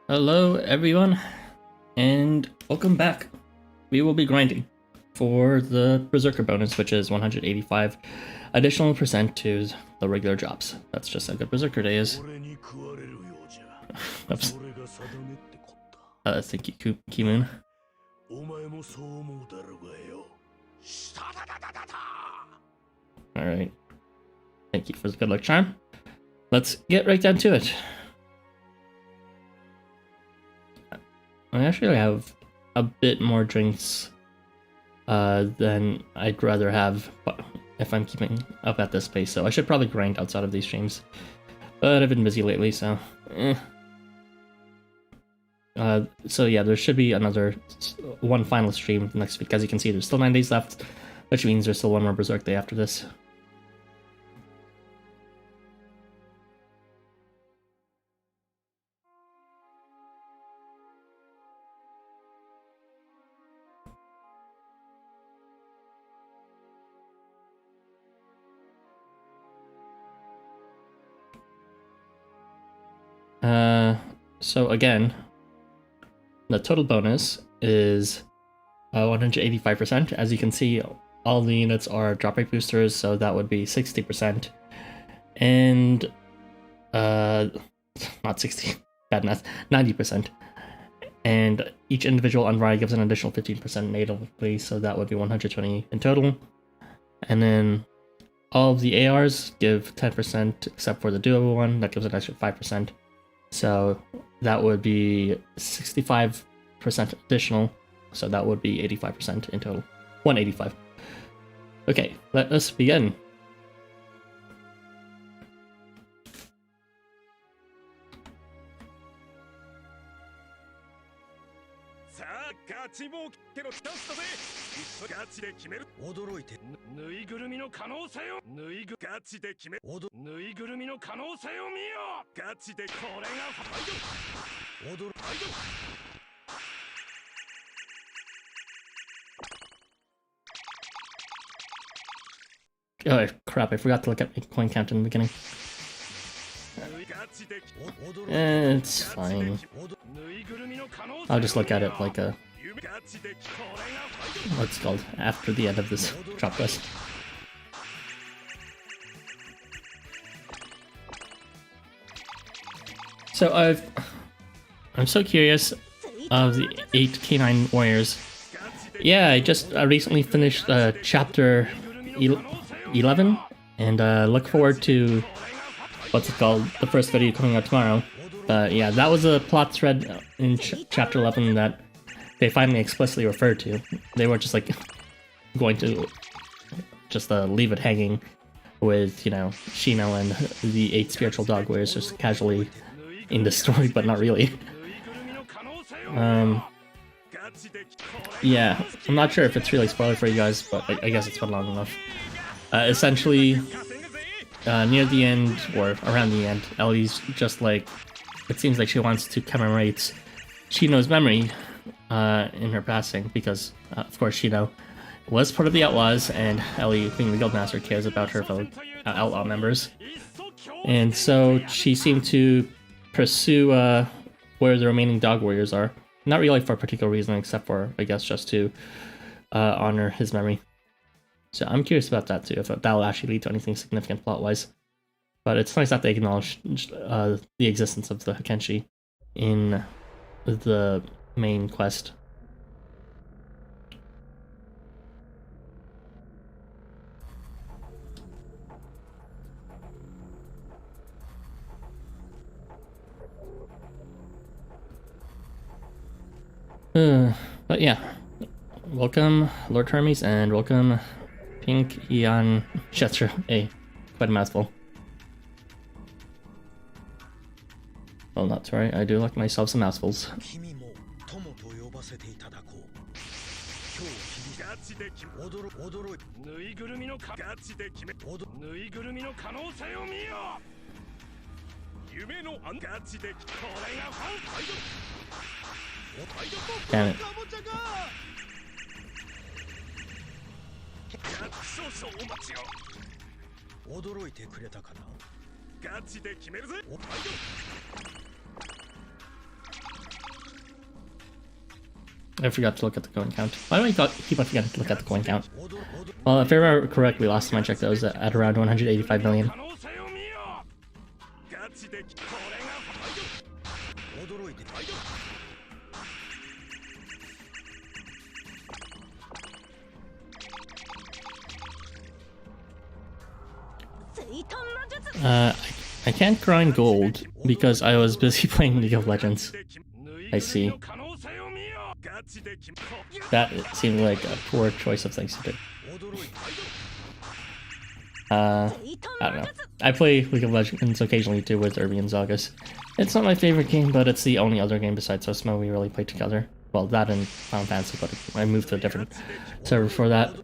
Hello everyone, and welcome back. We will be grinding for the Berserker bonus, which is 185 additional percent to the regular drops. That's just how good Berserker Day is. Oops. Thank you, Kimoon. Alright. Thank you for the good luck charm. Let's get right down to it. I actually have a bit more drinks than I'd rather have if I'm keeping up at this pace, so I should probably grind outside of these streams. But I've been busy lately, so so yeah, there should be one final stream next week. As you can see, there's still 9 days left, which means there's still one more Berserk day after this. So again, the total bonus is 185%. As you can see, all the units are drop rate boosters, so that would be 60%. And not 60, bad math, 90%. And each individual unvaried gives an additional 15% natively, so that would be 120 in total. And then all of the ARs give 10% except for the duo one, that gives an extra 5%. So that would be 65% additional, so that would be 85% in total. 185. Okay, let us begin. Oh crap, I forgot to look at my coin count in the beginning. It's fine. I'll just look at it like a... what's it called? After the end of this drop quest. So I'm so curious of the 8 K9 warriors. Yeah, I just recently finished chapter 11, and look forward to what's it called, the first video coming out tomorrow. But yeah, that was a plot thread in chapter 11 that they finally explicitly referred to. They weren't just like going to just leave it hanging with, you know, Shino and the 8 spiritual dog warriors just casually in the story, but not really. Yeah, I'm not sure if it's really spoiler for you guys, but I guess it's been long enough. Essentially, near the end, or around the end, Ellie's just like, it seems like she wants to commemorate Shino's memory in her passing, because, of course, Shino was part of the Outlaws, and Ellie, being the Guildmaster, cares about her fellow Outlaw members. And so she seemed to pursue where the remaining dog warriors are. Not really for a particular reason, except for, I guess, just to honor his memory. So I'm curious about that too, if that will actually lead to anything significant plot-wise. But it's nice that they acknowledge the existence of the Hakenshi in the main quest. But yeah, welcome Lord Hermes, and welcome Pink Ian Chester. Hey, quite a mouthful. Well, not sorry, I do like myself some mouthfuls. Damn it. 少々お待ちを。驚いてくれたかな。ガチで決めるぜ。お、はいよ。I forgot to look at the coin count. Why do I keep on forgetting to look at the coin count? Well, if I remember correctly, last time I checked, that was at around 185 million. I can't grind gold because I was busy playing League of Legends. I see. That seemed like a poor choice of things to do. I don't know. I play League of Legends occasionally too with Irby and Zagas. It's not my favorite game, but it's the only other game besides Housamo we really play together. Well, that and Final Fantasy, but I moved to a different server for that.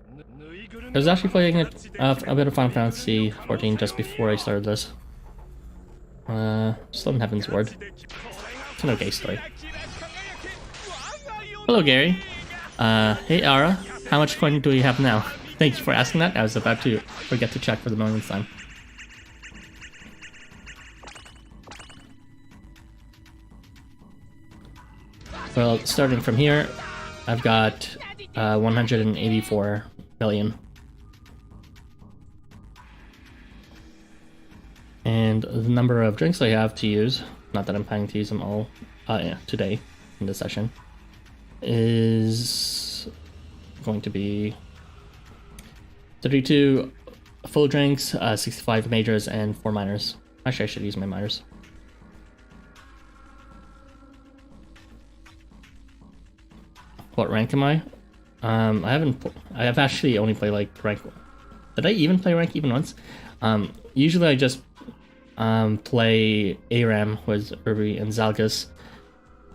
I was actually playing a bit of Final Fantasy 14 just before I started this. Still in Heaven's Ward. It's an okay story. Hello, Gary. Hey, Ara. How much coin do we have now? Thank you for asking that. I was about to forget to check for the millionth time. Well, starting from here, I've got 184 million. And the number of drinks I have to use, not that I'm planning to use them all today in this session, is going to be 32 full drinks, 65 majors, and 4 minors. Actually, I should use my minors. What rank am I? I have actually only played like rank. Did I even play rank even once? Usually I just play ARAM with Irby and Zalgas,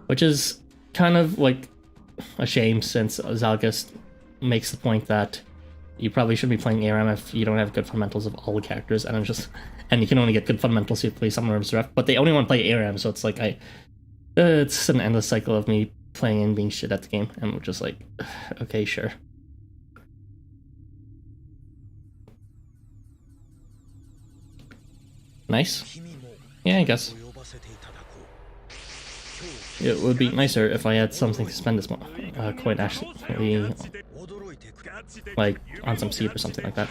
which is kind of like a shame since Zalgas makes the point that you probably should be playing ARAM if you don't have good fundamentals of all the characters, and you can only get good fundamentals if you play Summoner Berserker, but they only want to play ARAM, so it's like it's an endless cycle of me playing and being shit at the game, and we're just like, okay, sure. Nice. Yeah, I guess. It would be nicer if I had something to spend this coin actually, like on some seed or something like that.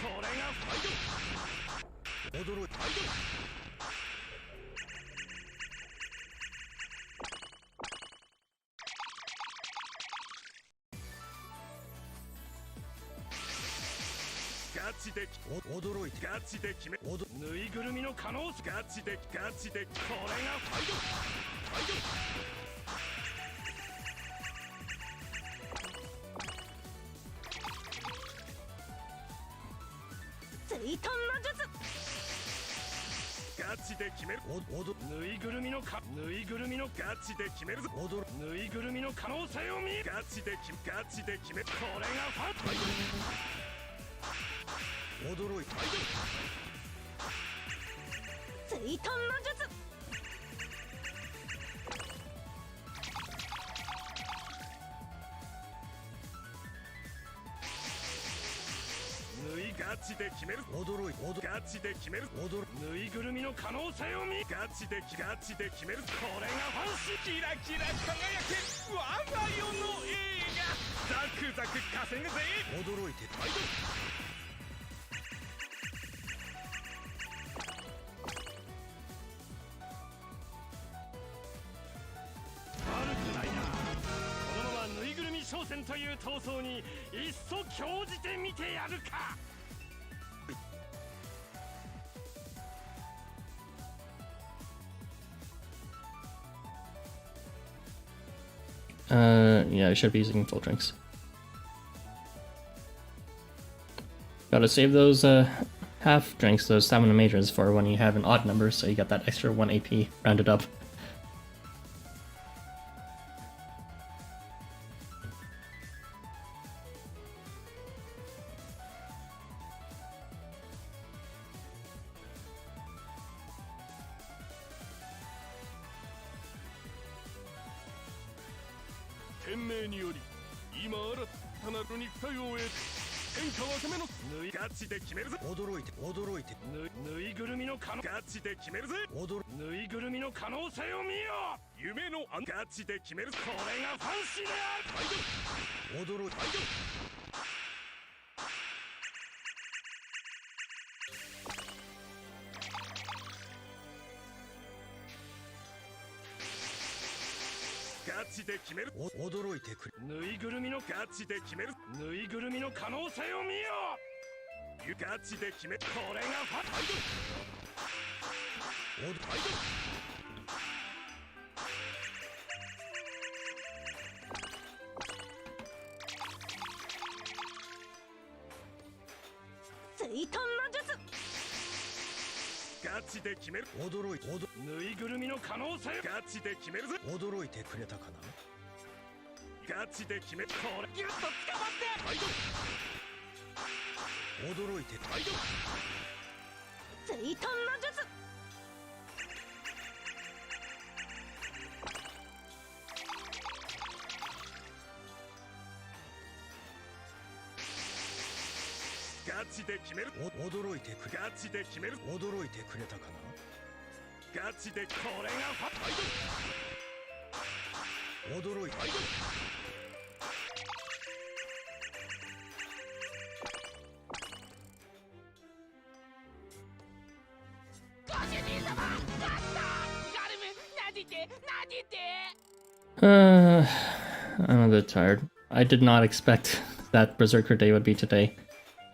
Yeah, I should be using full drinks. Gotta save those half drinks, those stamina majors, for when you have an odd number, so you get that extra 1 AP rounded up. I'm a bit tired. I did not expect that Berserker Day would be today.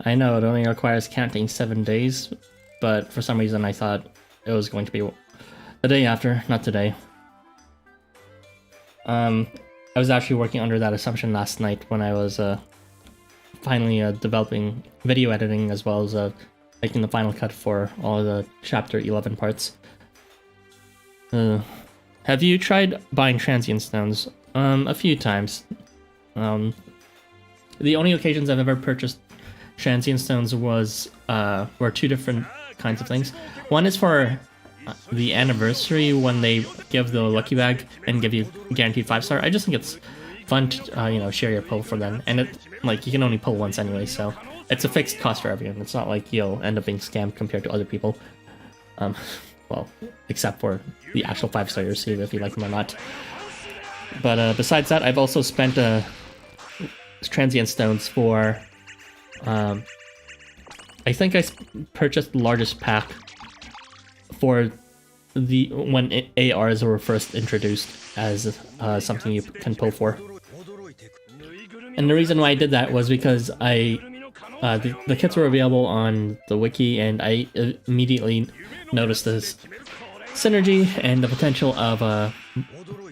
I know it only requires counting 7 days, but for some reason I thought it was going to be the day after, not today. I was actually working under that assumption last night when I was finally developing video editing as well as making the final cut for all the Chapter 11 parts. Have you tried buying transient stones? A few times. The only occasions I've ever purchased transient stones were two different kinds of things. One is for the anniversary when they give the lucky bag and give you guaranteed 5-star. I just think it's fun to share your pull for them, and you can only pull once anyway, so it's a fixed cost for everyone. It's not like you'll end up being scammed compared to other people. Well, except for the actual 5-star you receive if you like them or not. But besides that, I've also spent transient stones for I think I purchased the largest pack for when ARs were first introduced as something you can pull for. And the reason why I did that was because the kits were available on the wiki, and I immediately noticed this synergy and the potential of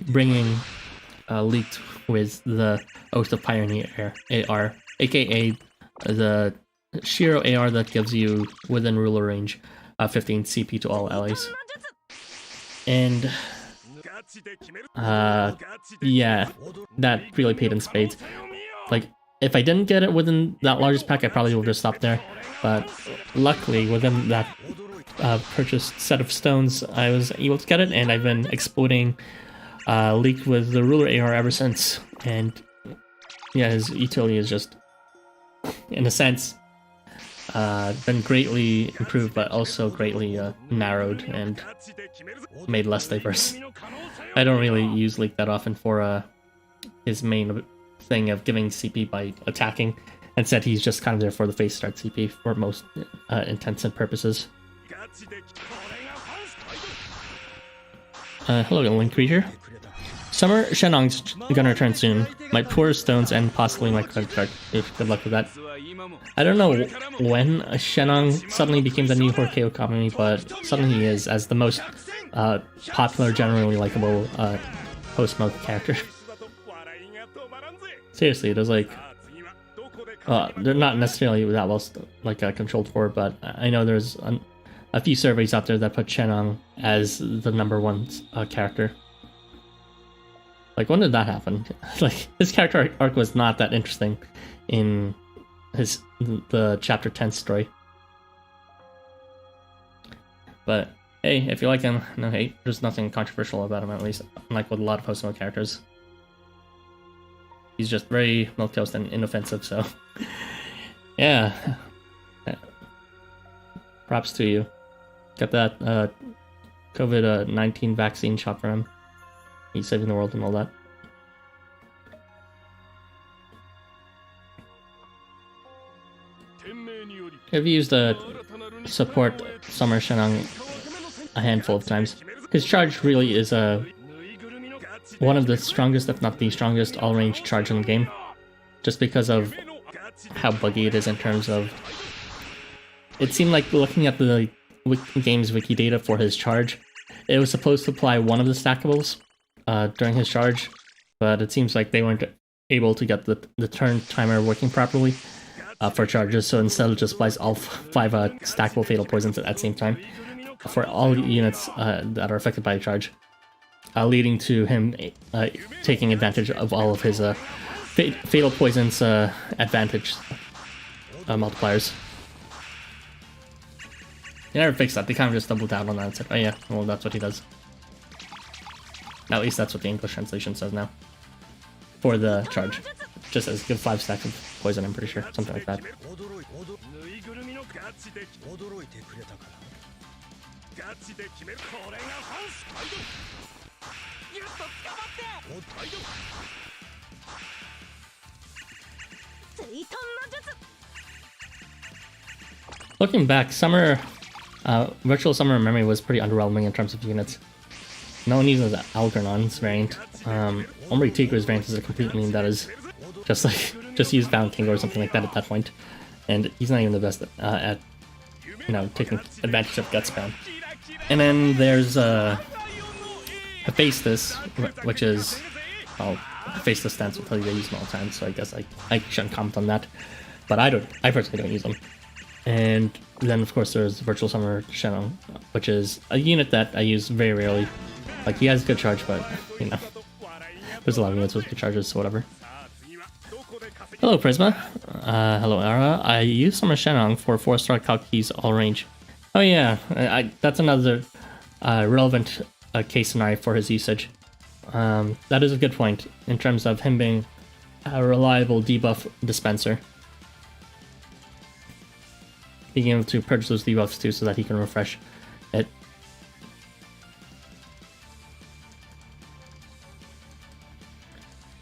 bringing Leaked with the Oath of Pioneer AR, aka the Shiro AR that gives you within ruler range 15 CP to all allies. And yeah, that really paid in spades. Like, if I didn't get it within that largest pack, I probably would have stopped there. But luckily, within that purchased set of stones, I was able to get it, and I've been exploiting Leaked with the ruler AR ever since. And yeah, his utility is just, in a sense, been greatly improved, but also greatly narrowed and made less diverse. I don't really use Leak that often for his main thing of giving CP by attacking. Instead, he's just kind of there for the face start CP for most intents and purposes. Hello, Link Creature. Summer Shenong's gonna return soon. My poor stones and possibly my credit card. Good luck with that. I don't know when Shenong suddenly became the new Horkeo Kamui, but suddenly he is, as the most popular, generally likable post-mode character. Seriously, there's like... they're not necessarily that well controlled for, but I know there's a few surveys out there that put Shenong as the #1 character. Like, when did that happen? Like, his character arc was not that interesting in the Chapter 10 story. But hey, if you like him, no hate. There's nothing controversial about him, at least, unlike with a lot of post-mode characters. He's just very milquetoast and inoffensive, so Yeah. Props to you. Got that COVID-19 vaccine shot for him. He's saving the world and all that. I've used support Summer Shenang a handful of times. His charge really is one of the strongest, if not the strongest, all-range charge in the game. Just because of how buggy it is in terms of... It seemed like looking at the game's wiki data for his charge, it was supposed to apply one of the stackables during his charge, but it seems like they weren't able to get the turn timer working properly for charges, so instead it just applies all 5 stackable fatal poisons at the same time for all units that are affected by a charge, leading to him taking advantage of all of his fatal poisons advantage multipliers. They never fixed that, they kind of just doubled down on that and said, oh yeah, well that's what he does. At least that's what the English translation says now. For the charge. Just as give 5 stacks of poison, I'm pretty sure. Something like that. Looking back, Virtual Summer Memory was pretty underwhelming in terms of units. No one uses Algernon's variant. Omri Tiger's variant is a complete meme that is just use Valentine or something like that at that point. And he's not even the best at taking advantage of gut spam. And then there's Hephaestus, which is, well, Hephaestus stands will tell you they use them all the time, so I guess I shouldn't comment on that. But I personally don't use them. And then of course there's Virtual Summer Shenong, which is a unit that I use very rarely. Like, he has good charge, but there's a lot of units with good charges, so whatever. Hello Prisma. Hello Ara. I use Summer Shenong for 4-star Kalki's all range. Oh yeah, that's another relevant case scenario for his usage. That is a good point in terms of him being a reliable debuff dispenser. Being able to purchase those debuffs too so that he can refresh it.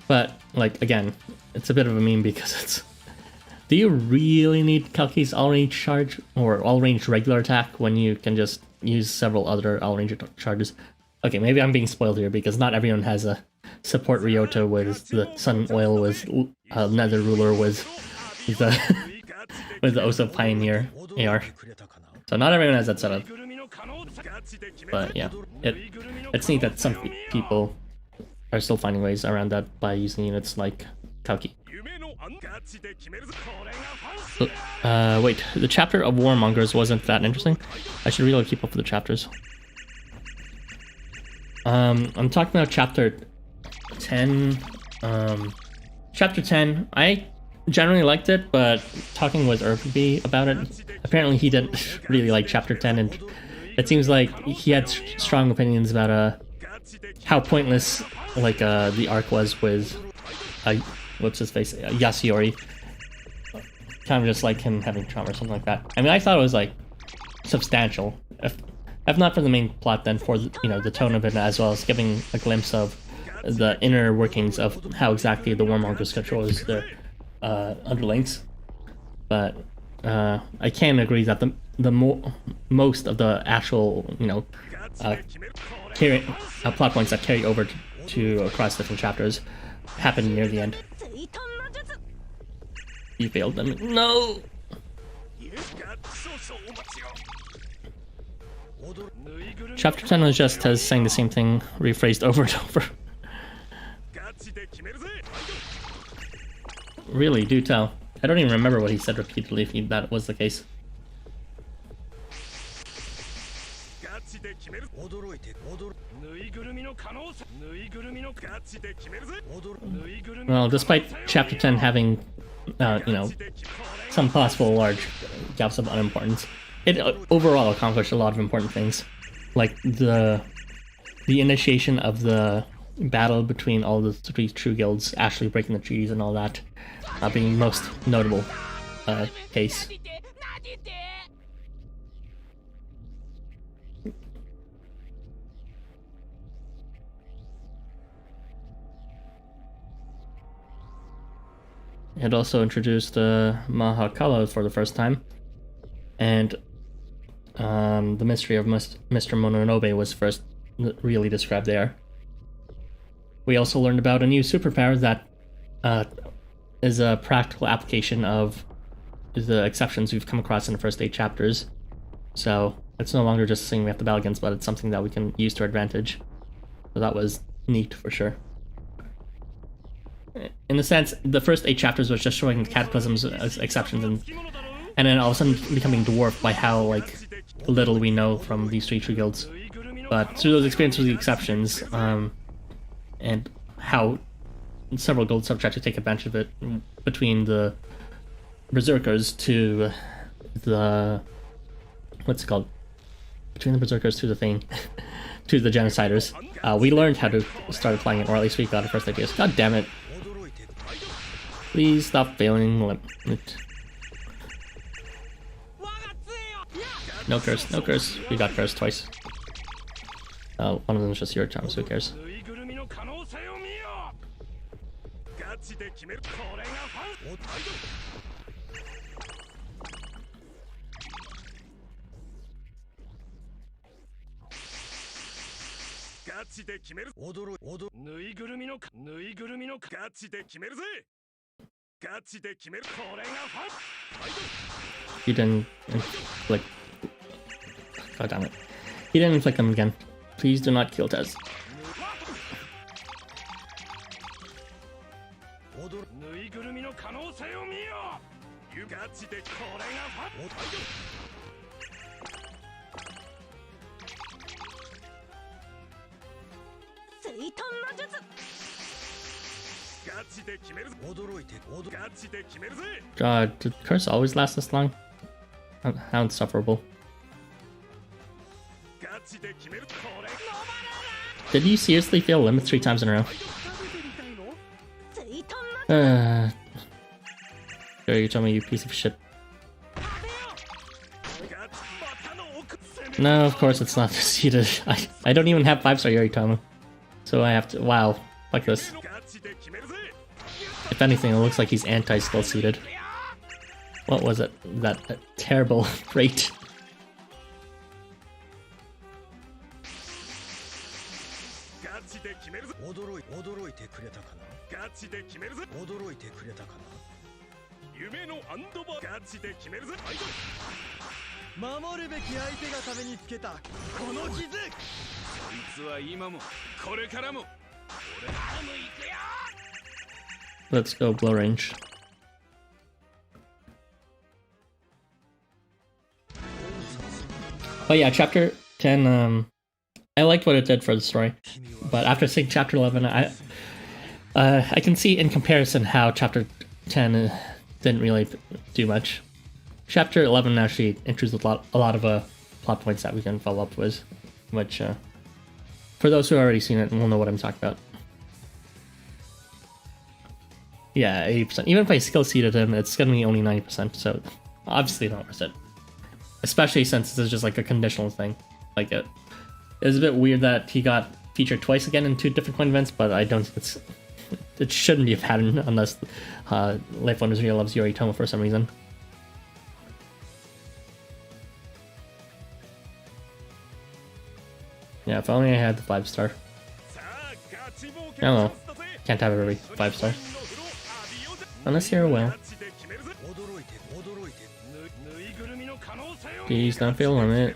But, like, again, it's a bit of a meme because it's... Do you really need Kalki's all-range charge or all-range regular attack when you can just use several other all-range charges? Okay, maybe I'm being spoiled here because not everyone has a support Ryota with the Sun Oil, with Nether Ruler, with the with the Osa Pioneer AR. So not everyone has that setup. But yeah, it's neat that some people are still finding ways around that by using units like Kalki. Wait, the chapter of Warmongers wasn't that interesting? I should really keep up with the chapters. I'm talking about chapter 10. Chapter 10, I generally liked it, but talking with Irby about it, apparently he didn't really like chapter 10, and it seems like he had strong opinions about how pointless the arc was with what's his face, Yasuori. Kind of just like him having trauma or something like that. I mean, I thought it was like substantial, if not for the main plot, then for the tone of it, as well as giving a glimpse of the inner workings of how exactly the Warmongers controls their underlings. But I can agree that most of the actual plot points that carry over to across different chapters happen near the end. You failed them. No! Chapter 10 was just saying the same thing, rephrased over and over. Really, do tell. I don't even remember what he said repeatedly if that was the case. Well, despite Chapter 10 having, some possible large gaps of unimportance, it overall accomplished a lot of important things, like the initiation of the battle between all the 3 true guilds, actually breaking the treaties and all that, being most notable. case. It also introduced Mahakala for the first time, and the mystery of Mr. Mononobe was first really described there. We also learned about a new superpower that is a practical application of the exceptions we've come across in the first 8 chapters. So it's no longer just a thing we have to battle against, but it's something that we can use to our advantage. So that was neat for sure. In a sense, the first 8 chapters was just showing cataclysms as exceptions, and then all of a sudden becoming dwarfed by how like little we know from these 3 true guilds. But through those experiences with the exceptions, and how several guilds have tried to take advantage of it, between the Berserkers to the what's it called? Between the Berserkers to the thing, to the Genociders, we learned how to start applying it, or at least we got our first ideas. God damn it! Please stop failing. No curse, no curse. We got cursed twice. One of them is just your charm, so who cares? He didn't inflict. God damn it. He didn't inflict them again. Please do not kill Tez. God, did curse always last this long? How insufferable. Did you seriously fail limit 3 times in a row? Sure, you told me, you piece of shit. No, of course it's not seated. I don't even have 5-star Yoritomo. So I have to. Wow, fuck this. If anything, it looks like he's anti-skill seated. What was it? That terrible rate. Let's go blow range. But yeah, chapter 10, I liked what it did for the story, but after seeing chapter 11, I can see in comparison how chapter 10 didn't really do much. Chapter 11 actually introduced a lot of plot points that we can follow up with, which for those who have already seen it will know what I'm talking about. Yeah, 80%. Even if I skill seeded him, it's gonna be only 90%, so obviously not worth it. Especially since this is just like a conditional thing. Like it was a bit weird that he got featured twice again in 2 different coin events, but I don't think it shouldn't be a pattern unless LifeWonders really loves Yoritomo for some reason. Yeah, if only I had the 5-star. Oh well, can't have every 5-star. Unless you're a whale. Please don't fail on it.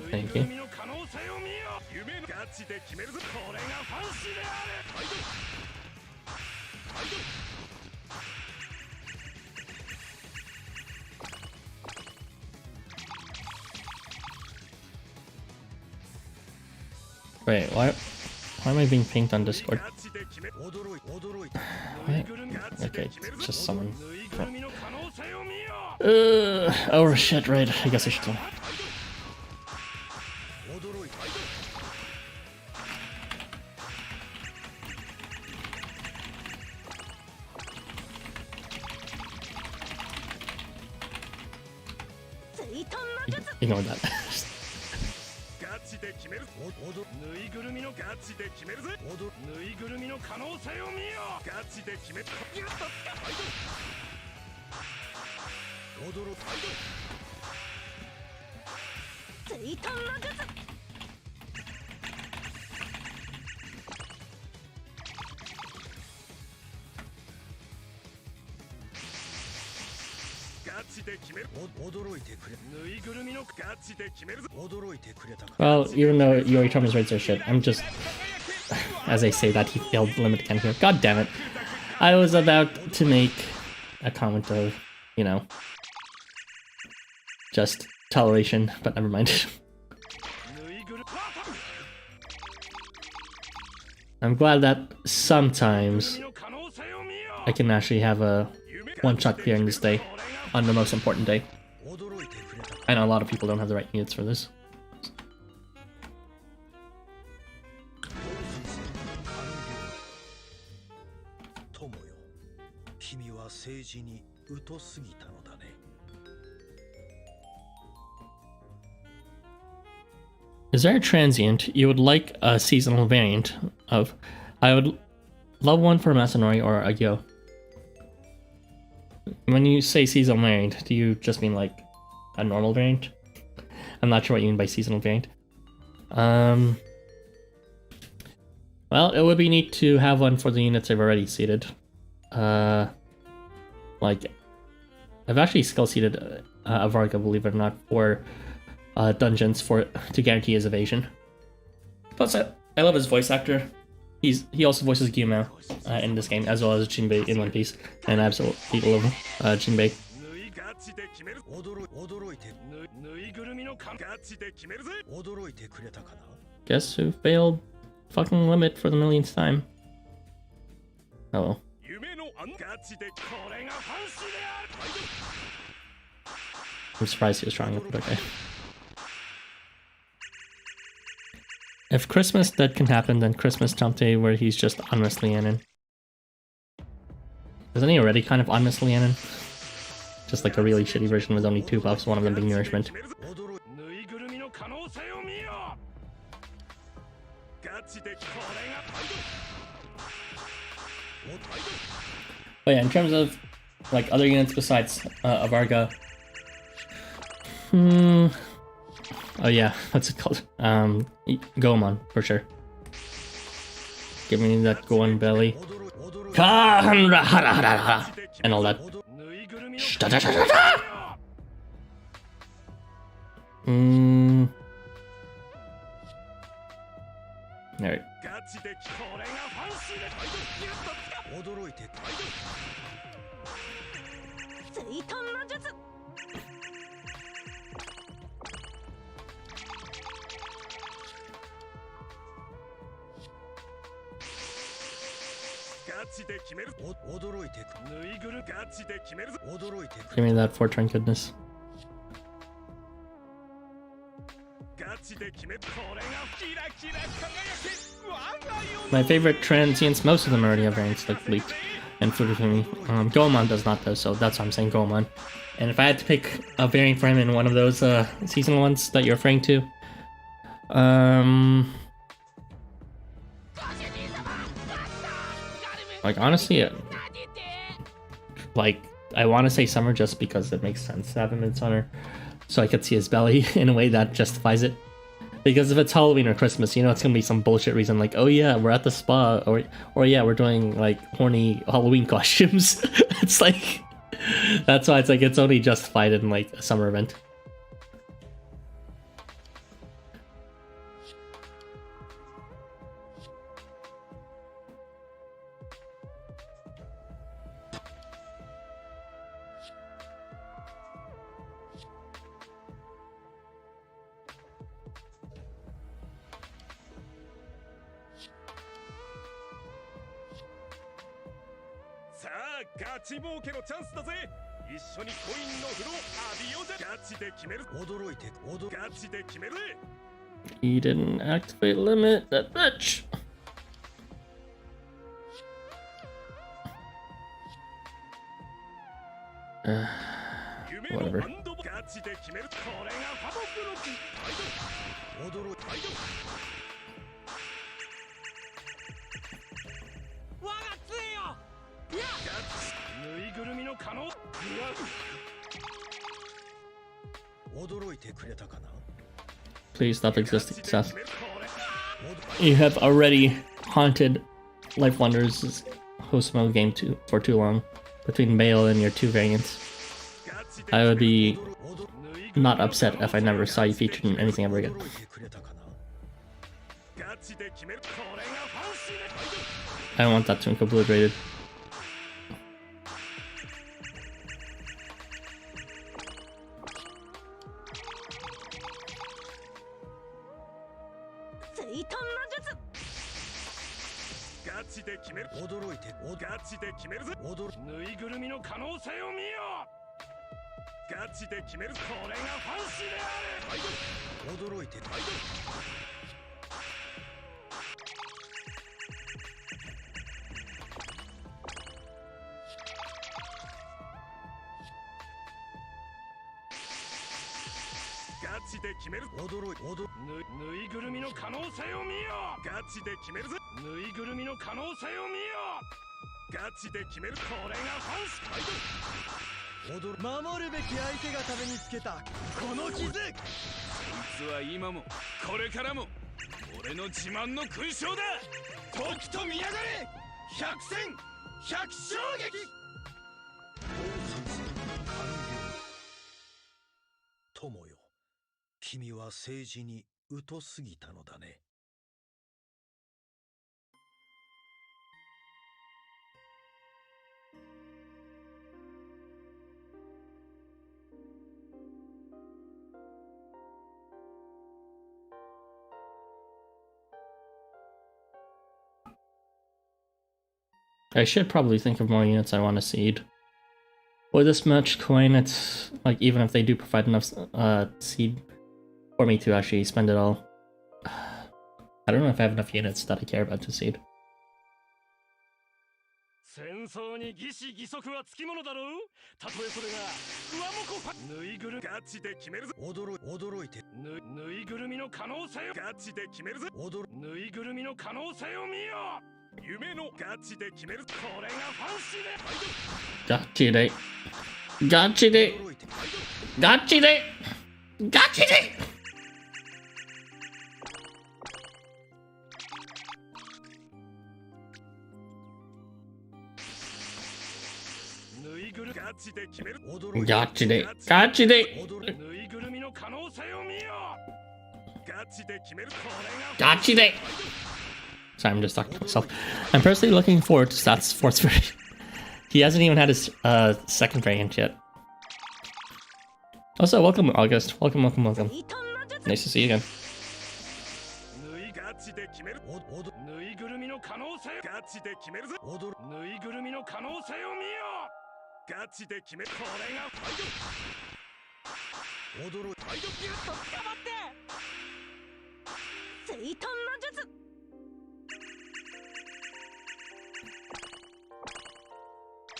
Thank you. Wait, why am I being pinged on Discord? What? Okay, it's just someone. Oh shit, right, I guess I should tell. ignore that. Well, even though Yoritomo's raids are shit, I'm just, as I say that, he failed limit again here. God damn it. I was about to make a comment of, you know, just toleration, but never mind. I'm glad that sometimes I can actually have a one-shot clearing this day on the most important day. I know a lot of people don't have the right units for this. Is there a transient you would like a seasonal variant of? I would love one for Masanori or Agyo. When you say seasonal variant, do you just mean like a normal variant? I'm not sure what you mean by seasonal variant. Well, it would be neat to have one for the units I've already seeded. Like, I've actually skill seeded a Varga, believe it or not, for dungeons to guarantee his evasion. Plus, I love his voice actor. He also voices Guillemot in this game, as well as Jinbei in One Piece, and I absolutely love Jinbei. Guess who failed fucking limit for the millionth time? Oh. I'm surprised he was trying it, but okay. If Christmas Dead can happen, then Christmas Tomte where he's just honest Lianin. Isn't he already kind of honest Lianin? Just like a really shitty version with only 2 buffs, one of them being nourishment. But yeah, in terms of like other units besides Avarga, oh yeah, what's it called? Goemon, for sure. Give me that Goemon belly. And all that. Alright. Give me that 4-turn goodness. My favorite transients, most of them already have variants like Bleak and Furufumi. Goemon does not though, so that's why I'm saying Goemon. And if I had to pick a variant for him in one of those seasonal ones that you're referring to, like honestly, like I want to say summer just because it makes sense to have him in summer, so I could see his belly in a way that justifies it. Because if it's Halloween or Christmas, you know it's gonna be some bullshit reason like, oh yeah, we're at the spa, or yeah, we're doing like horny Halloween costumes. It's like, that's why it's like it's only justified in like a summer event. He didn't activate limit, that bitch. Whatever. Please stop existing, Seth. You have already haunted LifeWonders' Housamo game for too long, between Mail and your two variants. I would be not upset if I never saw you featured in anything ever again. I don't want that to be obliterated. I should probably think of more units I want to seed. With this much coin, it's like even if they do provide enough seed for me to actually spend it all. I don't know if I have enough units that I care about to seed. Gotcha day. Gotcha day. Gotcha day. Gotcha day. Gotcha day. Gotcha day. Gotcha day. Sorry, I'm just talking to myself. I'm personally looking forward to Stats fourth variant. He hasn't even had his second variant yet. Also, welcome August. Welcome, welcome, welcome. Nice to see you again.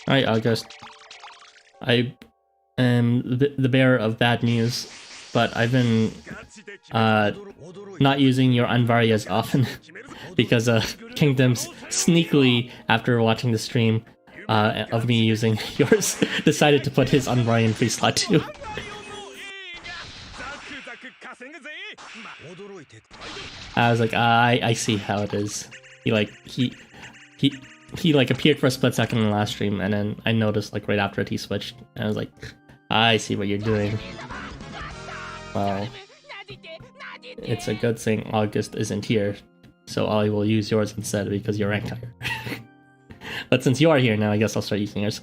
Alright, August. I am the bearer of bad news, but I've been not using your Anvari as often because Kingdoms sneakily, after watching the stream of me using yours, decided to put his Anvari in free slot too. I was like, I see how it is. He like appeared for a split second in the last stream, and then I noticed like right after it he switched, and I was like, I see what you're doing. Well, it's a good thing August isn't here, so I will use yours instead because you're ranked higher. But since you are here now, I guess I'll start using yours.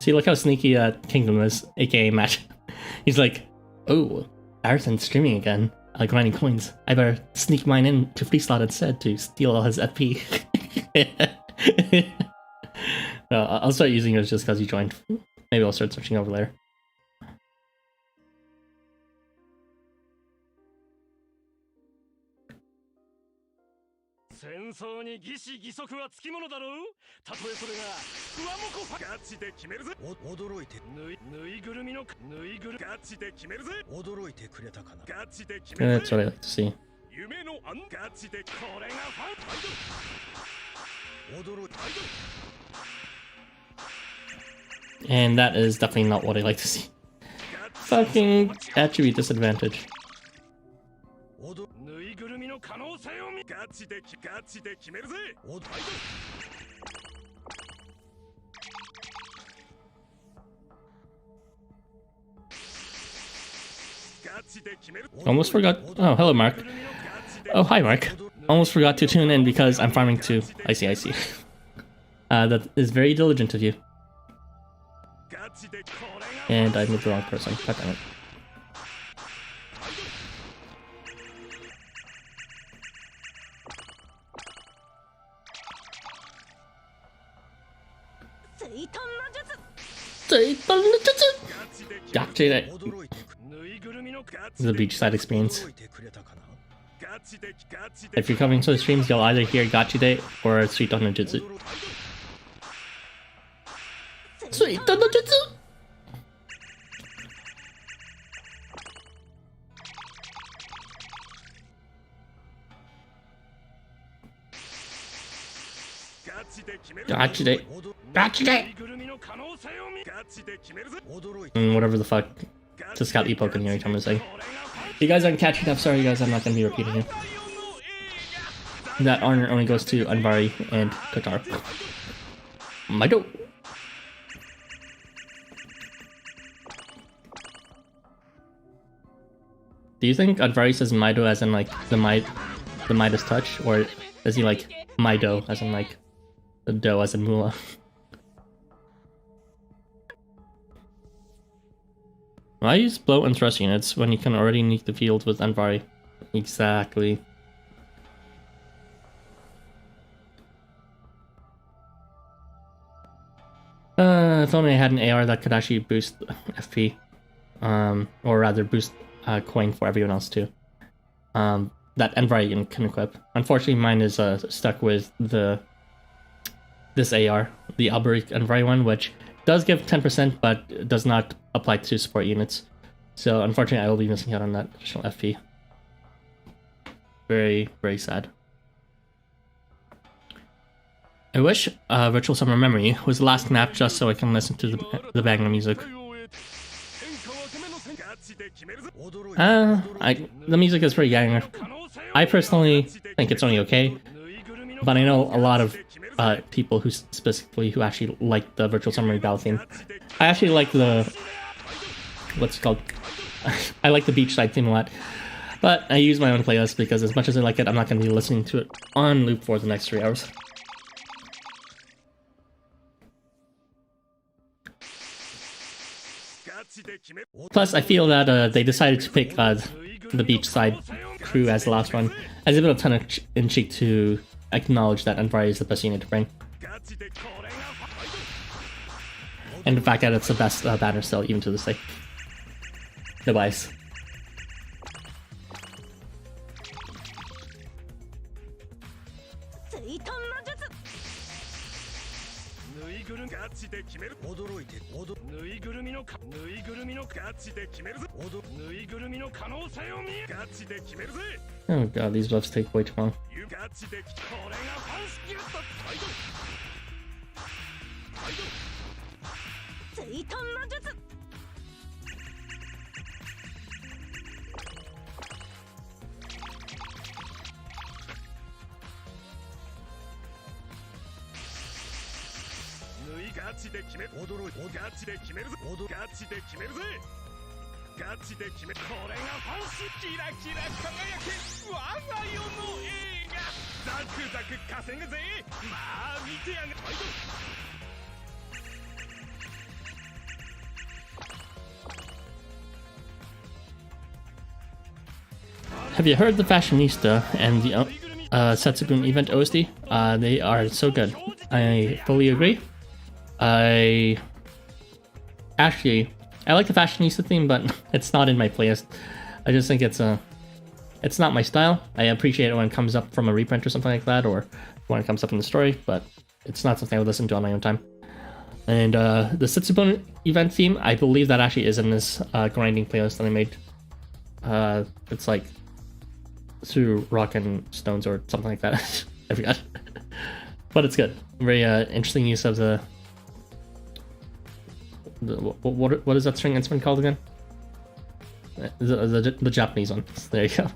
See, look how sneaky Kingdom is, aka Matt. He's like, oh, Arathon's streaming again, grinding coins. I better sneak mine in to free slot instead to steal all his FP. No, I'll start using yours just because you joined. Maybe I'll start switching over later. That's what I like to see. And that is definitely not what I like to see. Fucking attribute disadvantage. Almost forgot. Oh, hello, Mark. Oh, hi, Mark. Almost forgot to tune in because I'm farming too. I see. That is very diligent of you. And I moved the wrong person. God damn it. Gotcha. The beachside experience. If you're coming to the streams, you'll either hear Gachi Day or Sweet on no Jutsu. Sweet on no Jutsu! Gachi Day. Gachi Day! Whatever the fuck. Just got epoke in here every time I say. If you guys aren't catching up, sorry guys, I'm not gonna be repeating it. That honor only goes to Anvari and Kotar. Maido! Do you think Anvari says Maido as in like the Midas touch, or does he like Maido as in like the dough as in Mula? Why use blow and thrust units when you can already nuke the field with Anvari? Exactly. If only I had an AR that could actually boost FP. Or rather boost coin for everyone else too. That Anvari unit can equip. Unfortunately mine is stuck with this AR, the Alberic Anvari one, which does give 10%, but does not apply to support units. So unfortunately I will be missing out on that additional FP. Very, very sad. I wish Virtual Summer Memory was the last nap just so I can listen to the banger music. The music is pretty banger. I personally think it's only okay, but I know a lot of people who actually like the Virtual Summer Battle theme. I actually like the... what's it called? I like the beachside theme a lot. But I use my own playlist because as much as I like it, I'm not going to be listening to it on loop for the next 3 hours. Plus, I feel that they decided to pick the beachside crew as the last one as a bit of tongue-in-cheek to acknowledge that Anvari is the best unit to bring. And the fact that it's the best banner still, even to this day. Device. Oh god, these buffs take way too long. Have you heard the fashionista and the Setsubun event OSD. They are so good. I fully agree. I like the fashionista theme, but it's not in my playlist. I just think it's not my style. I appreciate it when it comes up from a reprint or something like that, or when it comes up in the story, but it's not something I would listen to on my own time. And the Setsubun event theme, I believe that actually is in this grinding playlist that I made. It's like through rock and stones or something like that. I forgot. But it's good. Very interesting use of the what is that string instrument called again? The Japanese one. There you go.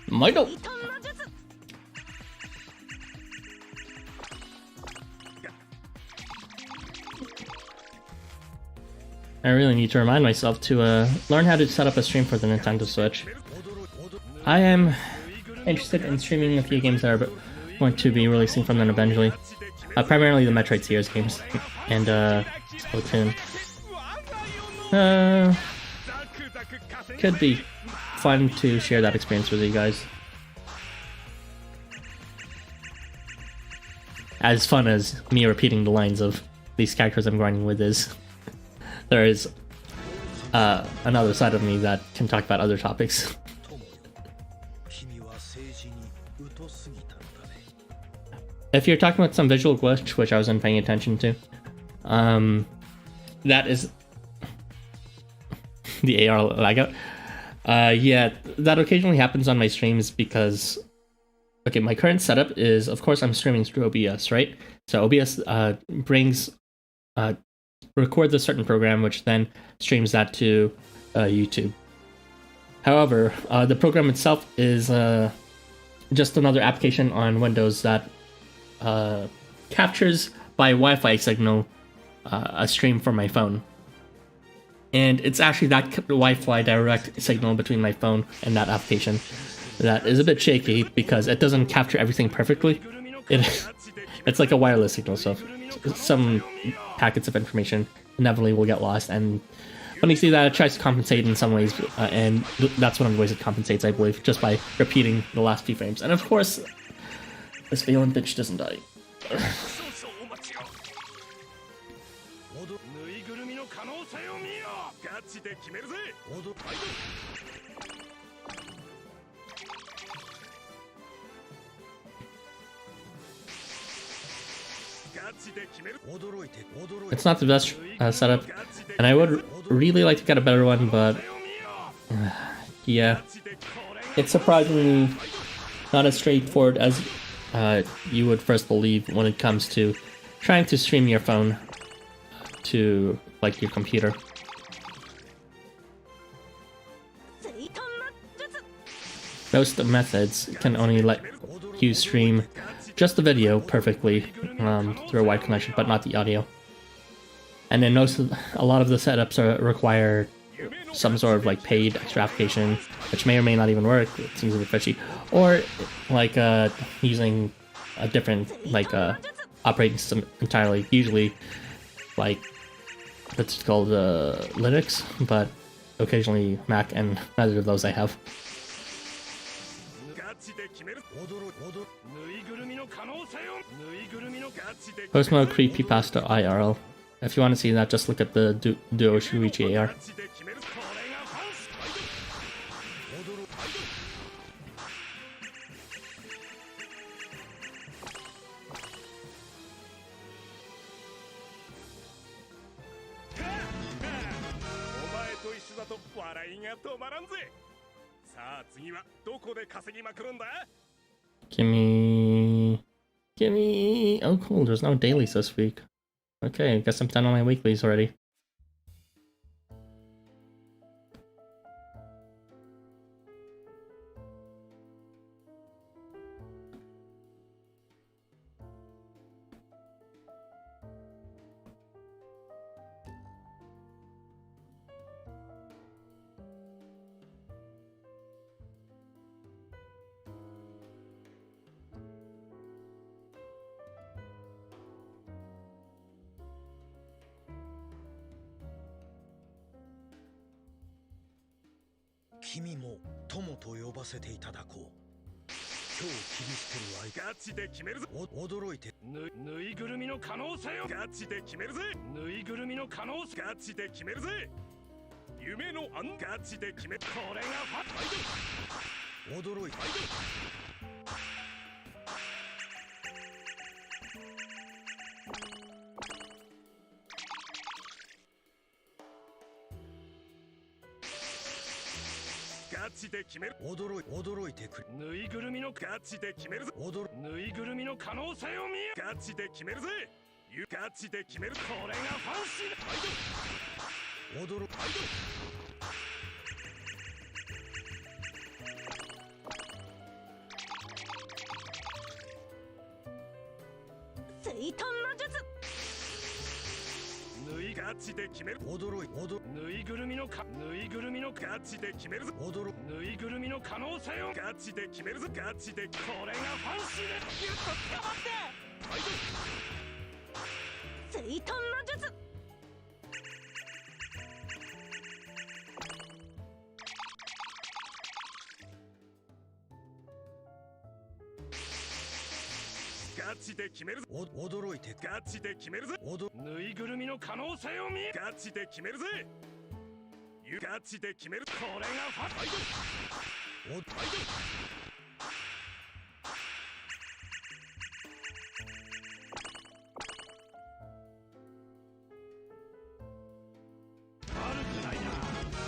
Michael! I really need to remind myself to learn how to set up a stream for the Nintendo Switch. I am interested in streaming a few games that are going to be releasing from them eventually. Primarily the Metroid series games and Splatoon. Could be fun to share that experience with you guys. As fun as me repeating the lines of these characters I'm grinding with is, there is another side of me that can talk about other topics. If you're talking about some visual glitch, which I wasn't paying attention to, that is the AR lagout. Yeah, that occasionally happens on my streams because, okay, my current setup is, of course, I'm streaming through OBS, right? So OBS records a certain program, which then streams that to YouTube. However, the program itself is just another application on Windows that captures by Wi-Fi signal a stream from my phone. And it's actually that Wi-Fi direct signal between my phone and that application that is a bit shaky because it doesn't capture everything perfectly. It's like a wireless signal, so some packets of information inevitably will get lost. And when you see that, it tries to compensate in some ways, and that's one of the ways it compensates, I believe, just by repeating the last few frames. And of course, this Valen bitch doesn't die. It's not the best setup, and I would really like to get a better one, but yeah, it's surprisingly not as straightforward as you would first believe when it comes to trying to stream your phone to like your computer. Most methods can only let you stream just the video perfectly through a wide connection, but not the audio. And then a lot of the setups require some sort of like paid extra application, which may or may not even work. It seems a bit fishy. Or like using a different like operating system entirely. Usually like it's called Linux, but occasionally Mac, and neither of those I have. Post Mode Creepypasta IRL. If you want to see that, just look at the Duo Shuichi AR. Gimme. Oh, cool. There's no dailies this week. Okay, I guess I'm done on my weeklies already.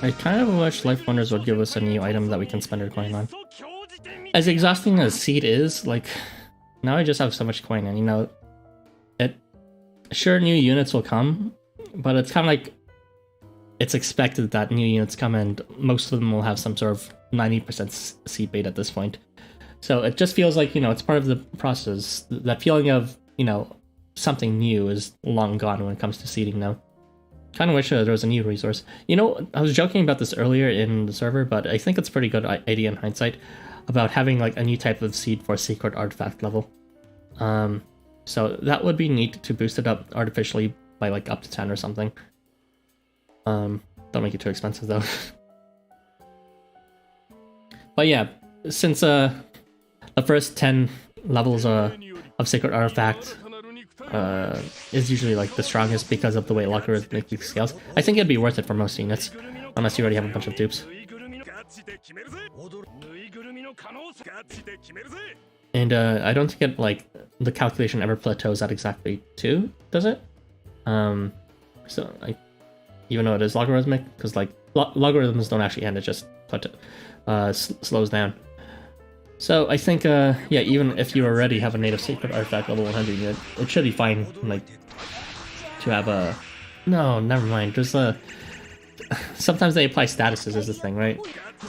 I kind of wish LifeWonders would give us a new item that we can spend our coin on. As exhausting as Seed is, like, now I just have so much coin, and you know, sure, new units will come, but it's kind of like it's expected that new units come, and most of them will have some sort of 90% seed bait at this point. So it just feels like, you know, it's part of the process. That feeling of, you know, something new is long gone when it comes to seeding now. Kind of wish there was a new resource. You know, I was joking about this earlier in the server, but I think it's a pretty good idea in hindsight about having like a new type of seed for secret artifact level. So that would be neat to boost it up artificially by like up to 10 or something. Don't make it too expensive though. But yeah, since the first 10 levels of secret artifact is usually like the strongest because of the way logarithmic scales, I think it'd be worth it for most units, unless you already have a bunch of dupes. And I don't think it, like, the calculation ever plateaus at exactly 2, does it? So like, even though it is logarithmic, because like logarithms don't actually end, it just slows down. So I think, yeah, even if you already have a native secret artifact level 100 unit, it should be fine, like, to have a... No, never mind. There's a... Sometimes they apply statuses as a thing, right?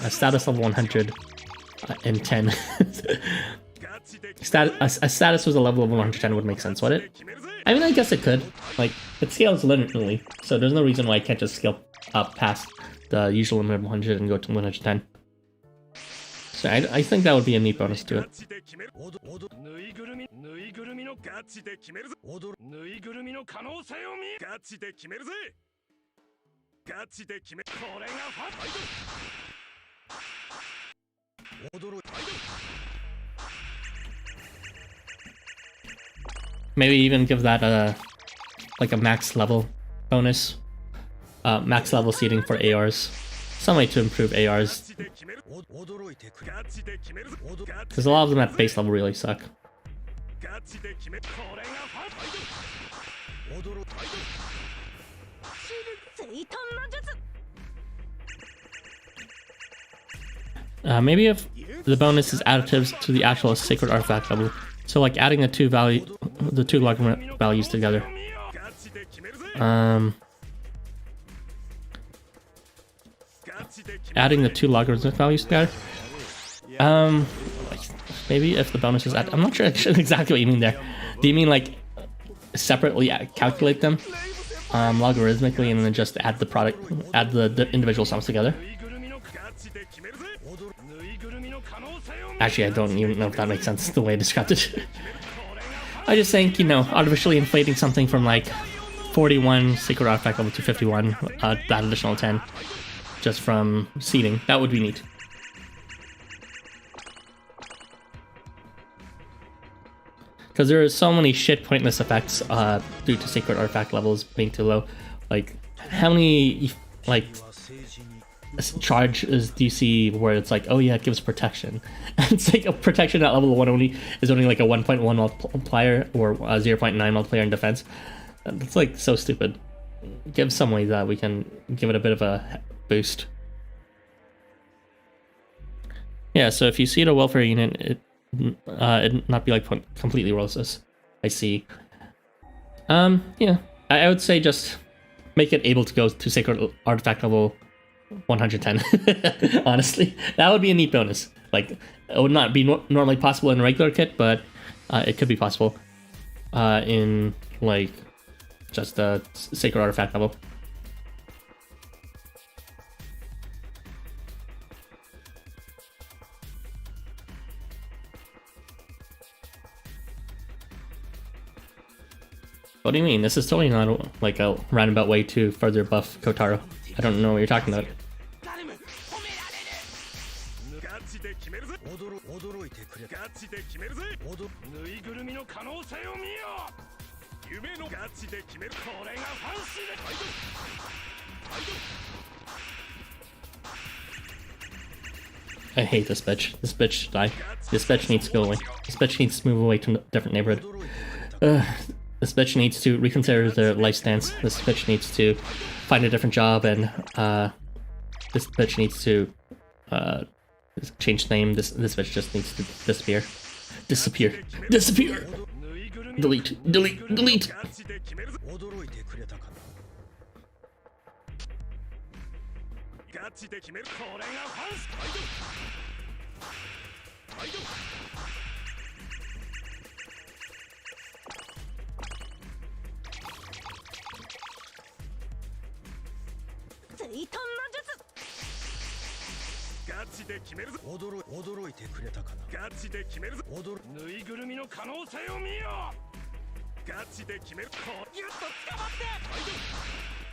A status level 100 and 10. A status was a level of 110 would make sense, would it? I mean, I guess it could. Like, it scales linearly, so there's no reason why it can't just scale up past the usual limit of 100 and go to 110. So I think that would be a neat bonus to it. Maybe even give that a like a max level bonus, max level seating for ARs. Some way to improve ARs, because a lot of them at base level really suck. Maybe if the bonus is additives to the actual sacred artifact level, so like adding the two logarithm values together. Adding the two logarithmic values together. Maybe if the bonus is I'm not sure exactly what you mean there. Do you mean like separately calculate them logarithmically and then just add the product, add the individual sums together? Actually, I don't even know if that makes sense the way I described it. I just think, you know, artificially inflating something from like 41 sacred artifact level to 51, that additional 10, just from seeding, that would be neat. Because there are so many shit pointless effects due to sacred artifact levels being too low. Like, how many like charges do you see where it's like, oh yeah, it gives protection? It's like a protection at level 1 only is only like a 1.1 multiplier or a 0.9 multiplier in defense. That's like so stupid. Give some way that we can give it a bit of a boost. Yeah, so if you see a welfare unit, it not be like completely worthless. I see. Yeah, I would say just make it able to go to sacred artifact level 110. Honestly, that would be a neat bonus. Like, it would not be normally possible in a regular kit, but it could be possible in like just a sacred artifact level. What do you mean? This is totally not like a roundabout way to further buff Kotaro. I don't know what you're talking about. I hate this bitch. This bitch should die. This bitch needs to go away. This bitch needs to move away to a different neighborhood. This bitch needs to reconsider their life stance. This bitch needs to find a different job, and this bitch needs to change name. This bitch just needs to disappear. Disappear. Disappear! Delete. Delete. Delete!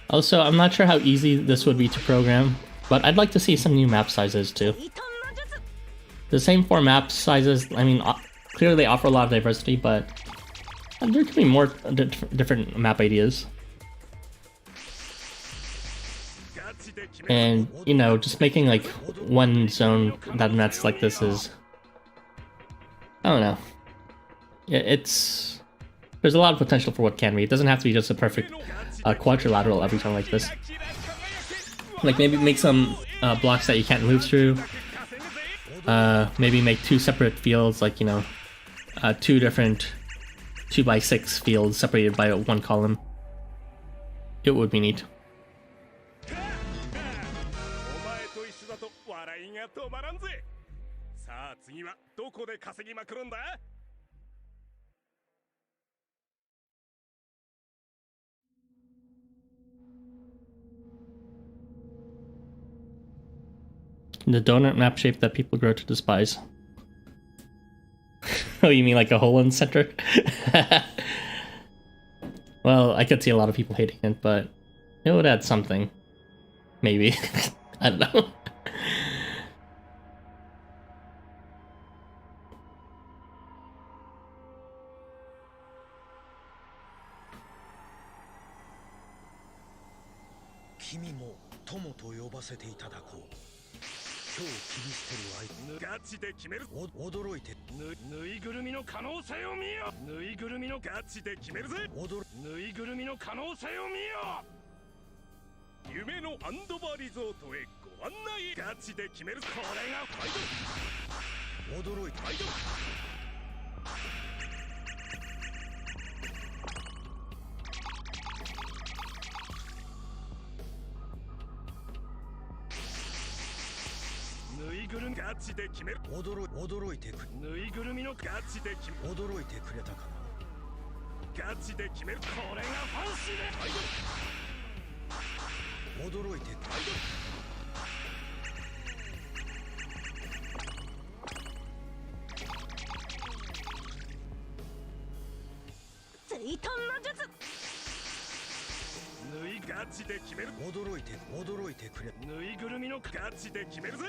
Also, I'm not sure how easy this would be to program, but I'd like to see some new map sizes too. The same 4 map sizes, I mean, clearly they offer a lot of diversity, but there could be more different map ideas. And, you know, just making like one zone that's like this is, I don't know. It's, there's a lot of potential for what can be. It doesn't have to be just a perfect quadrilateral every time like this. Like maybe make some blocks that you can't move through. Maybe make 2 separate fields, like, you know, 2 different 2x6 fields separated by 1 column. It would be neat. The donut map shape that people grow to despise. Oh, you mean like a hole in the center? Well, I could see a lot of people hating it, but it would add something. Maybe. I don't know. 君も友と呼ばせていただこう。今日切り捨てる相手ガチで決める。驚いてぬいぐるみの可能性を見よ。ぬいぐるみのガチで決めるぜ。ぬいぐるみの可能性を見よ。夢のアンドバーリゾートへご案内。ガチで決める。これがファイト。驚いてファイト。ぬいぐるみガチで決める。驚いてく。ぬいぐるみのガチで決める。驚いてくれたかな。ガチで決める。これがファンシーでファイト。驚いてファイト。水遁の術。ぬいガチで決める。驚いてくれ。ぬいぐるみのガチで決めるぜ。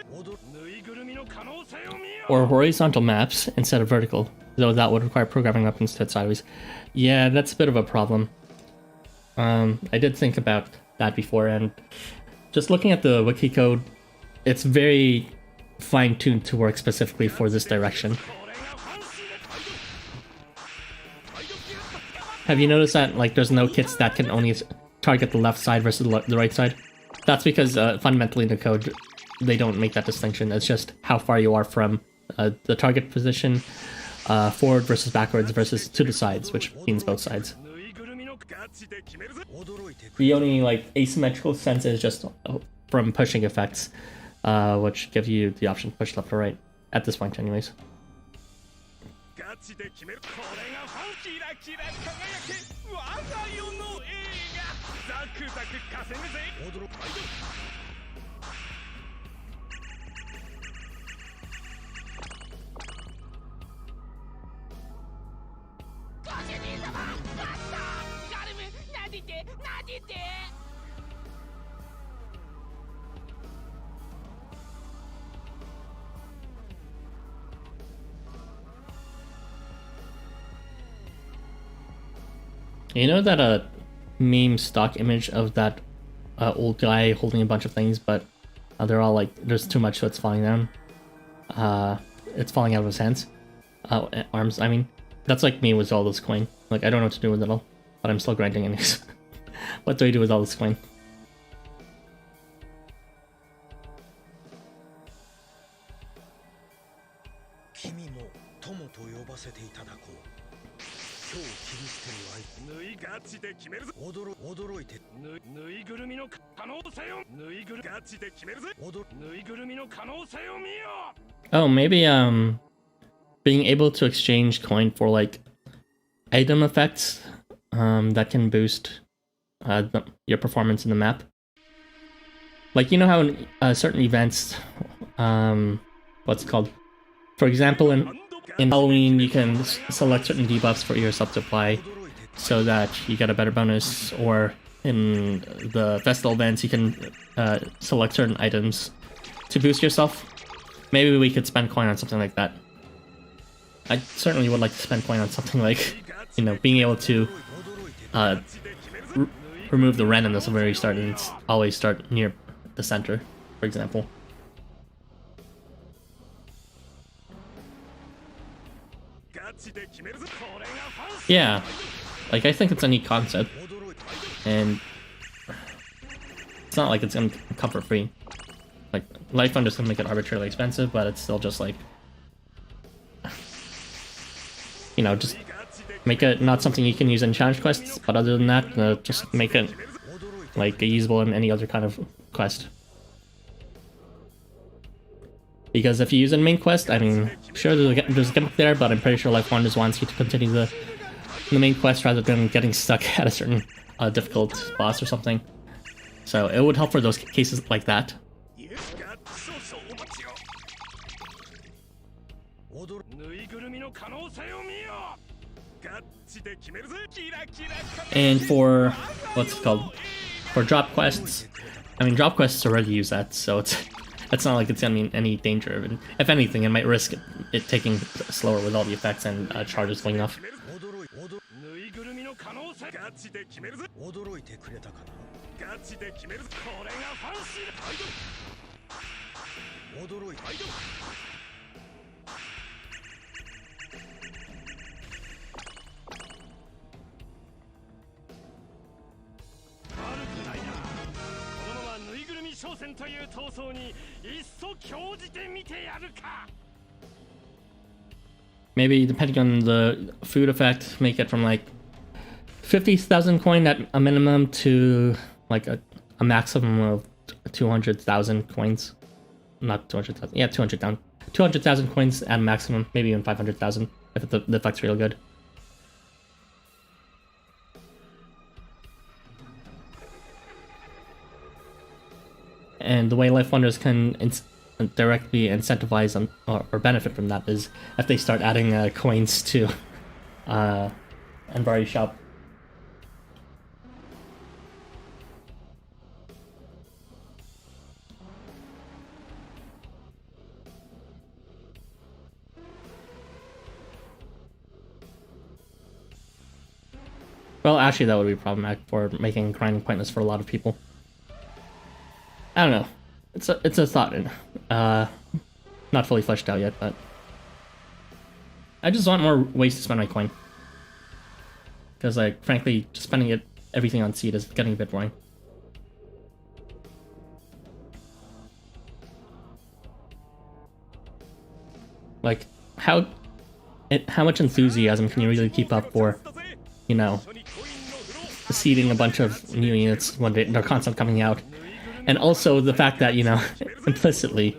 ぬいぐるみの可能性を見よ。 Or horizontal maps instead of vertical, though that would require programming up instead sideways. Yeah, that's a bit of a problem. I did think about that before, and just looking at the wiki code, it's very fine-tuned to work specifically for this direction. Have you noticed that, like, there's no kits that can only target the left side versus the right side? That's because fundamentally in the code, they don't make that distinction. It's just how far you are from the target position, forward versus backwards versus to the sides, which means both sides. The only, like, asymmetrical sense is just from pushing effects, which give you the option to push left or right, at this point anyways. You know that meme stock image of that old guy holding a bunch of things, but they're all like, there's too much so it's falling down. It's falling out of his hands. Arms, I mean. That's like me with all this coin. Like, I don't know what to do with it all, but I'm still grinding anyways. What do I do with all this coin? Oh, maybe being able to exchange coin for like item effects that can boost your performance in the map. Like, you know how in certain events, what's it called? For example, in Halloween, you can select certain debuffs for yourself to apply so that you get a better bonus, or in the festival events, you can select certain items to boost yourself. Maybe we could spend coin on something like that. I certainly would like to spend coin on something like, you know, being able to remove the randomness of where you start and always start near the center, for example. Yeah, like, I think it's a neat concept, and it's not like it's gonna come for free. Like, LifeWonders can make it arbitrarily expensive, but it's still just like, you know, just make it not something you can use in challenge quests, but other than that, just make it like usable in any other kind of quest. Because if you use it in main quest, I mean, sure, there's a gimmick there, but I'm pretty sure LifeWonders wants you to continue the main quest rather than getting stuck at a certain difficult boss or something. So it would help for those cases like that. And for, what's it called? For drop quests, I mean, drop quests already use that, so it's not like it's in any danger. And if anything, it might risk it taking slower with all the effects and charges going off. ガチで決める。これがファンシーだ。驚いた。悪くないな。このままぬいぐるみ商戦という闘争にいっそ興じてみてやるか。 Maybe depending on the food effect, make it from like 50,000 coin at a minimum to like a maximum of 200,000 coins. Not 200,000. Yeah, 200,000. 200,000 coins at a maximum, maybe even 500,000 if the effect's real good. And the way LifeWonders can directly incentivize them or benefit from that is if they start adding coins to Envari shop. Well, actually, that would be problematic for making grinding pointless for a lot of people. I don't know. It's a thought. Not fully fleshed out yet, but I just want more ways to spend my coin. Because, like, frankly, just spending everything on seed is getting a bit boring. Like, how much enthusiasm can you really keep up for, you know, seeding a bunch of new units when they're constantly coming out? And also the fact that, you know, implicitly,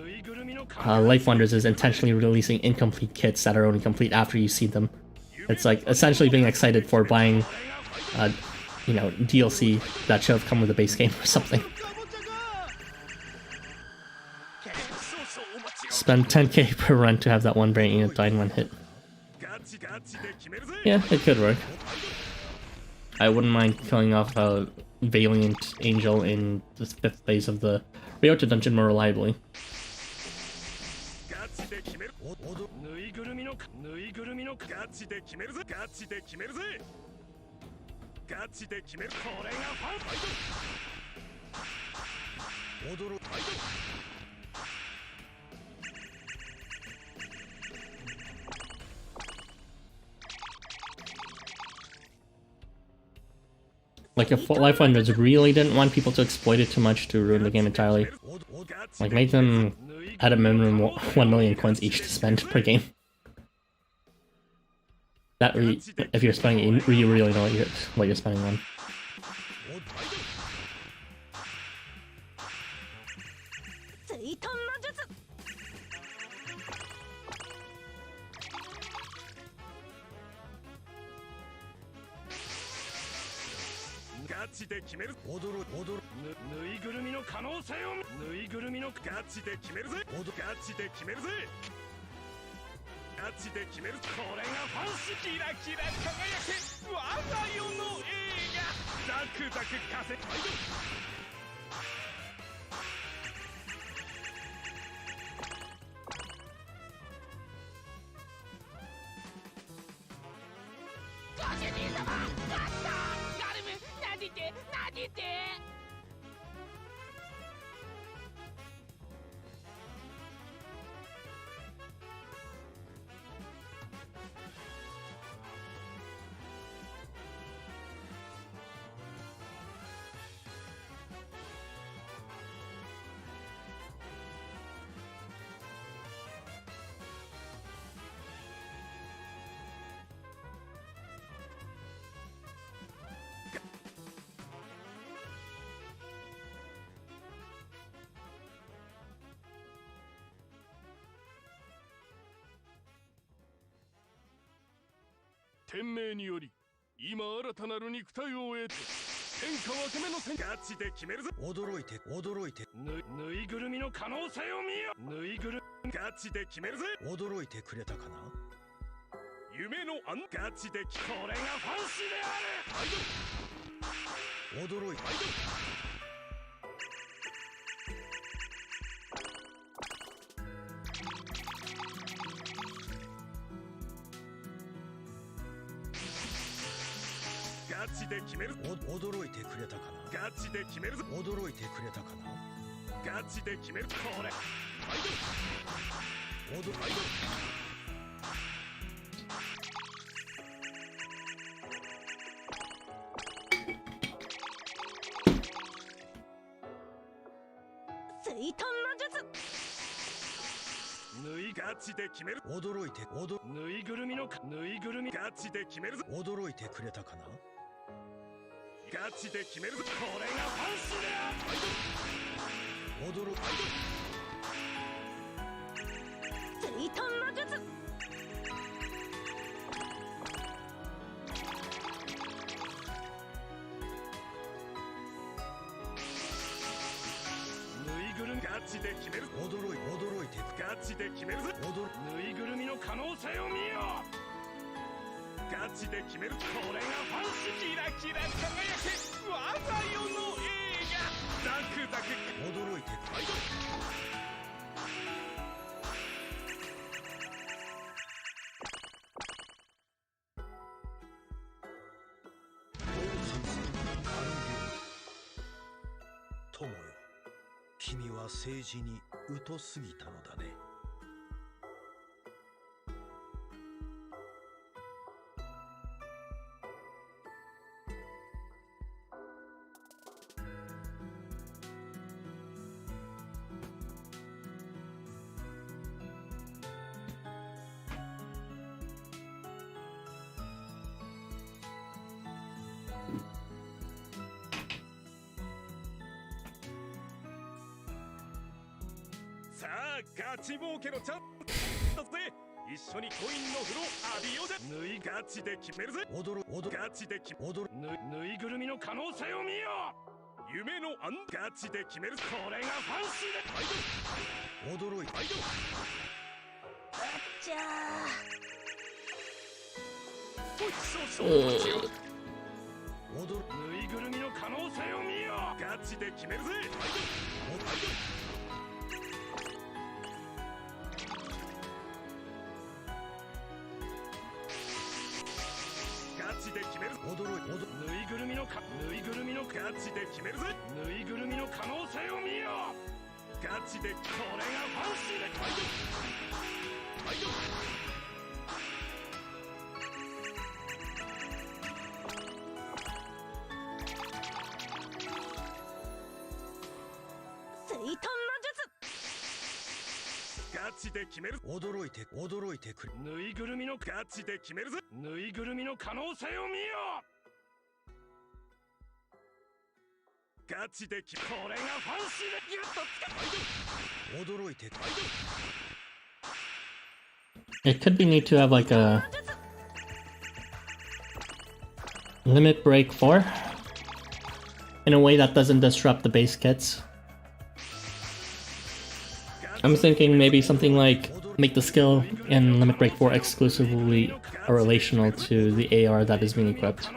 LifeWonders is intentionally releasing incomplete kits that are only complete after you see them. It's like essentially being excited for buying, you know, DLC that should have come with the base game or something. Spend 10k per run to have that one variant unit die in one hit. Yeah, it could work. I wouldn't mind killing off a Valiant Angel in the 5th phase of the Ryota dungeon more reliably. Like, if LifeWonders really didn't want people to exploit it too much to ruin the game entirely, like, make them at a minimum 1 million coins each to spend per game. That if you're spending, you really know what you're spending on. ガチで決める。驚いてくれたかな。ガチで決めるぞ。驚いてくれたかな。ガチで決める。これアイドルアイドル。水遁の術。縫いガチで決める。驚いて縫いぐるみの縫いぐるみガチで決めるぞ。驚いてくれたかな。ガチで決めるぞ。これがファンシである。驚く。水遁の術。ガチで決める。驚いてガチで決めるぞ。ぬいぐるみの可能性を見よ。ガチで決める。これがファンシ。キラキラ輝け我が世の映画。ザクザク。驚いてアイドル。友よ、君は政治に疎すぎたのだね。さあ、ガチ儲けのチャンスだぜ。一緒にコインの風呂浴びようぜ。縫いガチで決めるぜ。ガチで決める。縫いぐるみの可能性を見よ。夢のガチで決める。これがファンシーで驚いアイドル。あっちゃー。縫いぐるみの可能性を見よ。ガチで決めるぜ。アイドル。ガチで決める。ぬいぐるみのガチで決めるぜ。ぬいぐるみの可能性を見よ。ガチでこれがファンシーでアイドル。水遁の術。ガチで決める。驚いてくる。ぬいぐるみのガチで決めるぜ。ぬいぐるみの可能性を見よ。ガチでこれがファンシーでギュッとつか。驚いてアイドル。 It could be neat to have like a limit break 4 in a way that doesn't disrupt the base kits. I'm thinking maybe something like make the skill in Limit Break 4 exclusively relational to the AR that is being equipped.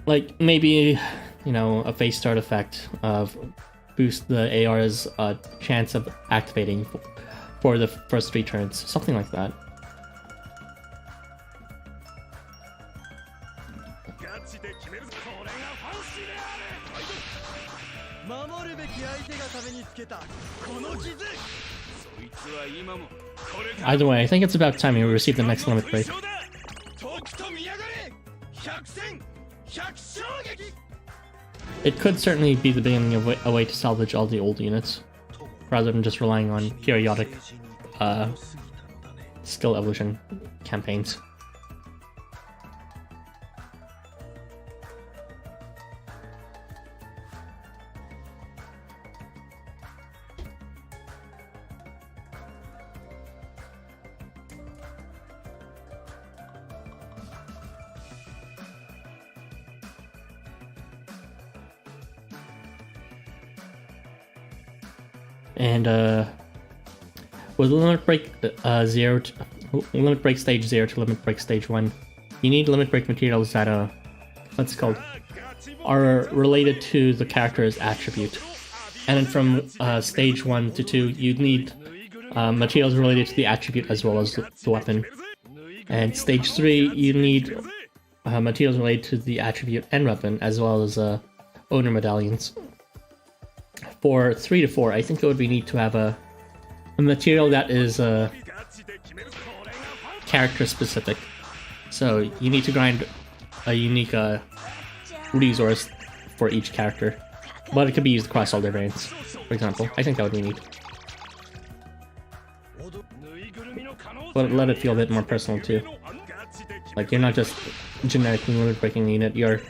Like maybe, you know, a phase start effect of boost the AR's chance of activating for the first 3 turns, something like that. Either way, I think it's about time we receive the next limit break. It could certainly be the beginning of a way to salvage all the old units, rather than just relying on periodic skill evolution campaigns. And with limit break limit break stage 0 to limit break stage 1, you need limit break materials that what's it called, are related to the character's attribute. And then from stage 1 to 2, you need materials related to the attribute as well as the weapon. And stage 3, you need materials related to the attribute and weapon, as well as owner medallions. For 3 to 4, I think it would be neat to have a material that is character specific. So you need to grind a unique resource for each character, but it could be used across all their variants, for example. I think that would be neat. But let it feel a bit more personal too. Like, you're not just generically limit breaking the unit, you're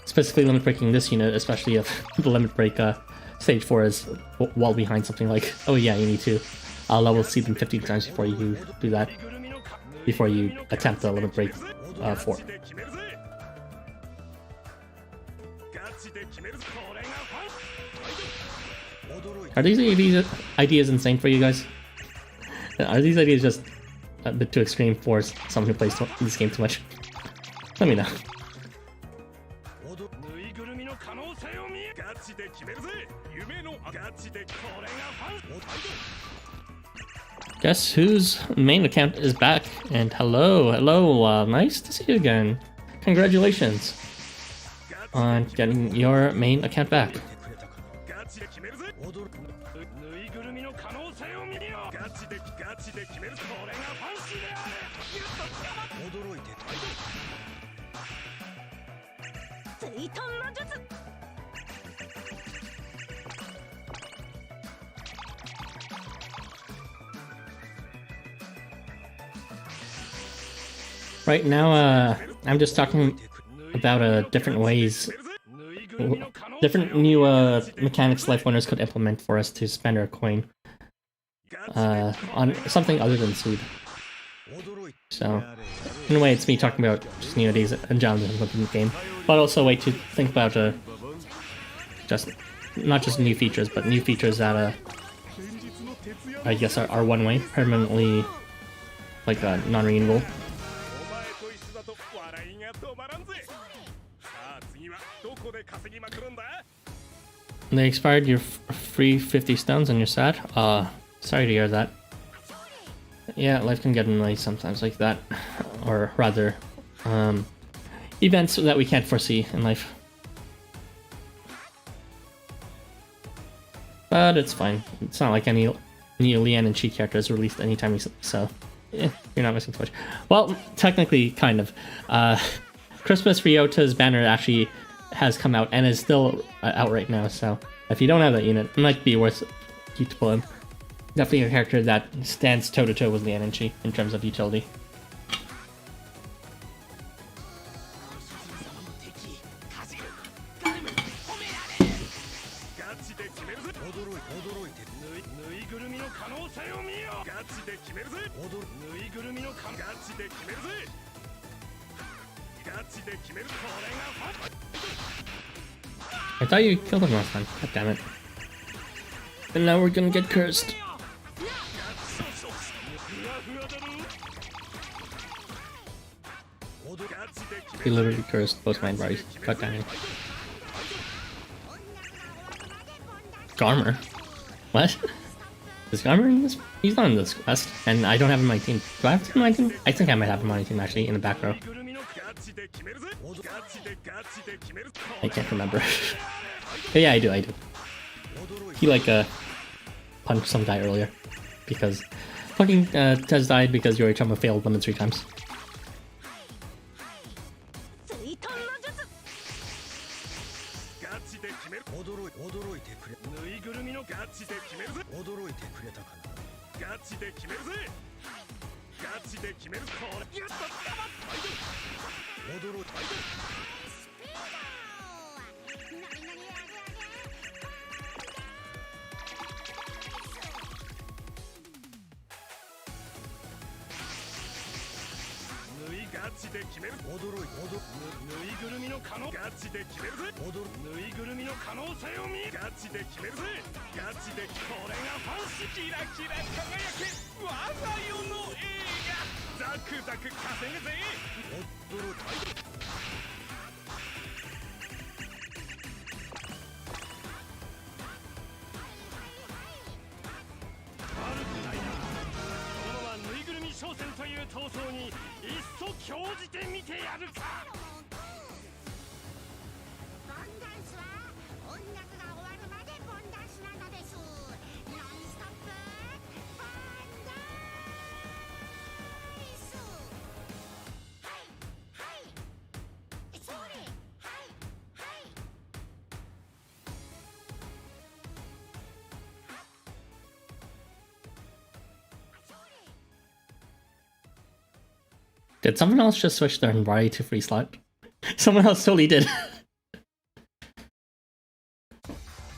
specifically limit breaking this unit, especially if the limit break stage 4 is well behind something like, oh yeah, you need to level seed them 15 times before you do that, before you attempt the limit break 4. Are these ideas insane for you guys? Are these ideas just a bit too extreme for someone who plays this game too much? Let me know. Guess whose main account is back? And hello, nice to see you again. Congratulations on getting your main account back. Right now, I'm just talking about different ways, different new mechanics LifeWonders could implement for us to spend our coin on something other than seed. So, in a way, it's me talking about just new ideas and challenges in the game, but also a way to think about just not just new features, but new features that I guess are one way, permanently like non-renewable. They expired your free 50 stones and you're sad? Sorry to hear that. Yeah, life can get in the way sometimes like that. Or rather, events that we can't foresee in life. But it's fine. It's not like any new Leanne and Chi characters released anytime recently, so you're not missing too much. Well, technically, kind of. Christmas Ryota's banner actually has come out and is still out right now, so if you don't have that unit, it might be worth you to pull him. Definitely a character that stands toe-to-toe with Leanne and Chi in terms of utility. I thought you killed him last time. God damn it. And now we're gonna get cursed. He literally cursed both my bodies. God damn it. Garmer? What? Is Garmer in this? He's not in this quest. And I don't have him on my team. Do I have him on my team? I think I might have him on my team actually, in the back row. I can't remember. But yeah, I do. He like punched some guy earlier because fucking Tez died because Yorichama failed limit 3 times. Did someone else just switch their Envari to free slot? Someone else totally did.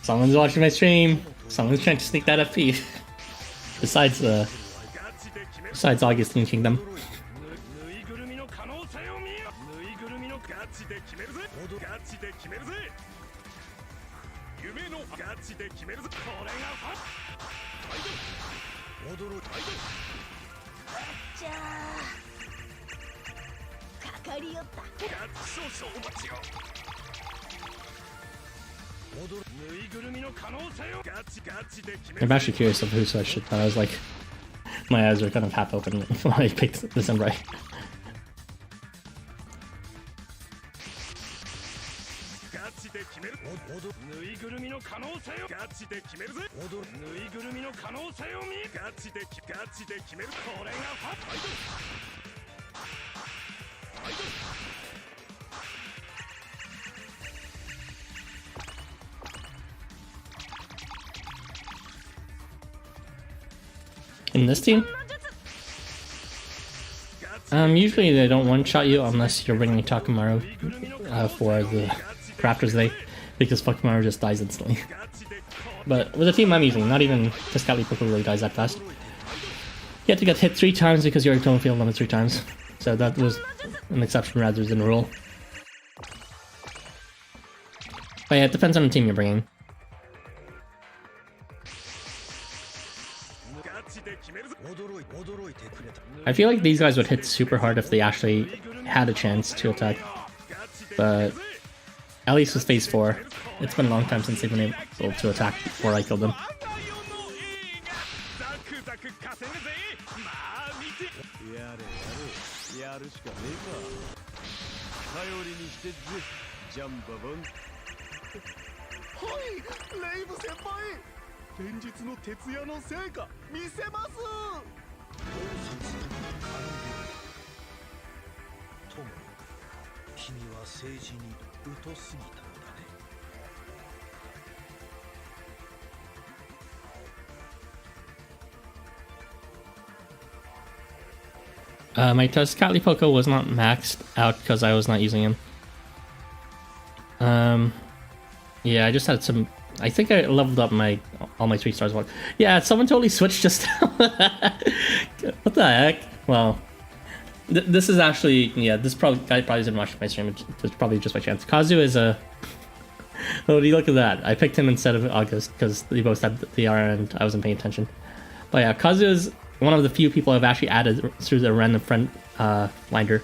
Someone's watching my stream. Someone's trying to sneak that FP. Besides Augustine Kingdom. I'm actually curious of who switched it, but I was like, my eyes were kind of half open when I picked this Envari. In this team, usually they don't one-shot you unless you're bringing Takamaru for the Raptors Day, because Takamaru just dies instantly. But with the team I'm using, not even Cascali Poco really dies that fast. You have to get hit 3 times because your tone field limit 3 times, so that was an exception rather than a rule. But yeah, it depends on the team you're bringing. I feel like these guys would hit super hard if they actually had a chance to attack, but at least with phase 4, it's been a long time since they've been able to attack before I killed them. My Tuscali Poco was not maxed out because I was not using him. Yeah, I just had some. I think I leveled up all my 3 stars. Yeah, someone totally switched just now. What the heck? Well, this is actually, yeah, this guy probably didn't watch my stream. It's probably just by chance. Kazu is a. Oh, do you look at that? I picked him instead of August because they both had the R and I wasn't paying attention. But yeah, Kazu is one of the few people I've actually added through the random friend finder.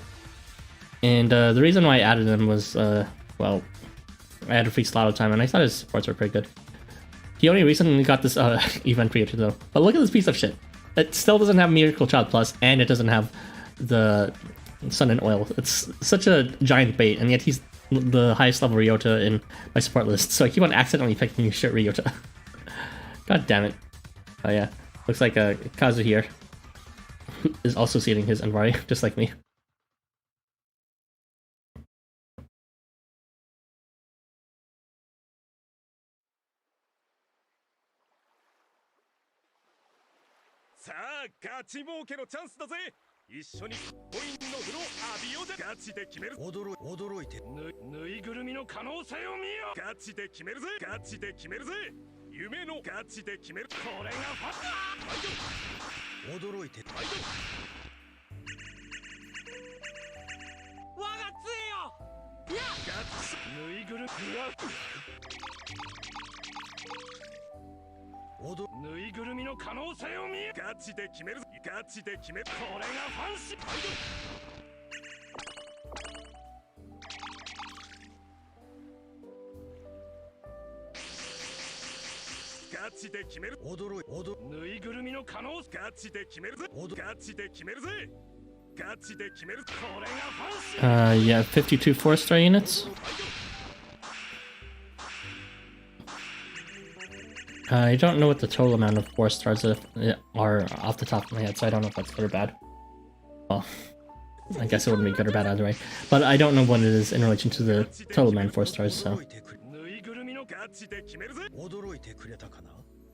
And the reason why I added him was, well, I had a free slot of time and I thought his supports were pretty good. He only recently got this event creator though. But look at this piece of shit. It still doesn't have Miracle Child Plus and it doesn't have the Sun and Oil. It's such a giant bait, and yet he's the highest level Ryota in my support list. So I keep on accidentally picking shit Ryota. God damn it. Oh yeah. Looks like Kazu here is also seeding his Envari, just like me. Yeah, 52 4-star units. I don't know what the total amount of 4 stars are off the top of my head, so I don't know if that's good or bad. Well, I guess it wouldn't be good or bad either way. But I don't know what it is in relation to the total amount of 4 stars, so.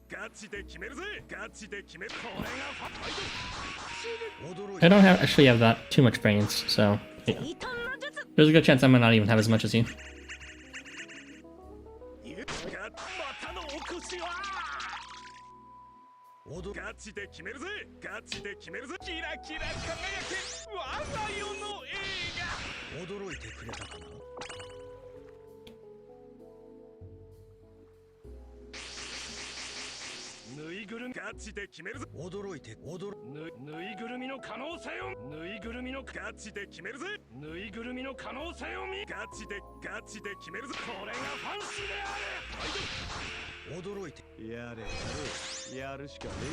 ガチで決めるぜガチで決めるこれがファイト I don't actually have that too much brains, so yeah. 水遁の術 There's a good chance I might not even have as much as you. またのお越しはガチで決めるぜガチで決めるぜキラキラ輝け我が世の映画驚いてくれたかなぬいぐるみガチで決めるぜ驚いてぬいぐるみの可能性をぬいぐるみのガチで決めるぜぬいぐるみの可能性をガチで決めるぜこれがファンシであれ驚いてやれやるしかねえ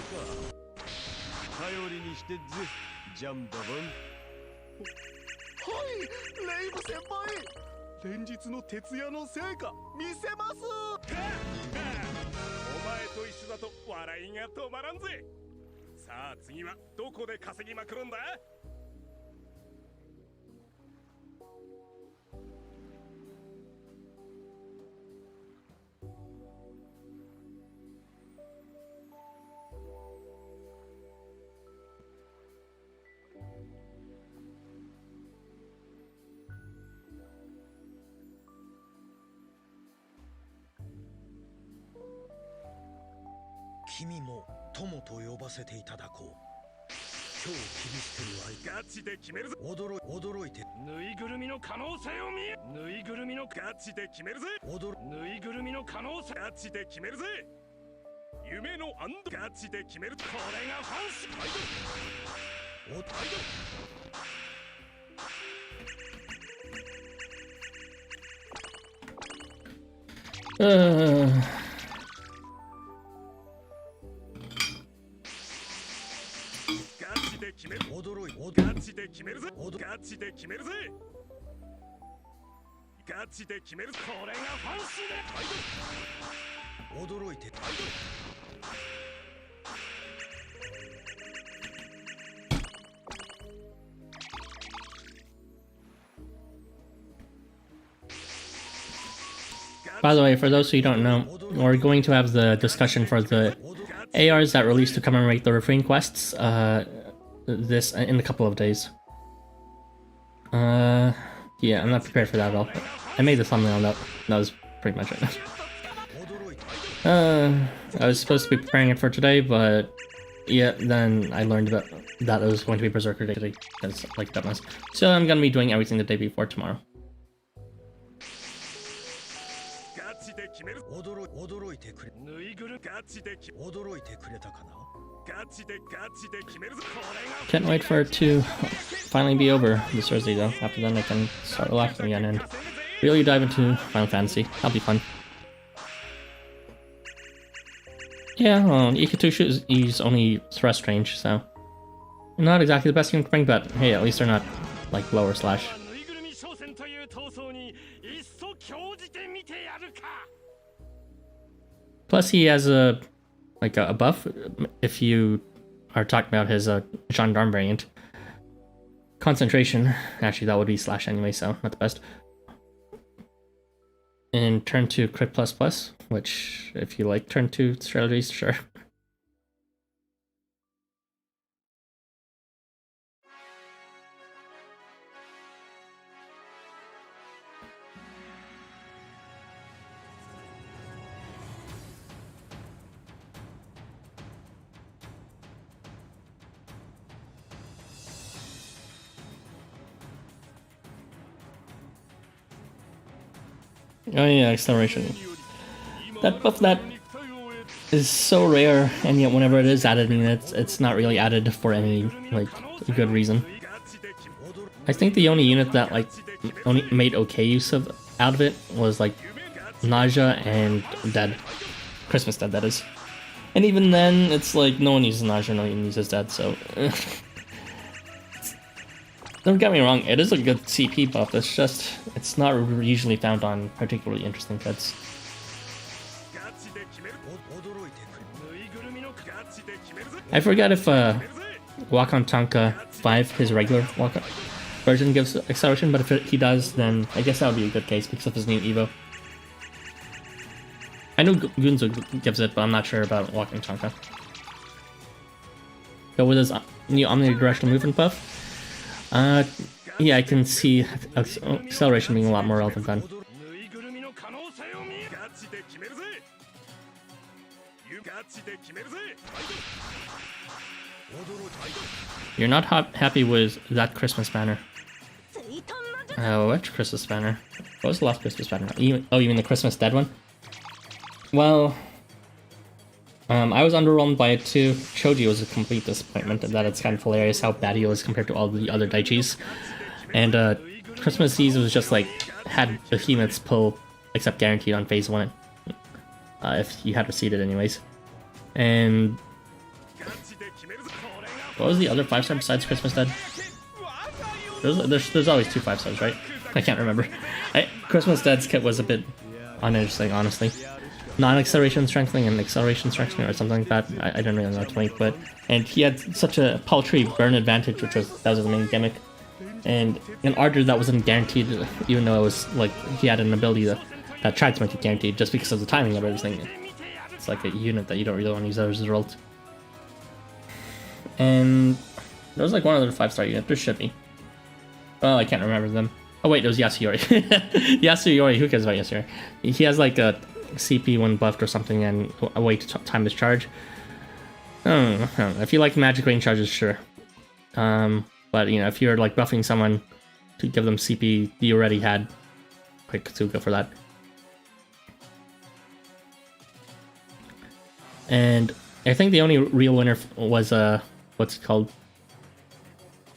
か頼りにしてぜジャンダバンはいレイブ先輩連日の徹夜の成果見せますお前と一緒だと笑いが止まらんぜさあ次はどこで稼ぎまくるんだ君も友と呼ばせていただこう今日切り捨てる相手ガチで決めるぜ驚いてぬいぐるみの可能性を見えぬいぐるみのガチで決めるぜぬいぐるみの可能性ガチで決めるぜ夢のアンドガチで決めるこれがファンシアイドルガチで決めるガチで決めるぜガチで決めるぜガチで決めるこれがファンシで驚いてBy the way, for those who don't know, we're going to have the discussion for the ARs that release to commemorate the refrain quests this in a couple of days. Yeah, I'm not prepared for that at all. I made the thumbnail, that was pretty much it. I was supposed to be preparing it for today, but yeah, then I learned that it was going to be Berserker Day today, because like dumbass. So I'm gonna be doing everything the day before tomorrow. Can't wait for it to finally be over this Thursday though. After then I can start relaxing again and really dive into Final Fantasy. That'll be fun. Yeah, well, Ikatushu is only thrust range, so not exactly the best you can bring, but hey, at least they're not like lower slash. Plus, he has a buff if you are talking about his gendarme variant. Concentration, actually, that would be slash anyway, so not the best. And turn 2 crit plus, which if you like turn 2 strategies, sure. Oh yeah, acceleration. That buff that is so rare, and yet whenever it is added, I mean, it's not really added for any like good reason. I think the only unit that like only made okay use out of it was like Nausea and Dead. Christmas Dead, that is. And even then, it's like no one uses Nausea, no one uses Dead, so don't get me wrong, it is a good CP buff, it's just, it's not usually found on particularly interesting pets. I forget if Wakon Tanka 5, his regular Wakon version, gives acceleration, but if he does, then I guess that would be a good case because of his new Evo. I know Gunzo gives it, but I'm not sure about Walking Tonka. Go with his new omnidirectional movement buff. Yeah, I can see acceleration being a lot more relevant then. You're not happy with that Christmas banner. Which Christmas banner? What was the last Christmas banner? Oh, you mean the Christmas Dead one? Well, I was underwhelmed by it too. Choji was a complete disappointment, and that it's kind of hilarious how bad he was compared to all the other Daichis. And Christmas Eve was just like, had behemoths pull, except guaranteed on phase 1. If you had received it anyways. And what was the other 5-star besides Christmas Dead? There's always 2 5-stars, right? I can't remember. Christmas Dead's kit was a bit uninteresting, honestly. Non-acceleration strengthening and acceleration strengthening or something like that. I don't really know what to make, but and he had such a paltry burn advantage, that was his main gimmick. And in Ardor that wasn't guaranteed, even though it was like he had an ability that tried to make it guaranteed just because of the timing of everything. It's like a unit that you don't really want to use as a result. And there was like one other 5-star unit. There should be. Well, I can't remember them. Oh wait, it was Yasuyori. Yasuyori, who cares about Yasuyori? He has like a CP when buffed or something and a way to time his charge. I don't know. If you like magic range charges, sure. But you know, if you're like buffing someone to give them CP you already had, quick to go for that. And I think the only real winner was what's it called?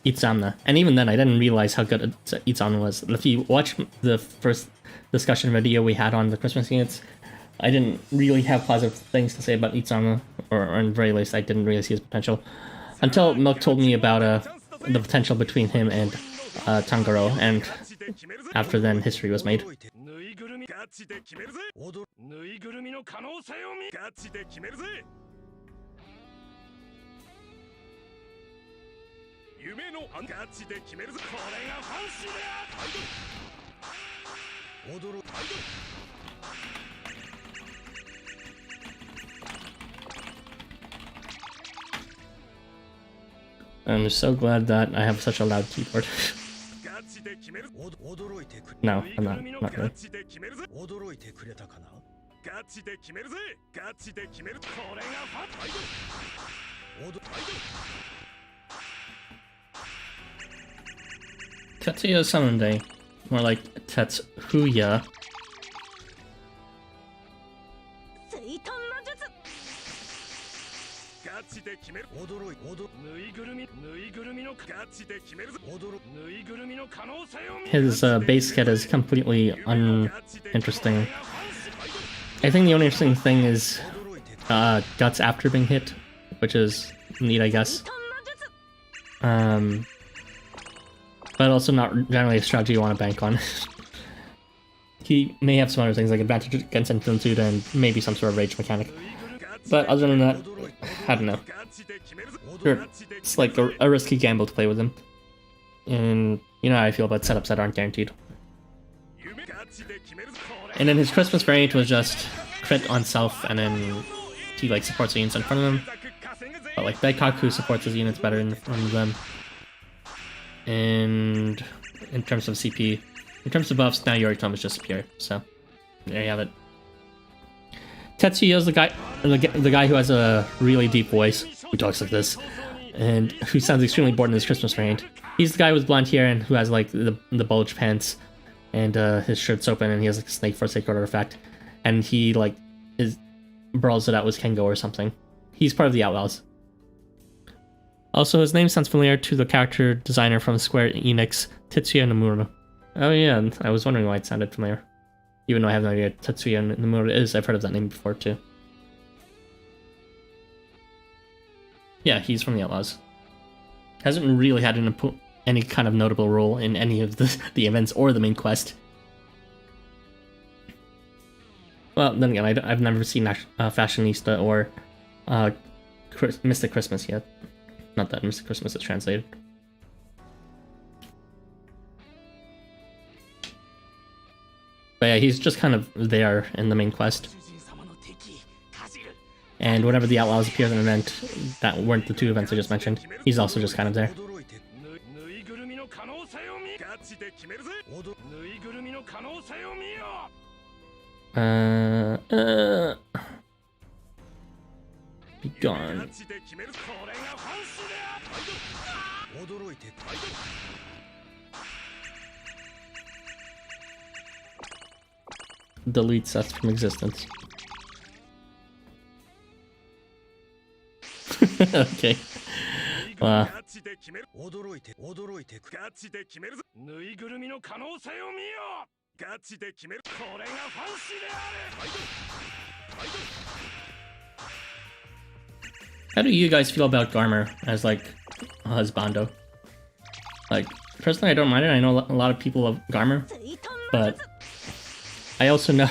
Itzamna. And even then I didn't realize how good Itzamna was. If you watch the first discussion video we had on the Christmas units, I didn't really have positive things to say about Itzamna, or at the very least I didn't really see his potential. Until Milk told me about the potential between him and Tangaro, and after then history was made. I'm so glad that I have such a loud keyboard. No, I'm not really. Tetsuya Summon Day. More like Tetsuya. His base kit is completely uninteresting. I think the only interesting thing is Guts after being hit, which is neat, I guess. But also not generally a strategy you want to bank on. He may have some other things like advantage against Intensity and maybe some sort of rage mechanic. But other than that, I don't know. Sure, it's like a risky gamble to play with him. And you know how I feel about setups that aren't guaranteed. And then his Christmas variant was just crit on self, and then he like supports the units in front of him. But like Daikaku supports his units better in front of them. And in terms of CP, in terms of buffs, now Yoritomo is just pure. So there you have it. Tetsuya is the guy who has a really deep voice, who talks like this, and who sounds extremely bored in his Christmas variant. He's the guy with blonde hair and who has like the bulge pants, and his shirt's open, and he has like a snake for a sacred artifact, and he like brawls it out with Kengo or something. He's part of the Outlaws. Also, his name sounds familiar to the character designer from Square Enix, Tetsuya Nomura. Oh yeah, I was wondering why it sounded familiar. Even though I have no idea what Tetsuya Nomura is, I've heard of that name before too. Yeah, he's from the Outlaws. Hasn't really had any kind of notable role in any of the events or the main quest. Well, then again, I've never seen Fashionista or Mystic Christmas yet. Not that Mystic Christmas is translated. But yeah, he's just kind of there in the main quest. And whenever the Outlaws appear in an event that weren't the two events I just mentioned, he's also just kind of there. Be gone. Delete sets from existence. Okay. Wow. How do you guys feel about Garmer as like a husbando? Like, personally, I don't mind it. I know a lot of people love Garmer, but I also know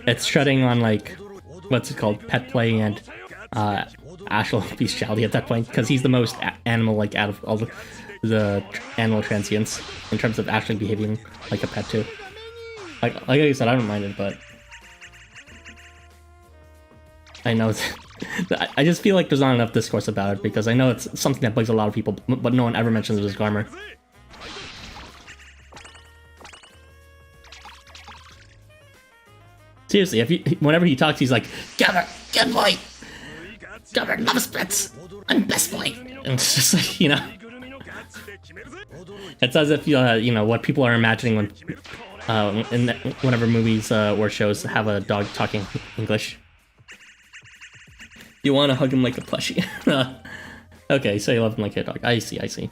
it's treading on like, what's it called, pet play and actual bestiality at that point, because he's the most animal-like out of all the animal transients in terms of actually behaving like a pet too. Like I said, I don't mind it, but I know I just feel like there's not enough discourse about it, because I know it's something that bugs a lot of people, but no one ever mentions it as Garmer. Seriously, whenever he talks, he's like, "Gather, good boy! Gather, love splits! I'm best boy!" And it's just like, you know, it's as if, you know, what people are imagining when, whenever movies or shows have a dog talking English. You want to hug him like a plushie. Okay, so you love him like a dog. I see, I see.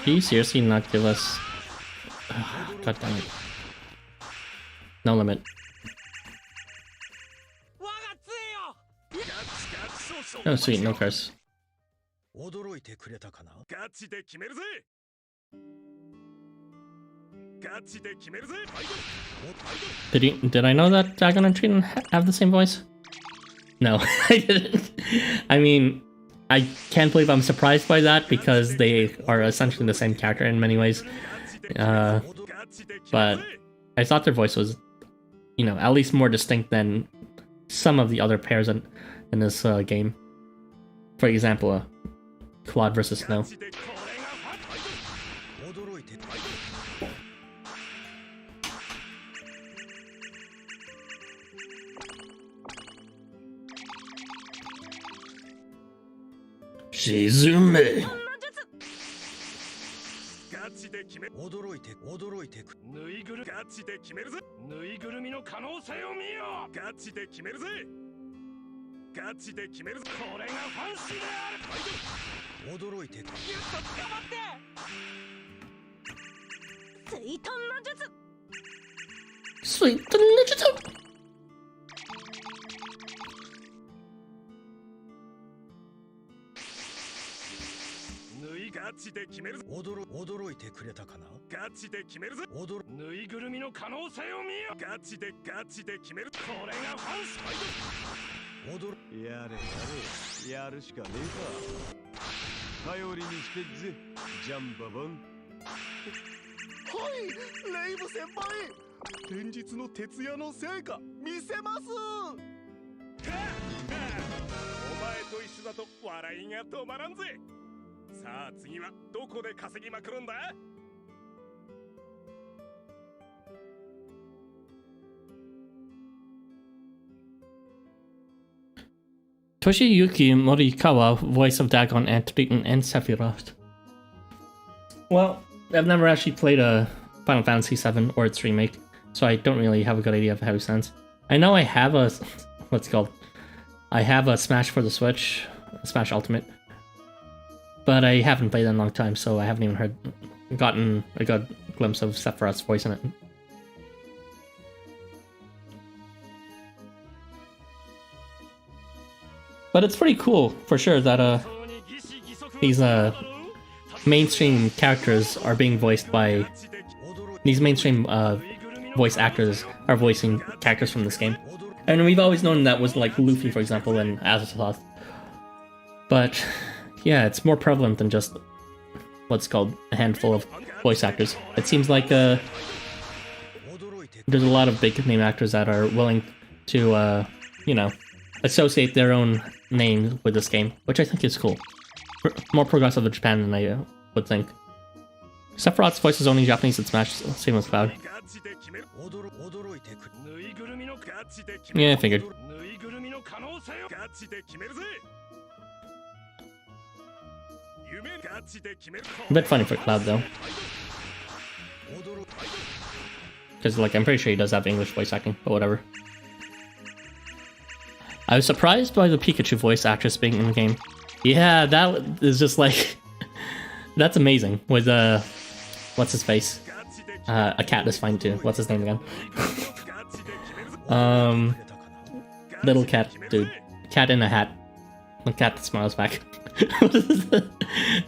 Can you seriously not give us... God damn it. No limit. Oh sweet, no curse. Did I know that Dragon and Triton have the same voice? No, I didn't. I mean, I can't believe I'm surprised by that, because they are essentially the same character in many ways. But I thought their voice was, you know, at least more distinct than some of the other pairs in this game. For example, Claude versus Snow. Shizume. Sweet digital. Toshiyuki Morikawa, voice of Dagon and Triton and Sephiroth. Well, I've never actually played a Final Fantasy VII or its remake, so I don't really have a good idea of how he sounds. I know I have a... what's it called? I have a Smash for the Switch, Smash Ultimate, but I haven't played that in a long time, so I haven't even gotten a good glimpse of Sephiroth's voice in it. But it's pretty cool, for sure, that these mainstream characters are being voiced by... These mainstream voice actors are voicing characters from this game. And we've always known that was like Luffy, for example, and Azeroth. But yeah, it's more prevalent than just what's called a handful of voice actors. It seems like there's a lot of big name actors that are willing to, you know, associate their own name with this game, which I think is cool. More progressive in Japan than I would think. Sephiroth's voice is only Japanese in Smash, same with Cloud. Yeah, I figured. A bit funny for Cloud though. Because like I'm pretty sure he does have English voice acting, but whatever. I was surprised by the Pikachu voice actress being in the game. Yeah, that is just like... that's amazing. With, what's his face? A cat is fine too. What's his name again? Little cat dude. Cat in a hat. The cat that smiles back.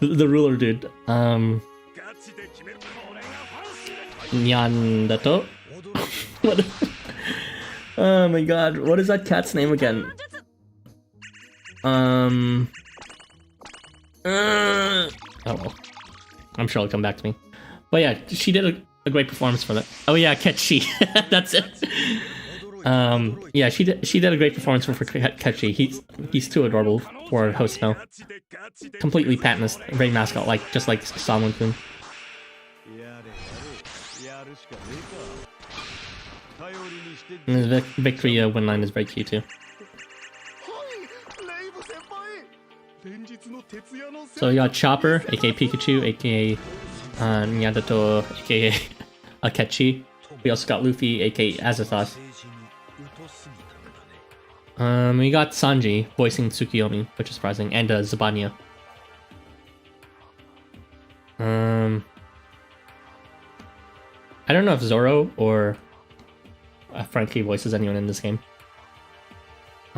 The ruler dude. Nyandato? What? Oh my god, what is that cat's name again? Oh well. I'm sure it'll come back to me. But yeah, she did a great performance for that. Oh yeah, Ketchi. That's it. Yeah, she did a great performance for Ketchi. He's too adorable for Housamo. Completely patentless, very mascot-like, just like Salmon-kun. And his victory win line is very cute too. So we got Chopper, aka Pikachu, aka Nyadato, aka Akechi. We also got Luffy, aka Azeroth. We got Sanji voicing Tsukiyomi, which is surprising, and Zabania. I don't know if Zoro or Frankie voices anyone in this game.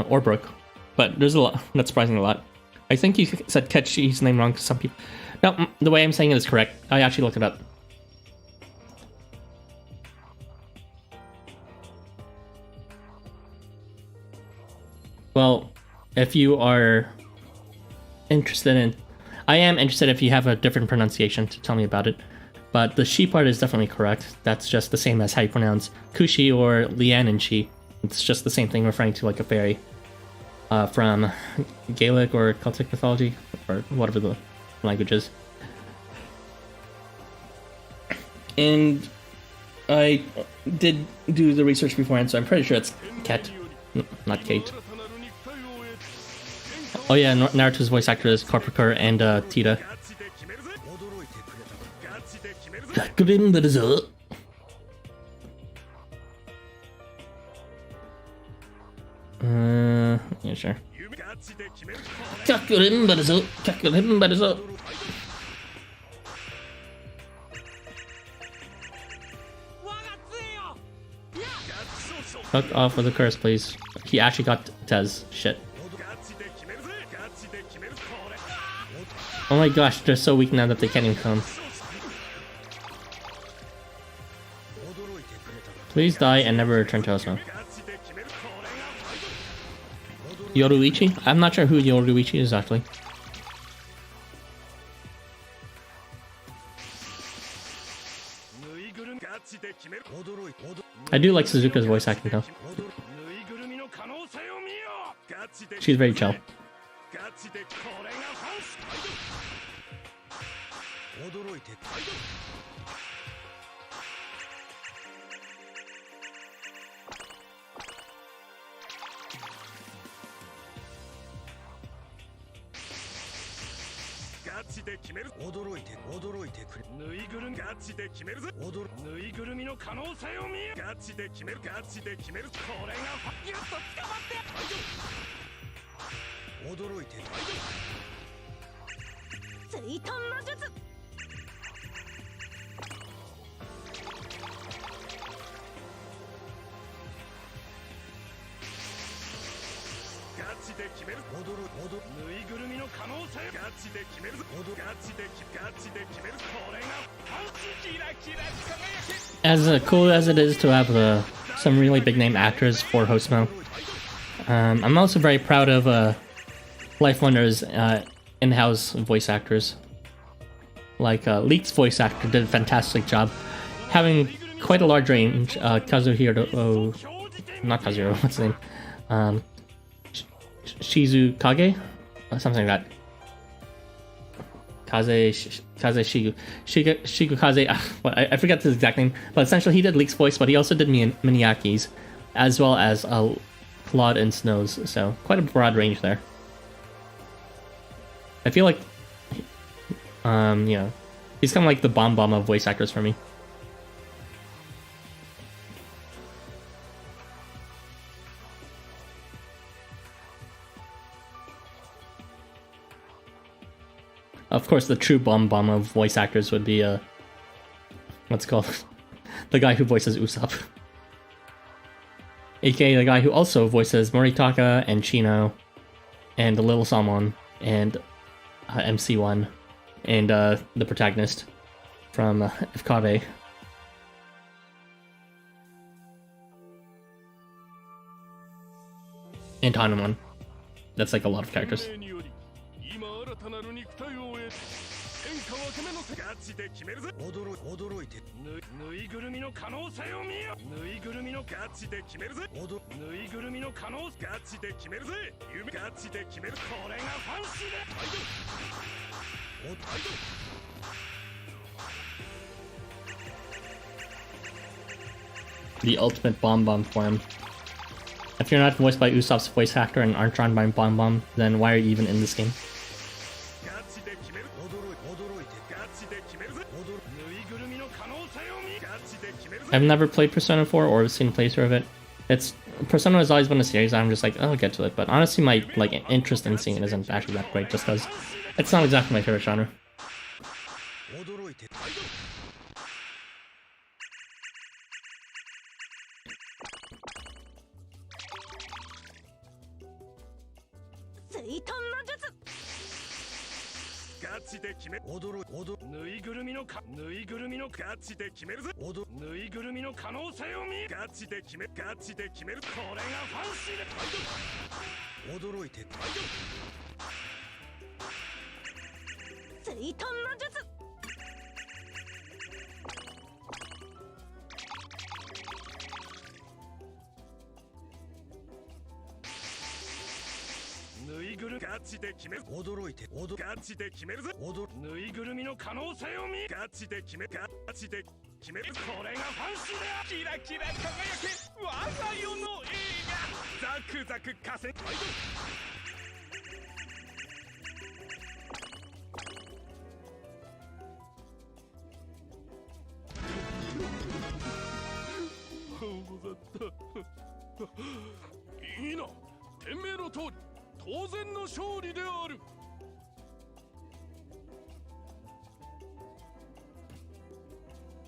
Or Brooke. But there's a lot. That's surprising a lot. I think you said Ketchi's name wrong to some people. No, the way I'm saying it is correct. I actually looked it up. Well, if you are interested in... I am interested if you have a different pronunciation to tell me about it. But the she part is definitely correct. That's just the same as how you pronounce Kushi or Lian and Shi. It's just the same thing referring to like a fairy from Gaelic or Celtic mythology, or whatever the language is. And I did do the research beforehand, so I'm pretty sure it's Ket, not Kate. Oh yeah, Naruto's voice actor is Korpikur and Tita. Yeah, sure. Fuck off with the curse, please. He actually got Tez. Shit. Oh my gosh, they're so weak now that they can't even come. Please die and never return to Housamo. Yoruichi? I'm not sure who Yoruichi is actually. I do like Suzuka's voice acting though. She's very chill. ガチで決める驚いてくれぬいぐるみガチで決めるぜぬいぐるみの可能性を見よガチで決めるこれがギュッと捕まって驚いて水遁魔術ガチで決めるぬいぐるみの可能性ガチで決めるガチで決めるこれがパンチキラキラ輝け As cool as it is to have some really big name actors for Housamo, I'm also very proud of LifeWonders in-house voice actors. Like Leak's voice actor did a fantastic job, having quite a large range. Kazuhiro, not Kazuhiro, what's his name? Shizukage, something like that. Shigu Kaze. I forget his exact name, but essentially he did Leak's voice, but he also did Miniaki's, as well as Claude and Snow's. So quite a broad range there. I feel like, he's kind of like the bomb of voice actors for me. Of course, the true bomb of voice actors would be what's it called? The guy who voices Usopp, aka the guy who also voices Moritaka and Chino, and the Little Salmon and MC1, and the protagonist from FKB. And Hanuman. That's like a lot of characters. ガチで決めるぜ驚いてぬいぐるみの可能性を見よぬいぐるみのガチで決めるぜぬいぐるみの可能ガチで決めるぜ夢ガチで決めるこれがファンシーだ The ultimate bomb form. If you're not voiced by Usopp's voice actor and aren't drawn by Bomb, then why are you even in this game? I've never played Persona 4 or seen a playthrough of it. Persona has always been a series I'm just like, oh, I'll get to it, but honestly my interest in seeing it isn't actually that great just because it's not exactly my favorite genre.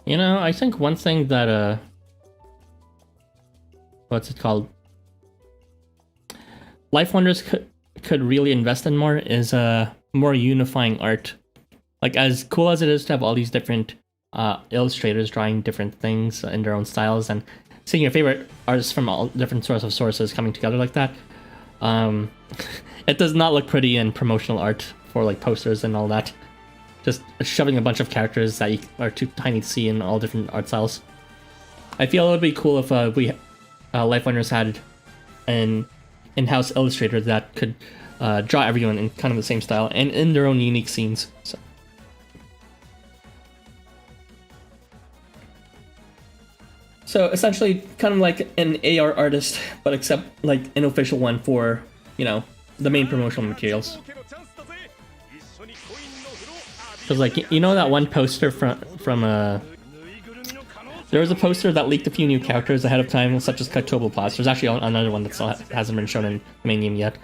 You know, I think one thing that what's it called? LifeWonders could really invest in more is more unifying art. Like, as cool as it is to have all these different illustrators drawing different things in their own styles, and seeing your favorite artists from all different sorts of sources coming together like that, it does not look pretty in promotional art for like posters and all that. Just shoving a bunch of characters that are too tiny to see in all different art styles. I feel it would be cool if we LifeWonders had an in-house illustrator that could draw everyone in kind of the same style and in their own unique scenes. So essentially, kind of like an AR artist, but except like an official one for, you know, the main promotional materials. Because like you know that one poster from there was a poster that leaked a few new characters ahead of time, such as Katoboplast. There's actually another one that still hasn't been shown in the main game yet.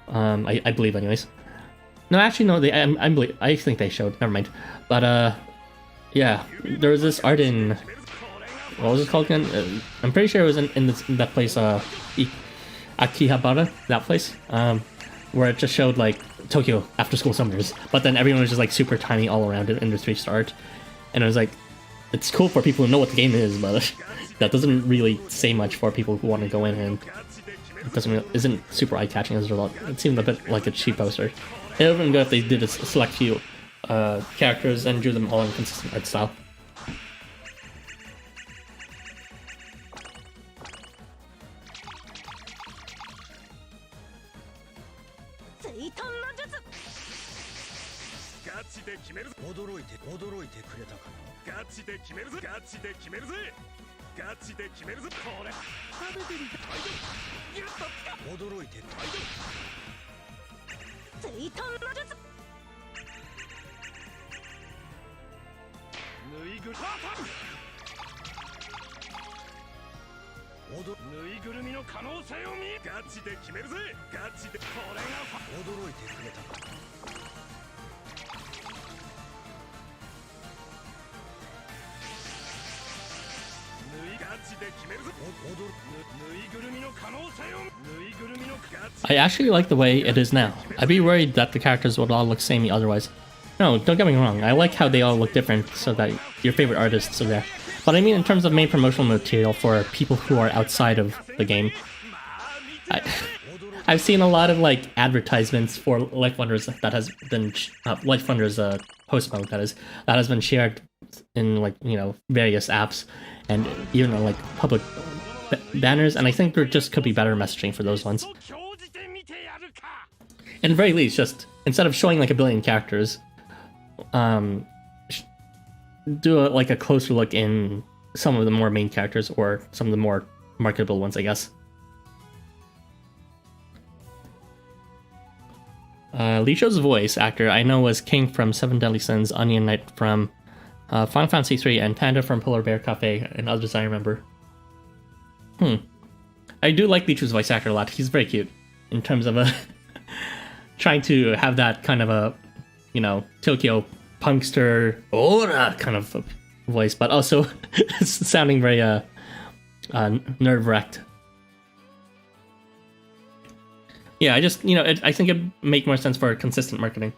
I believe, anyways. No, actually, no. I think they showed. Never mind. But yeah, there was this art in what was it called again? I'm pretty sure it was in that place, Akihabara, that place, where it just showed like Tokyo Afterschool summers, but then everyone was just like super tiny all around it in the 3-star art, and it was like, it's cool for people who know what the game is, but that doesn't really say much for people who want to go in, and it isn't super eye-catching as a result. It seemed a bit like a cheap poster. It would have been good if they did a select few characters and drew them all in consistent art style. I actually like the way it is now. I'd be worried that the characters would all look samey otherwise. No, don't get me wrong, I like how they all look different so that your favorite artists are there. But I mean in terms of main promotional material for people who are outside of the game. I've seen a lot of like advertisements for LifeWonders that has been LifeWonders host mode that has been shared in like, you know, various apps and even on like public banners, and I think there just could be better messaging for those ones. And at the very least, just instead of showing like a billion characters, do like a closer look in some of the more main characters or some of the more marketable ones, I guess. Lee Cho's voice actor I know was King from Seven Deadly Sins, Onion Knight from Final Fantasy III, and Panda from Polar Bear Cafe, and others I remember. I do like Lee Cho's voice actor a lot. He's very cute in terms of trying to have that kind of a, you know, Tokyo punkster aura kind of voice, but also sounding very nerve-wracked. Yeah, I just, you know, I think it'd make more sense for consistent marketing.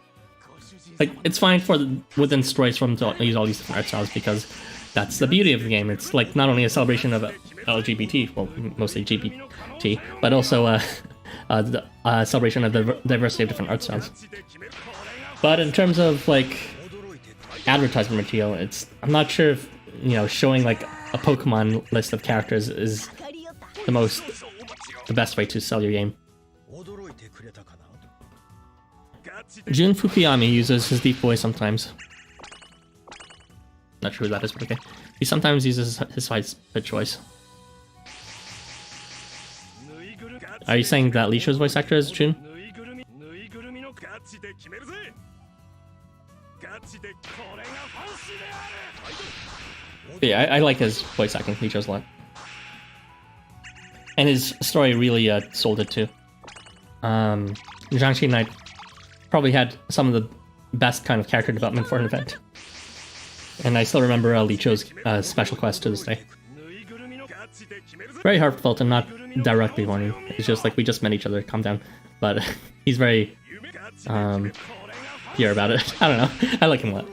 Like, it's fine for within stories for them to use all these different art styles because that's the beauty of the game. It's like not only a celebration of LGBT, well, mostly LGBT, but also the celebration of the diversity of different art styles. But in terms of like advertisement material, I'm not sure if, you know, showing like a Pokemon list of characters is the best way to sell your game. Jun Fukuyami uses his deep voice sometimes. Not sure who that is, but okay. He sometimes uses his pitch voice. Are you saying that Lee Cho's voice actor is Jun? Yeah, I like his voice acting, Lee Cho's a lot. And his story really sold it too. Jiangxi Knight probably had some of the best kind of character development for an event. And I still remember Lee Cho's special quest to this day. Very heartfelt and not directly warning. It's just like, we just met each other, calm down. But he's very pure about it. I don't know. I like him a lot.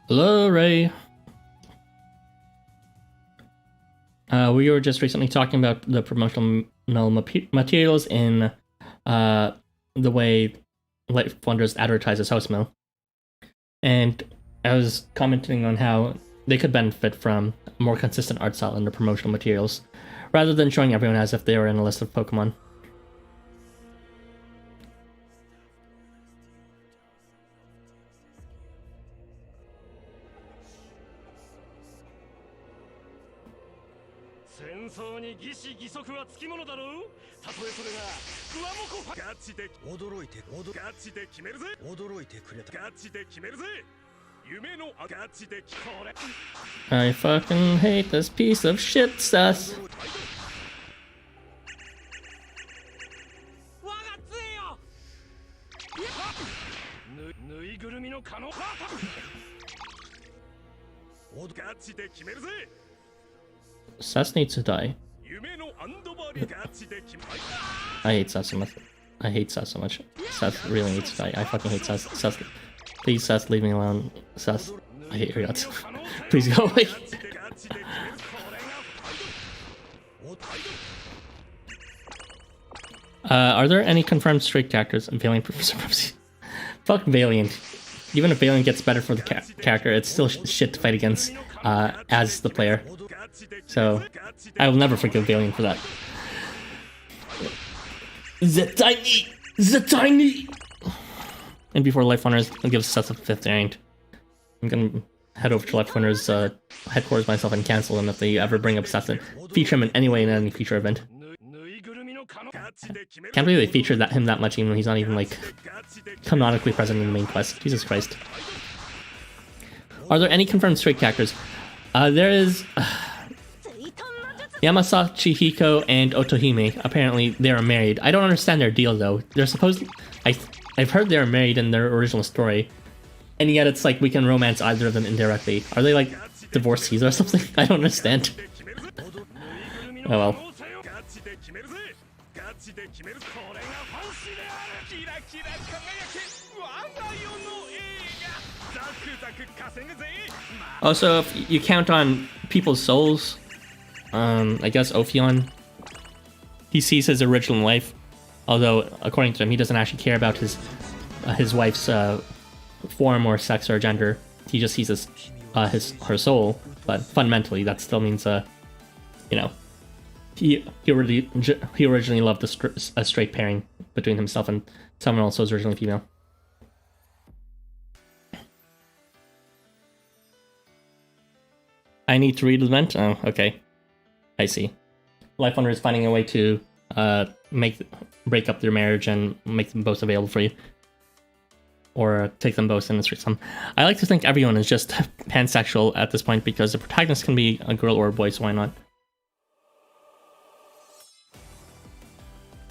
Hello, Ray. We were just recently talking about the promotional materials in the way LifeWonders advertises Housamo. And I was commenting on how they could benefit from a more consistent art style in the promotional materials, rather than showing everyone as if they were in a list of Pokemon. I fucking hate this piece of shit, Seth. Seth needs to die. I hate Seth so much. I hate Seth so much. Seth really needs to die. I fucking hate Seth. Seth, please, Seth, leave me alone. Seth, I hate your guts. Please go away. Are there any confirmed straight characters? Valiant Professor Prophecy. Fuck Valiant. Even if Valiant gets better for the character, it's still shit to fight against as the player. So, I will never forgive Valiant for that. The tiny! And before LifeWonders, I'll give Seth a 5th rank. I'm gonna head over to LifeWonders headquarters myself and cancel them if they ever bring up Seth and feature him in any way in any feature event. Can't believe they featured him that much even though he's not even, like, canonically present in the main quest. Jesus Christ. Are there any confirmed straight characters? There is... Yamasachi Hiko and Otohime. Apparently, they are married. I don't understand their deal, though. They're supposed... I've heard they were married in their original story. And yet it's like we can romance either of them indirectly. Are they, like, divorcees or something? I don't understand. Oh well. Also, if you count on people's souls, I guess Ophion, he sees his original wife, although according to him, he doesn't actually care about his wife's form or sex or gender. He just sees her soul, but fundamentally, that still means you know, he originally loved a straight pairing between himself and someone else who was originally female. I need to read the event? Oh, okay. I see. LifeWonders is finding a way to break up their marriage and make them both available for you. Or take them both in the threesome. I like to think everyone is just pansexual at this point because the protagonist can be a girl or a boy, so why not?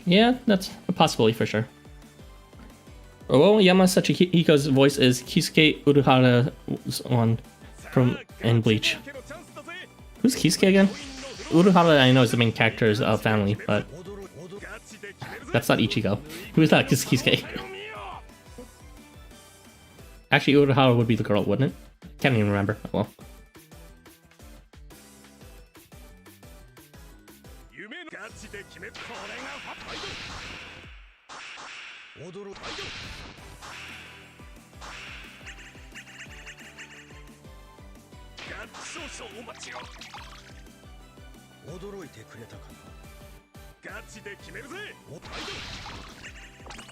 Yeah, that's a possibility for sure. Oh, Yamasachi Hiko's voice is Kisuke Uruhara's one from in Bleach. Who's Kisuke again? Uruhara I know is the main character's family, but that's not Ichigo. Who is that? Kisuke. Actually, Uruhara would be the girl, wouldn't it? Can't even remember. Oh, well.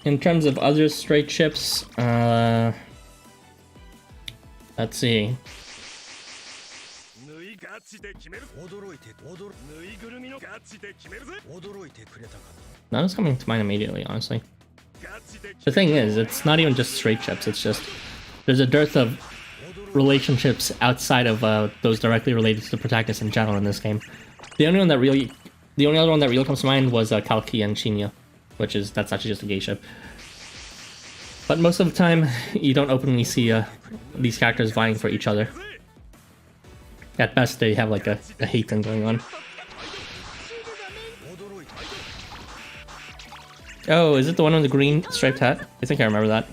In terms of other straight ships, let's see. None is coming to mind immediately, honestly. The thing is, it's not even just straight ships, it's just there's a dearth of relationships outside of those directly related to the protagonist in general in this game. The only other one that really comes to mind was Kalki and Shinya, that's actually just a gay ship. But most of the time, you don't openly see these characters vying for each other. At best, they have like a hate thing going on. Oh, is it the one with the green striped hat? I think I remember that.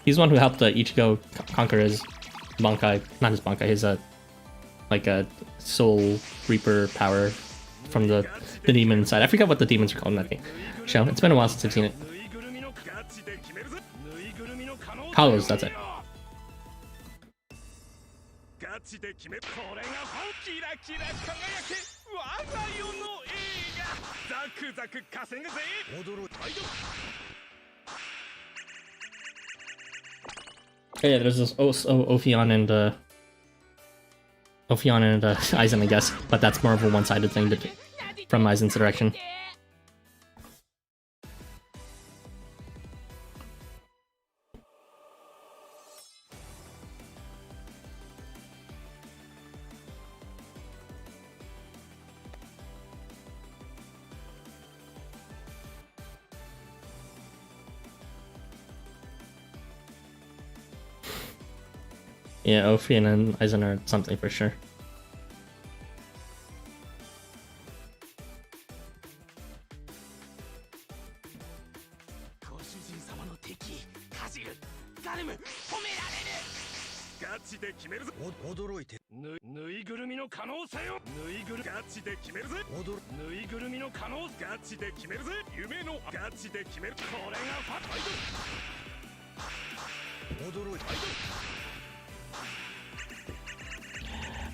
He's the one who helped Ichigo conquer his Bankai, not his Bankai, his like a Soul Reaper power from the demon side. I forget what the demons are called in that game. Show. It's been a while since I've seen it. Hollows, that's it. Yeah, there's this Ophion and Aizen, I guess, but that's more of a one-sided thing from Aizen's direction. Yeah, Ophion and Aizen are something for sure.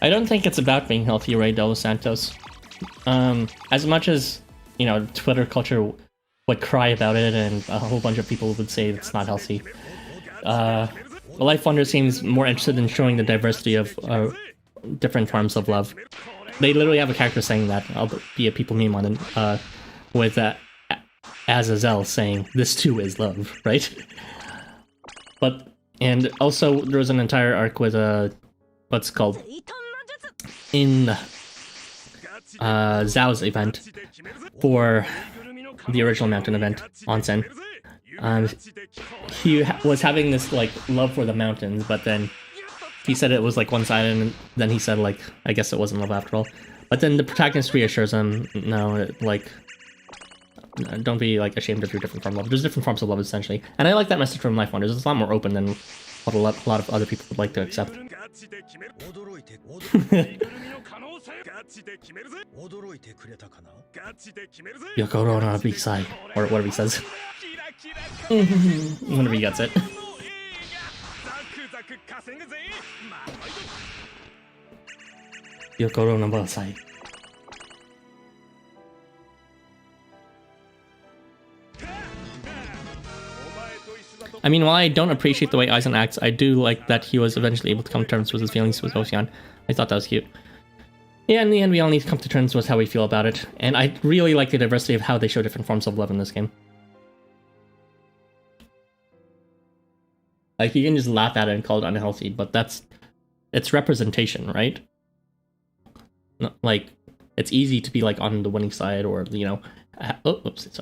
I don't think it's about being healthy, right, Delos Santos? As much as, you know, Twitter culture would cry about it and a whole bunch of people would say it's not healthy, LifeWonders seems more interested in showing the diversity of different forms of love. They literally have a character saying that. I'll be a people meme on it, with Azazel saying, "This too is love," right? But, and also there was an entire arc with what's called in Zhao's event for the original mountain event, Onsen. He was having this like love for the mountains, but then he said it was like one-sided, and then he said like, I guess it wasn't love after all. But then the protagonist reassures him, no, like, don't be like ashamed of your different form of love. There's different forms of love essentially, and I like that message from LifeWonders. It's a lot more open than what a lot of other people would like to accept. Yokoro on a big side, or whatever he says. Whenever he gets it. Yokoro no Basai. I mean, while I don't appreciate the way Aizen acts, I do like that he was eventually able to come to terms with his feelings with Ocean. I thought that was cute. Yeah, in the end, we all need to come to terms with how we feel about it, and I really like the diversity of how they show different forms of love in this game. Like, you can just laugh at it and call it unhealthy, but it's representation, right? Like, it's easy to be, like, on the winning side, or, you know,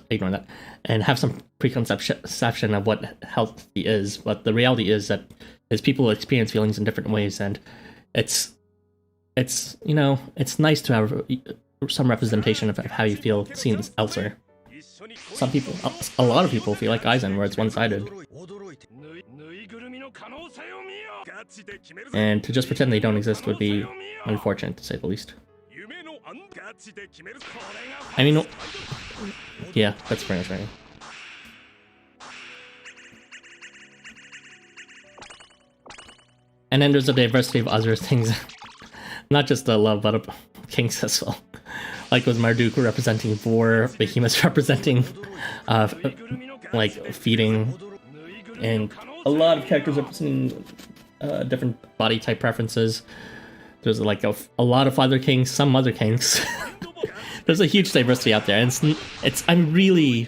ignore that, and have some preconception of what healthy is, but the reality is that people experience feelings in different ways, and it's you know, it's nice to have some representation of how you feel seen elsewhere. Some people, a lot of people feel like Aizen, where it's one-sided. And to just pretend they don't exist would be unfortunate, to say the least. I mean, yeah, that's pretty much right. And then there's a diversity of other things. Not just the love, but kinks as well. Like with Marduk representing Vor, Behemoth representing like feeding, and a lot of characters representing different body type preferences. There's like a lot of other kinks, some mother kinks. There's a huge diversity out there, and I really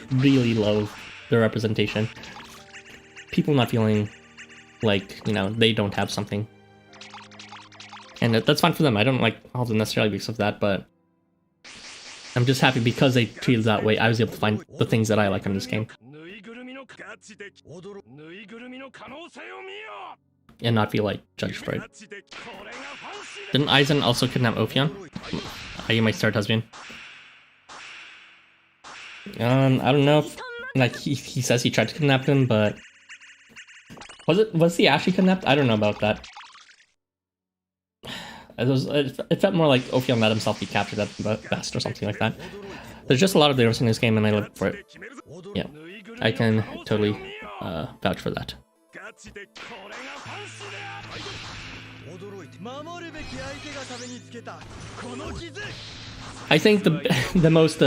love the representation. People not feeling like, you know, they don't have something. And that's fine for them. I don't like all the necessarily because of that, but I'm just happy because they treated that way. I was able to find the things that I like in this game. And not feel like judged for it. Didn't Aizen also kidnap Ophion? Are you my third husband? I don't know if, like, he says he tried to kidnap him, but was he actually kidnapped? I don't know about that. It felt more like Ophion let himself be captured at the best or something like that. There's just a lot of diversity in this game, and I live for it. Yeah, I can totally vouch for that. I think the most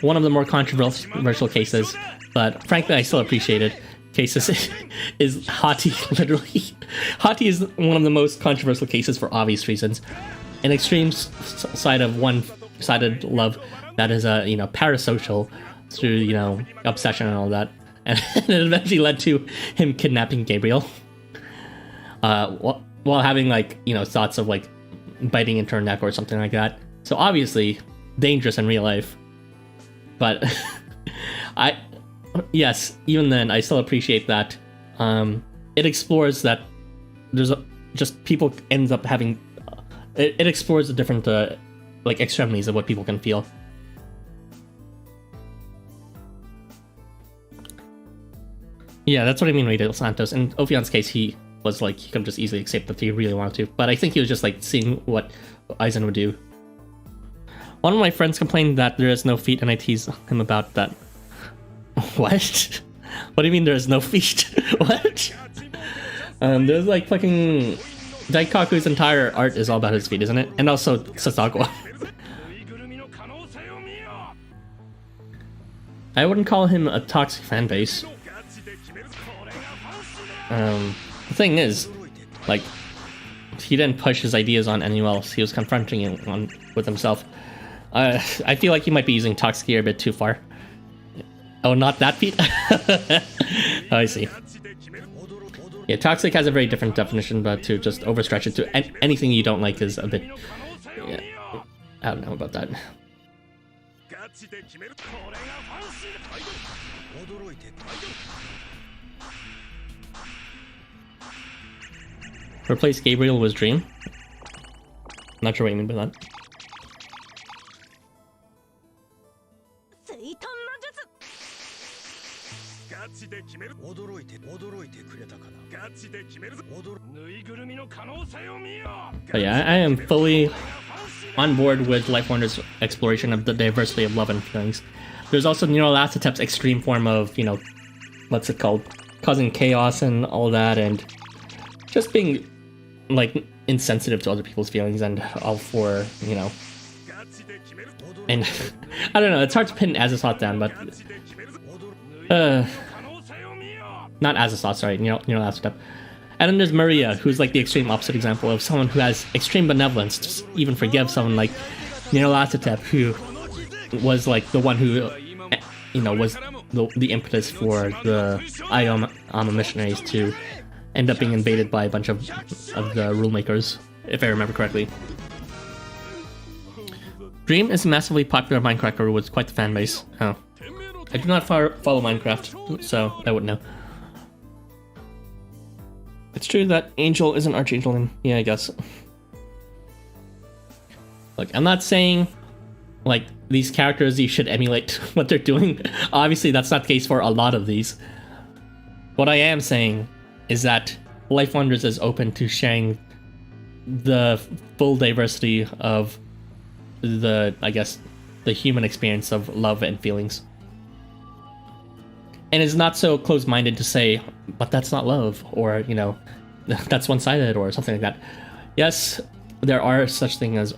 one of the more controversial cases, but frankly I still appreciate it, cases is Hati. Literally, Hati is one of the most controversial cases for obvious reasons. An extreme side of one-sided love that is parasocial through obsession and all that, and it eventually led to him kidnapping Gabriel, while having thoughts of biting into her neck or something like that. So obviously dangerous in real life, but yes, even then I still appreciate that it explores that there's just people ends up having it explores the different extremities of what people can feel. Yeah, that's what I mean with Dos Santos. In Ophion's case, he was he could have just easily accepted if he really wanted to, but I think he was just seeing what Aizen would do. One of my friends complained that there is no feet, and I teased him about that. What? What do you mean there is no feet? What? There's fucking Daikaku's entire art is all about his feet, isn't it? And also Sasagwa. I wouldn't call him a toxic fan base. The thing is, he didn't push his ideas on anyone else. He was confronting it with himself. I feel like he might be using toxic here a bit too far. Oh, not that feat? Oh, I see. Yeah, toxic has a very different definition, but to just overstretch it to anything you don't like is a bit... Yeah, I don't know about that. Replace Gabriel with Dream? Not sure what you mean by that. But yeah, I am fully on board with LifeWonders' exploration of the diversity of love and feelings. There's also Nyarlathotep's extreme form of, what's it called? Causing chaos and all that, and just being, insensitive to other people's feelings and all for, And, I don't know, it's hard to pin Azathoth down, but... not Azathoth, sorry, Nyarlathotep. And then there's Maria, who's the extreme opposite example of someone who has extreme benevolence to even forgive someone like Nyarlathotep, who was the one who, was the impetus for the Ayama missionaries to end up being invaded by a bunch of the rule makers, if I remember correctly. Dream is a massively popular Minecraft crew with quite the fan base. Oh. I do not follow Minecraft, so I wouldn't know. It's true that Angel is an Archangel, and yeah, I guess. Look, I'm not saying, these characters you should emulate what they're doing. Obviously, that's not the case for a lot of these. What I am saying is that LifeWonders is open to sharing the full diversity of the human experience of love and feelings. And is not so close-minded to say, but that's not love, or, that's one-sided, or something like that. Yes, there is such thing as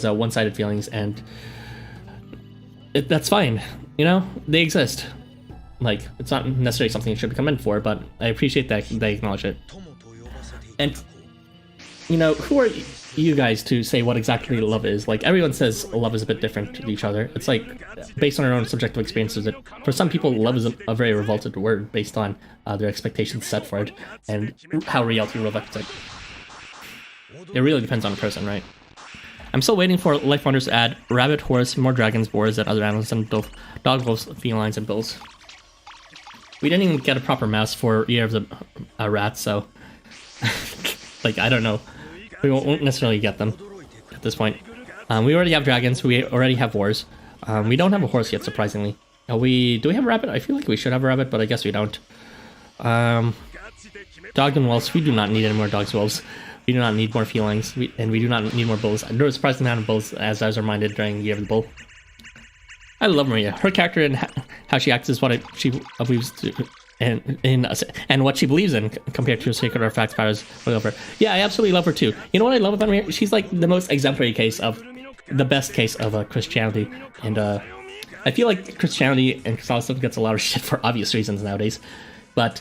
one-sided feelings, and that's fine. They exist. It's not necessarily something you should become in for, but I appreciate that they acknowledge it. And, who are you guys to say what exactly love is? Everyone says love is a bit different to each other. It's based on our own subjective experiences. For some people, love is a very revolted word based on their expectations set for it and how reality reflects it. It really depends on the person, right? I'm still waiting for LifeWonders to add rabbit, horse, more dragons, boars, and other animals, and both dog, wolves, felines, and bills. We didn't even get a proper mouse for Year of the Rat, so... I don't know. We won't necessarily get them at this point. We already have dragons, we already have wars. We don't have a horse yet, surprisingly. Do we have a rabbit? I feel like we should have a rabbit, but I guess we don't. Dogs and wolves, we do not need any more dogs and wolves. We do not need more feelings, and we do not need more bulls. There was a surprising amount of bulls, as I was reminded during the Year of the Bull. I love Maria. Her character and how she acts is what she believes to, and what she believes in compared to sacred artifacts, powers, whatever. Yeah, I absolutely love her too. You know what I love about Maria? She's like the most exemplary case of the best case of Christianity, and I feel like Christianity and Catholicism gets a lot of shit for obvious reasons nowadays, but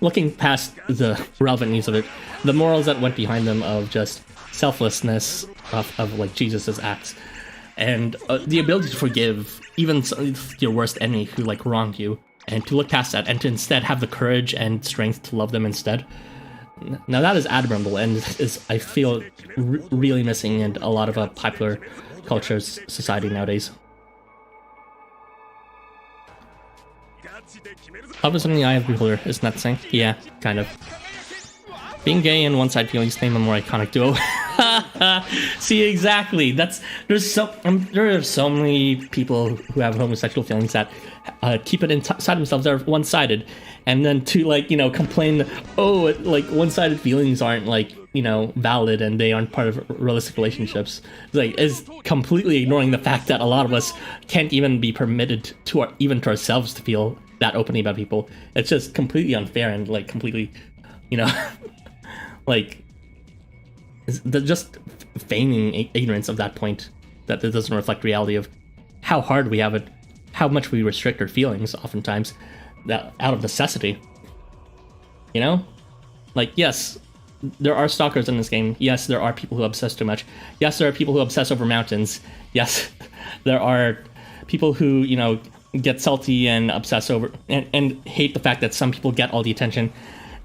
looking past the relevant needs of it, the morals that went behind them of just selflessness of like Jesus's acts, and the ability to forgive even your worst enemy who like wronged you, and to look past that and to instead have the courage and strength to love them instead. Now that is admirable, and is, I feel, really missing in a lot of popular culture society nowadays. Love in the eye of the beholder, isn't that the saying? Yeah, kind of. Being gay and one-side feelings name a more iconic duo. See, exactly. There are so many people who have homosexual feelings that keep it inside themselves. They're one-sided, and then to like complain, oh, like one-sided feelings aren't like valid and they aren't part of realistic relationships. Like, is completely ignoring the fact that a lot of us can't even be permitted to even to ourselves to feel that openly about people. It's just completely unfair and like completely, like they're just feigning ignorance of that point, that it doesn't reflect reality of how hard we have it, how much we restrict our feelings oftentimes that out of necessity. Like, yes, there are stalkers in this game. Yes, there are people who obsess too much. Yes, there are people who obsess over mountains. Yes, there are people who get salty and obsess over and hate the fact that some people get all the attention.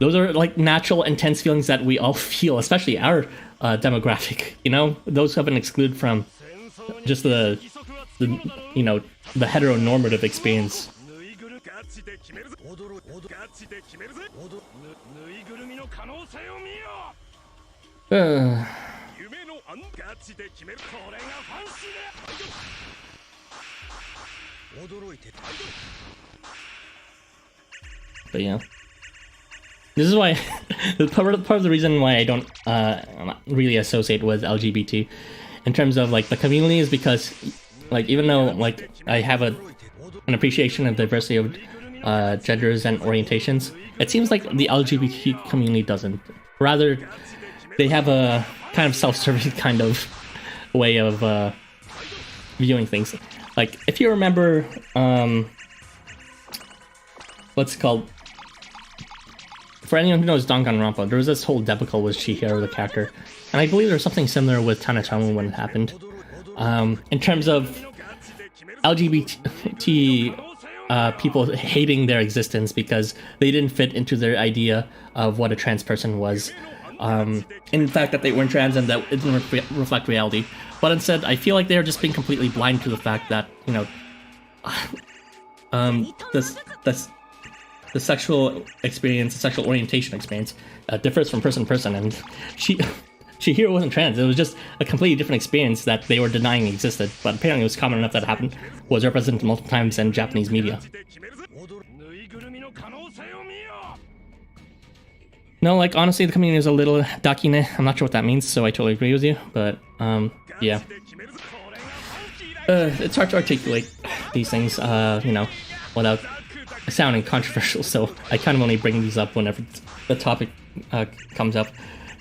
Those are like natural, intense feelings that we all feel, especially our demographic. Those who have been excluded from just the heteronormative experience. But yeah, this is why part of the reason why I don't really associate with LGBT in terms of like the community is because, like, even though like I have an appreciation of diversity of genders and orientations, it seems like the LGBT community doesn't. Rather, they have a kind of self-serving kind of way of viewing things. Like, if you remember, what's it called? For anyone who knows Danganronpa, there was this whole debacle with Chihiro, the character. And I believe there's something similar with Tanatomo when it happened. In terms of LGBT people hating their existence because they didn't fit into their idea of what a trans person was. In fact, that they weren't trans and that it didn't reflect reality. But instead, I feel like they're just being completely blind to the fact that, the sexual experience, the sexual orientation experience differs from person to person. And Chihiro wasn't trans. It was just a completely different experience that they were denying existed. But apparently it was common enough that it happened, was represented multiple times in Japanese media. No, like, honestly, the community is a little dakine. I'm not sure what that means, so I totally agree with you. But, yeah. It's hard to articulate these things, without sounding controversial, so I kind of only bring these up whenever the topic comes up.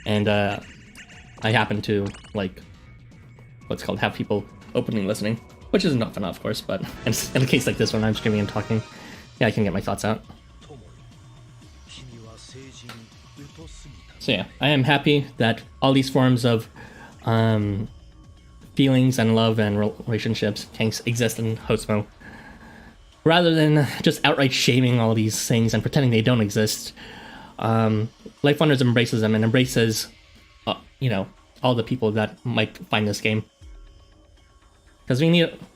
And I happen to, like, what's called, have people openly listening, which isn't often, of course, but in a case like this when I'm streaming and talking, yeah, I can get my thoughts out. So yeah, I am happy that all these forms of feelings and love and relationships can exist in Housamo. Rather than just outright shaming all these things and pretending they don't exist, LifeWonders embraces them and embraces, all the people that might find this game. Because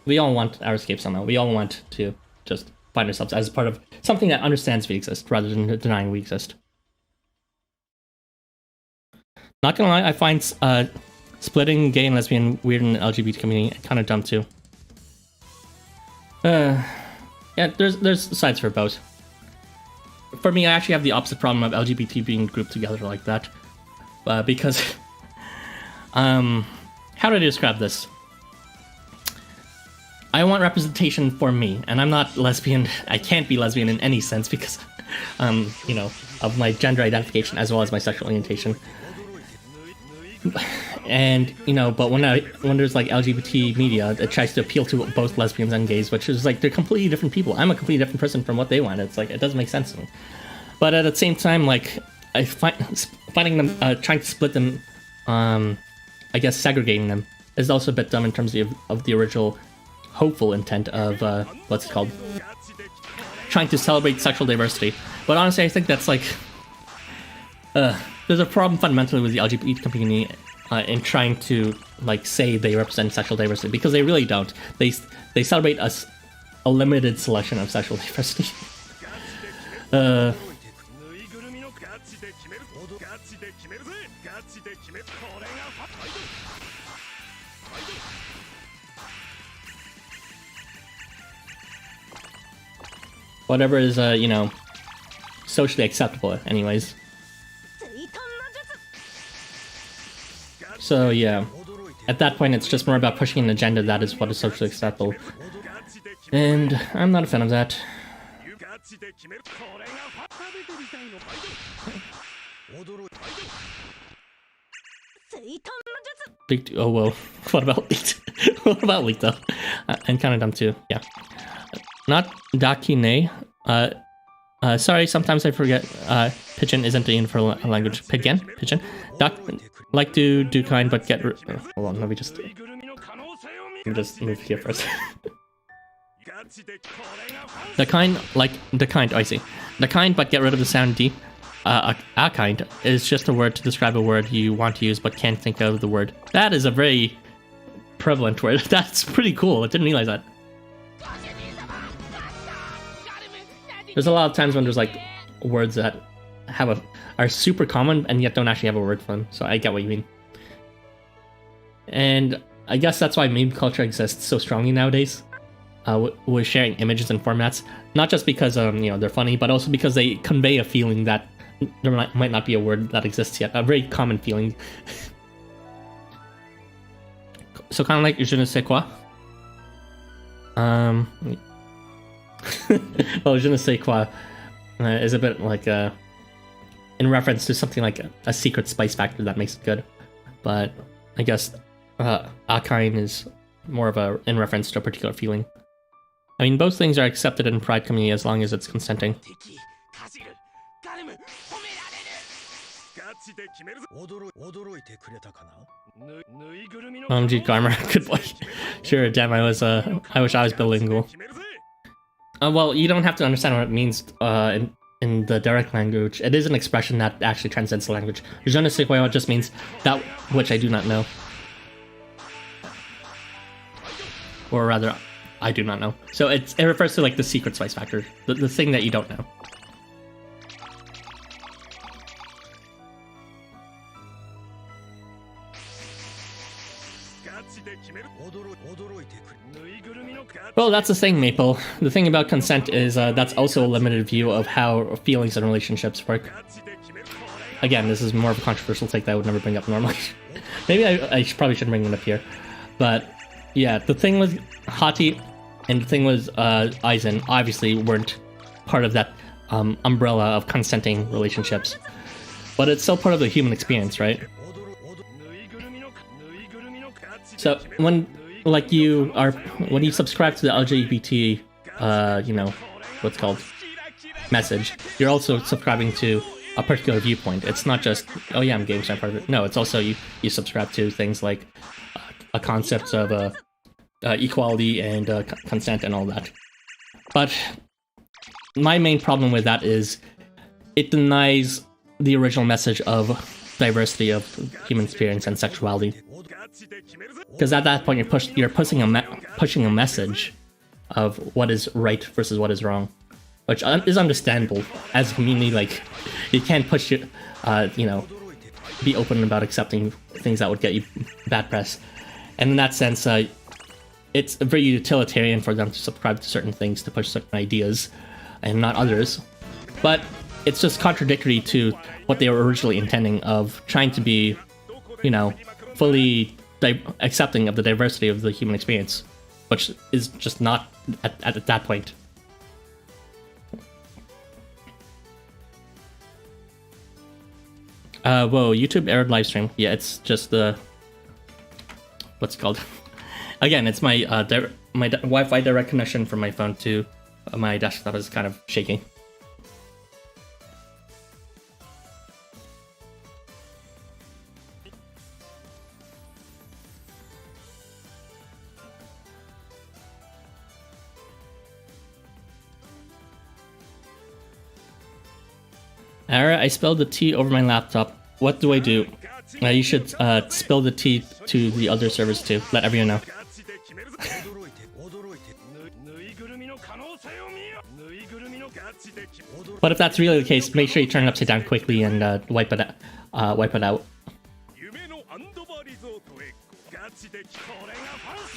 we all want our escape somehow. We all want to just find ourselves as part of something that understands we exist, rather than denying we exist. Not gonna lie, I find splitting gay and lesbian weird in the LGBT community kind of dumb too. Yeah, there's sides for both. For me, I actually have the opposite problem of LGBT being grouped together like that, because How do I describe this? I want representation for me, and I'm not lesbian. I can't be lesbian in any sense because, you know, of my gender identification as well as my sexual orientation. And, you know, but when there's like LGBT media, it tries to appeal to both lesbians and gays, which is like, they're completely different people. I'm a completely different person from what they want. It's like, it doesn't make sense to me. But at the same time, like, I finding them, trying to split them, I guess segregating them, is also a bit dumb in terms of the original hopeful intent of, what's it called? Trying to celebrate sexual diversity. But honestly, I think that's like, there's a problem fundamentally with the LGBT community in trying to like say they represent sexual diversity, because they really don't. They celebrate a limited selection of sexual diversity. Whatever is, you know, socially acceptable, anyways. So yeah, at that point it's just more about pushing an agenda that is what is socially acceptable. And I'm not a fan of that. Leaked, oh well, what about leaked? What about leaked though? I'm kind of dumb too, yeah. Not Dakine. Sorry, sometimes I forget. Pigeon isn't the universal language. Pigeon? Pigeon? Like to do kind, but get rid. Hold on, let me just move here first. The kind, like the kind. Oh, I see. The kind, but get rid of the sound D. A kind is just a word to describe a word you want to use but can't think of the word. That is a very prevalent word. That's pretty cool. I didn't realize that. There's a lot of times when there's like words that are super common and yet don't actually have a word for them. So I get what you mean. And I guess that's why meme culture exists so strongly nowadays. With sharing images and formats, not just because you know, they're funny, but also because they convey a feeling that there might not be a word that exists yet. A very common feeling. So kind of like je ne sais quoi. Well, je ne sais quoi is a bit like in reference to something like a secret spice factor that makes it good. But I guess akain is more of a in reference to a particular feeling. I mean, both things are accepted in Pride community as long as it's consenting. Gee, Garmer, good boy. Sure, damn, I wish I was bilingual. Well, you don't have to understand what it means in the direct language. It is an expression that actually transcends the language. Je ne sais quoi just means that which I do not know. Or rather, I do not know. So it refers to like the secret spice factor, the thing that you don't know. Well, that's the thing, Maple. The thing about consent is that's also a limited view of how feelings and relationships work. Again, this is more of a controversial take that I would never bring up normally. Maybe I probably shouldn't bring it up here. But yeah, the thing with Hati and the thing with Aizen obviously weren't part of that umbrella of consenting relationships. But it's still part of the human experience, right? So when you subscribe to the LGBT, you know, what's called message, you're also subscribing to a particular viewpoint. It's not just, oh yeah, I'm gay, so I'm part of it. No, it's also you subscribe to things like a concept of equality and consent and all that. But my main problem with that is it denies the original message of diversity of human experience and sexuality. Because at that point you're pushing a message of what is right versus what is wrong, which is understandable as a community. Like, you can't push it, you know, be open about accepting things that would get you bad press. And in that sense, it's very utilitarian for them to subscribe to certain things to push certain ideas and not others. But it's just contradictory to what they were originally intending of trying to be, you know, fully accepting of the diversity of the human experience, which is just not at that point. Whoa, YouTube errored livestream. Yeah, it's just the... What's it called? Again, it's my my Wi-Fi direct connection from my phone to my desktop is kind of shaking. Alright, I spilled the tea over my laptop. What do I do? You should spill the tea to the other servers too. Let everyone know. But if that's really the case, make sure you turn it upside down quickly and wipe it out.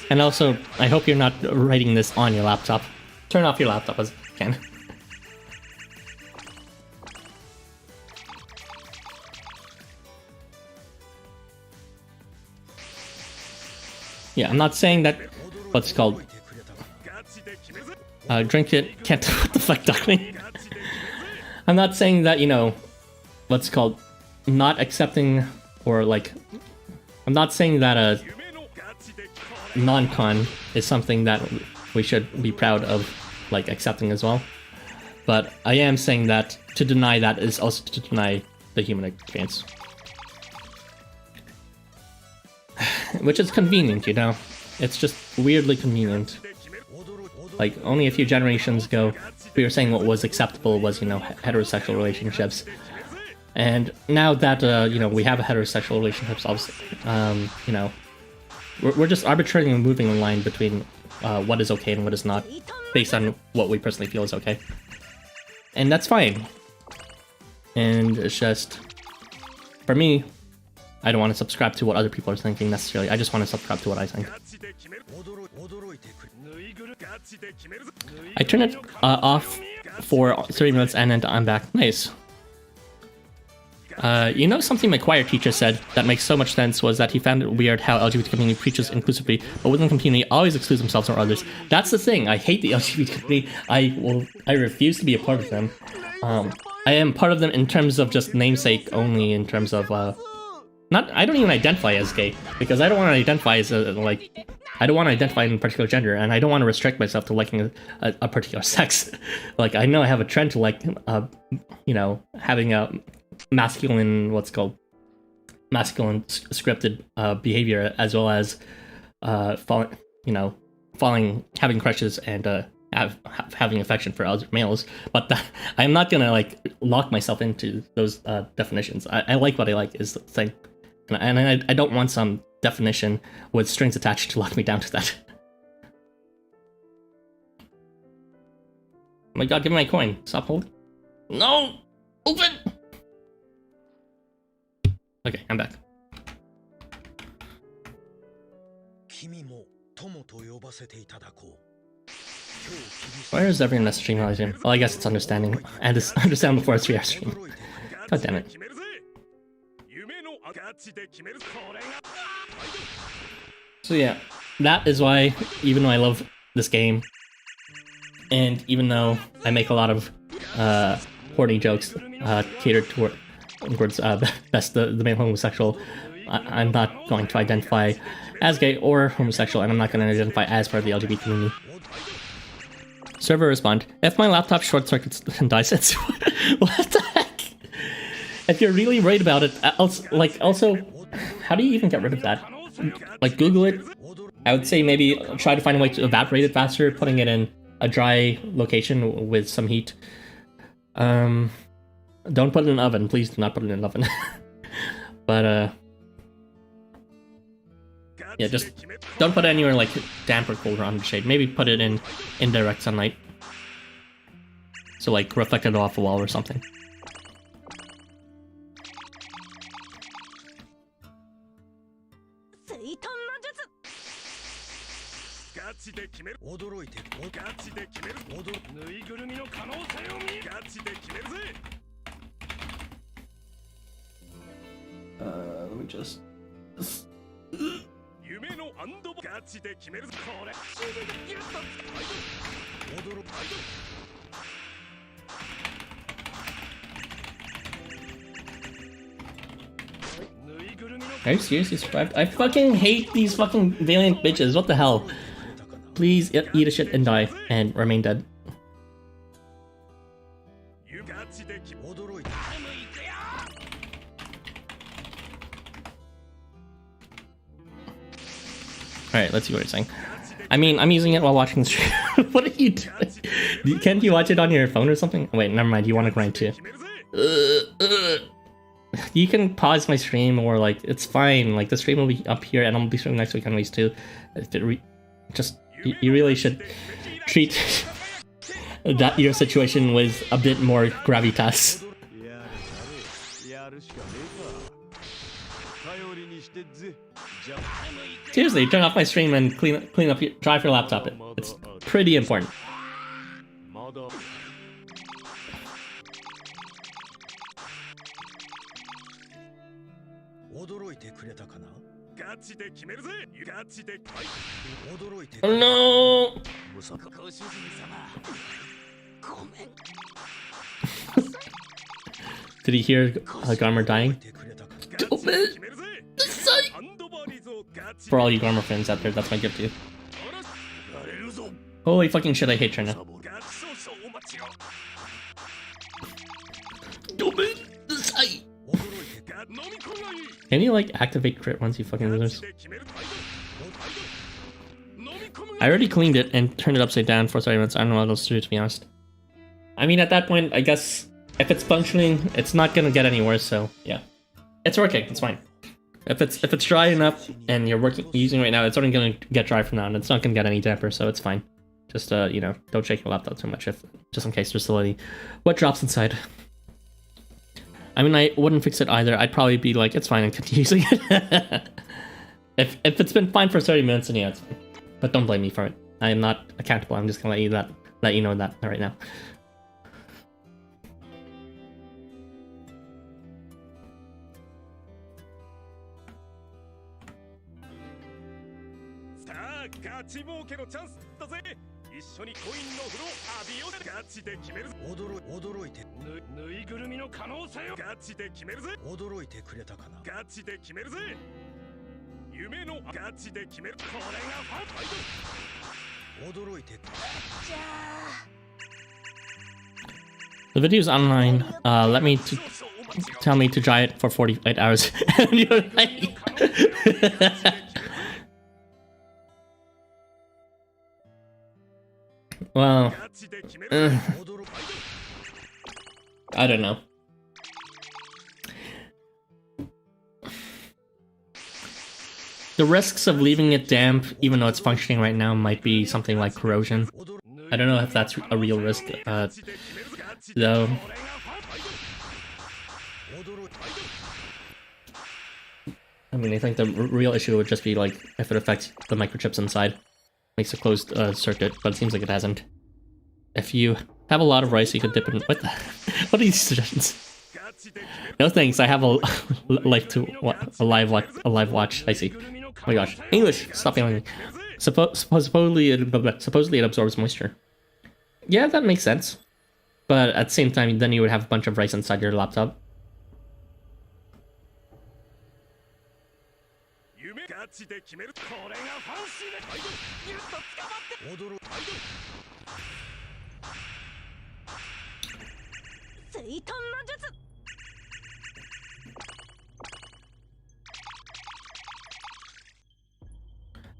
And also, I hope you're not writing this on your laptop. Turn off your laptop as you can. Yeah, I'm not saying that... What's it called? Drink it... Can't... What the fuck, duckling? I'm not saying that, you know... What's it called? Not accepting... Or, like... I'm not saying that a... non-con is something that we should be proud of, like, accepting as well. But I am saying that to deny that is also to deny the human experience. Which is convenient, you know? It's just weirdly convenient. Like, only a few generations ago, we were saying what was acceptable was, you know, heterosexual relationships. And now that, you know, we have a heterosexual relationships, obviously, you know, we're just arbitrarily moving a line between what is okay and what is not, based on what we personally feel is okay. And that's fine. And it's just, for me, I don't want to subscribe to what other people are thinking necessarily. I just want to subscribe to what I think. I turned it off for 30 minutes and then I'm back. Nice. You know, something my choir teacher said that makes so much sense was that he found it weird how LGBT community preaches inclusivity, but within the community always excludes themselves or others. That's the thing. I hate the LGBT community. I refuse to be a part of them. I am part of them in terms of just namesake only, in terms of I don't even identify as gay, because I don't want to identify as I don't want to identify in a particular gender, and I don't want to restrict myself to liking a particular sex. Like, I know I have a trend to like, you know, having a masculine, masculine scripted behavior, as well as having crushes and having affection for other males. But I am not gonna like lock myself into those definitions. I like what I like is the thing, and I don't want some definition with strings attached to lock me down to that. Oh my god, give me my coin. Stop holding. No! Open! Okay, I'm back. Where is everyone messaging while I stream? Well, I guess it's understanding. And it's understand before it's 3-hour stream. God damn it. So yeah, that is why, even though I love this game, and even though I make a lot of horny jokes catered towards best the male homosexual, I'm not going to identify as gay or homosexual, and I'm not going to identify as part of the LGBT community. Server respond, if my laptop short circuits and dies, it's what the heck? If you're really worried about it, also, how do you even get rid of that? Like, Google it. I would say maybe try to find a way to evaporate it faster, putting it in a dry location with some heat. Don't put it in an oven. Please do not put it in an oven. But, yeah, just don't put it anywhere like damp or cold or under shade. Maybe put it in indirect sunlight. So, like, reflect it off a wall or something. Let me just ガチで決めるぞこれギュッと驚く Are you seriously survived? I fucking hate these fucking valiant bitches. What the hell? Please eat a shit and die and remain dead. Alright, let's see what you're saying. I mean, I'm using it while watching the stream. What are you doing? Can't you watch it on your phone or something? Wait, never mind. You want to grind too. You can pause my stream or like, it's fine. Like the stream will be up here and I'll be streaming next week anyways too. You really should treat that your situation with a bit more gravitas. Seriously, turn off my stream and clean up dry off your laptop. It's pretty important. Oh no! Did he hear Garmer dying? For all you Garmer fans out there, that's my gift to you. Holy fucking shit, I hate Trina. Can you like activate crit once you fucking losers? I already cleaned it and turned it upside down for 30 minutes. I don't know what else to do, to be honest. I mean, at that point, I guess if it's functioning, it's not gonna get any worse. So yeah, it's working. It's fine. If it's dry enough and you're using it right now, it's only gonna get dry from now, and it's not gonna get any damper, so it's fine. Just you know, don't shake your laptop too much, just in case there's still any wet drops inside. I mean, I wouldn't fix it either. I'd probably be like, it's fine and continue using it. if it's been fine for 30 minutes, then yeah, it's fine. But don't blame me for it. I am not accountable. I'm just gonna let you know that right now. The video's online. Tell me to try it for 48 hours. And you're like... Well, I don't know. The risks of leaving it damp, even though it's functioning right now, might be something like corrosion. I don't know if that's a real risk, though. I mean, I think the real issue would just be like if it affects the microchips inside. Makes a closed circuit, but it seems like it hasn't. If you have a lot of rice, you could dip it in... What are these suggestions? No thanks, I have a live watch. I see. Oh my gosh. English! Stop yelling. Supposedly it absorbs moisture. Yeah, that makes sense. But at the same time, then you would have a bunch of rice inside your laptop.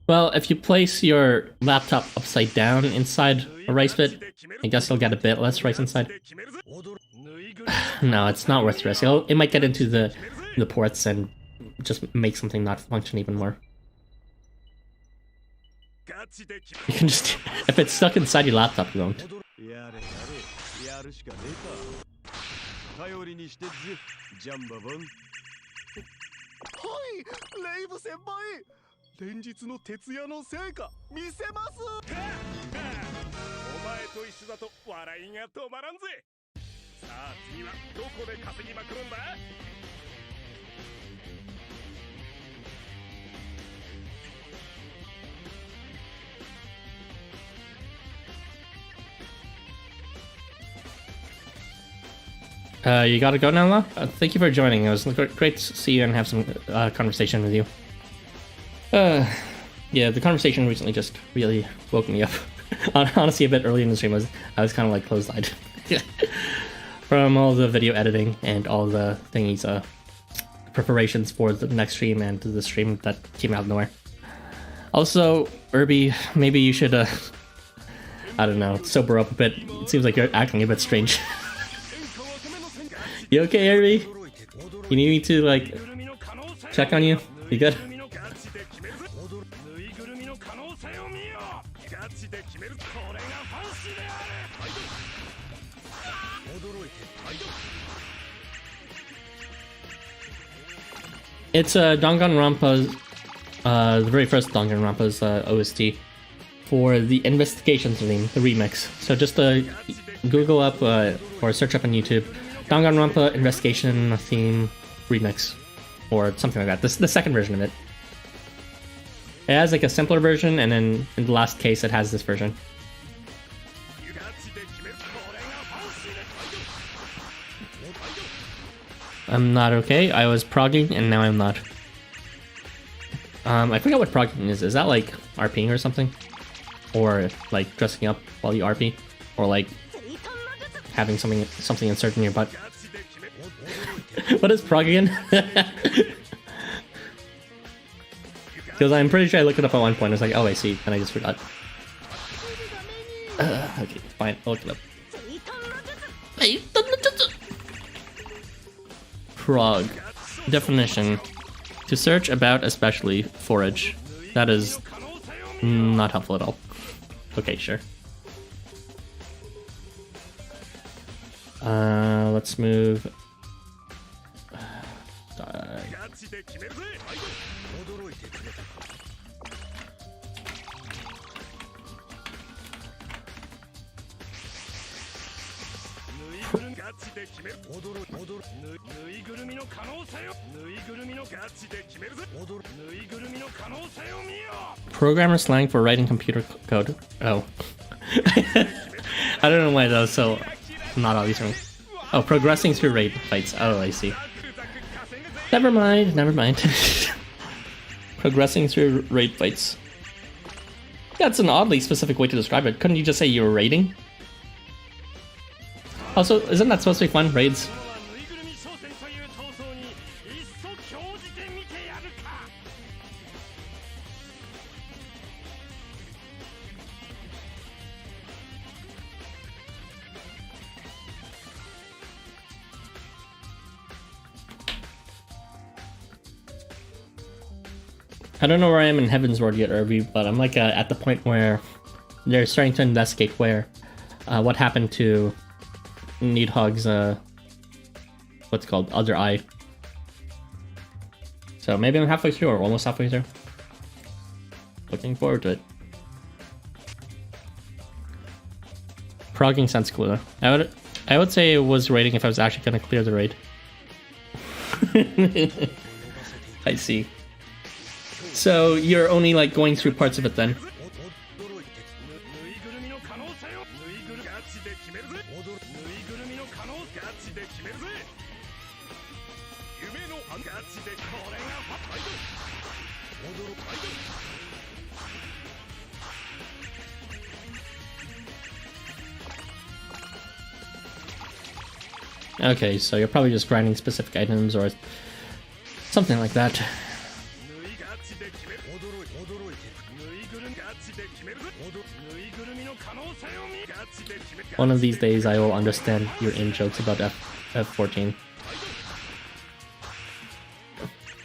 Well, if you place your laptop upside down inside a rice bit, I guess you'll get a bit less rice inside. No, it's not worth the risk. It might get into the ports and just make something not function even more. You can just... If it's stuck inside your laptop, you won't. You gotta go now, thank you for joining. It was great to see you and have some conversation with you. Yeah, the conversation recently just really woke me up. Honestly, a bit early in the stream, I was kind of like closed-eyed from all the video editing and all the thingies, preparations for the next stream and the stream that came out of nowhere. Also, Irby, maybe you should, I don't know, sober up a bit. It seems like you're acting a bit strange. You okay, Irby? You need me to, like, check on you? You good? It's Danganronpa's, the very first Danganronpa's OST for the Investigations theme, the remix. So just Google up or search up on YouTube, Danganronpa Investigation theme remix, or something like that. This is the second version of it. It has like a simpler version, and then in the last case, it has this version. I'm not okay. I was progging, and now I'm not. I forget what progging is. Is that like RPing or something? Or like dressing up while you RP? Or like having something inserted in your butt? What is progging? Because I'm pretty sure I looked it up at one point. I was like, oh, I see, and I just forgot. Okay, fine. I'll look it up. Prog. Definition. To search about, especially forage. That is not helpful at all. Okay, sure. Let's move. Programmer slang for writing computer code. Oh. I don't know why that was so not obvious for me. Oh, progressing through raid fights. Oh, I see. Never mind, never mind. Progressing through raid fights. That's an oddly specific way to describe it. Couldn't you just say you were raiding? Also, isn't that supposed to be fun, raids? I don't know where I am in Heaven's Ward yet, Irby, but I'm like at the point where they're starting to investigate where what happened to Needhog's what's it called, other eye. So maybe I'm halfway through or almost halfway through. Looking forward to it. Progging sounds cooler. I would say it was raiding if I was actually gonna clear the raid. I see. So you're only like going through parts of it then? Okay, so you're probably just grinding specific items or something like that. One of these days I will understand your in-jokes about F14.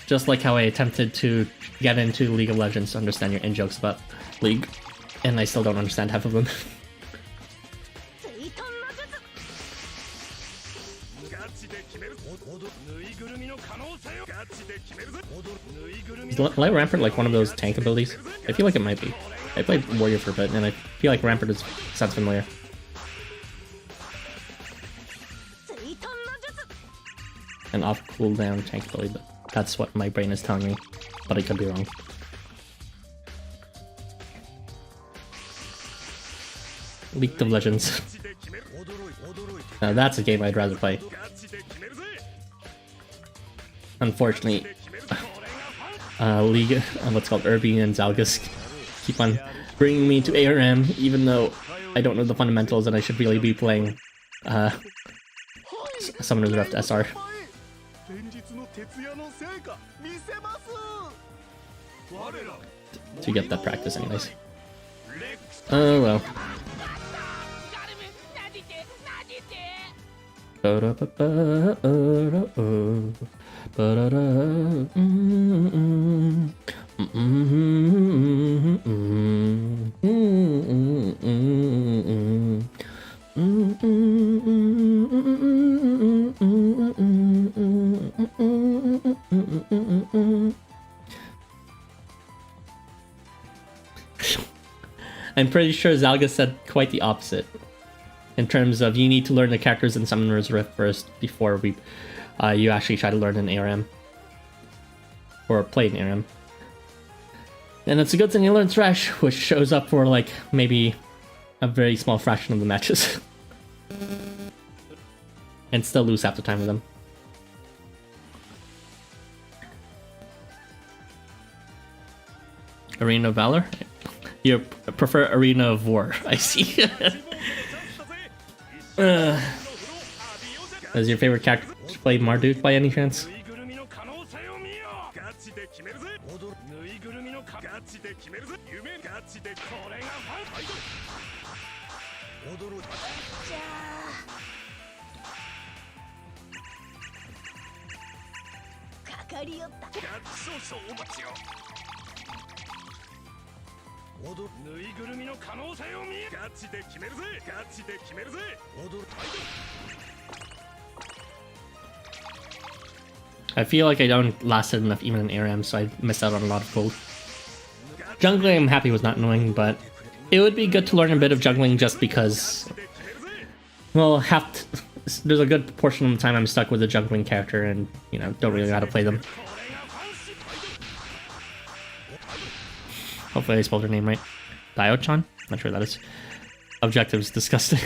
Just like how I attempted to get into League of Legends to understand your in-jokes about League, and I still don't understand half of them. Is Light Rampart like one of those tank abilities? I feel like it might be. I played Warrior for a bit, and I feel like Rampart sounds familiar. An off cooldown tank ability, but that's what my brain is telling me, but I could be wrong. League of Legends. Now that's a game I'd rather play. Unfortunately, League, what's called Irby and Zalgus keep on bringing me to ARM, even though I don't know the fundamentals and I should really be playing Summoner's Rift SR. To get that practice anyways. Oh well. I'm pretty sure Zalga said quite the opposite. In terms of you need to learn the characters in Summoner's Rift first before you actually try to learn an ARM. Or play an ARM. And it's a good thing you learn Thresh, which shows up for like maybe a very small fraction of the matches. And still lose half the time with them. Arena of Valor? You prefer Arena of War, I see. Is your favorite character to play Marduk by any chance? I feel like I don't lasted enough even in ARM, so I missed out on a lot of gold. Jungling I'm happy was not annoying, but it would be good to learn a bit of juggling just because, well, there's a good portion of the time I'm stuck with a juggling character and, you know, don't really know how to play them. Hopefully I spelled her name right. Dio-chan? Not sure what that is. Objective's disgusting.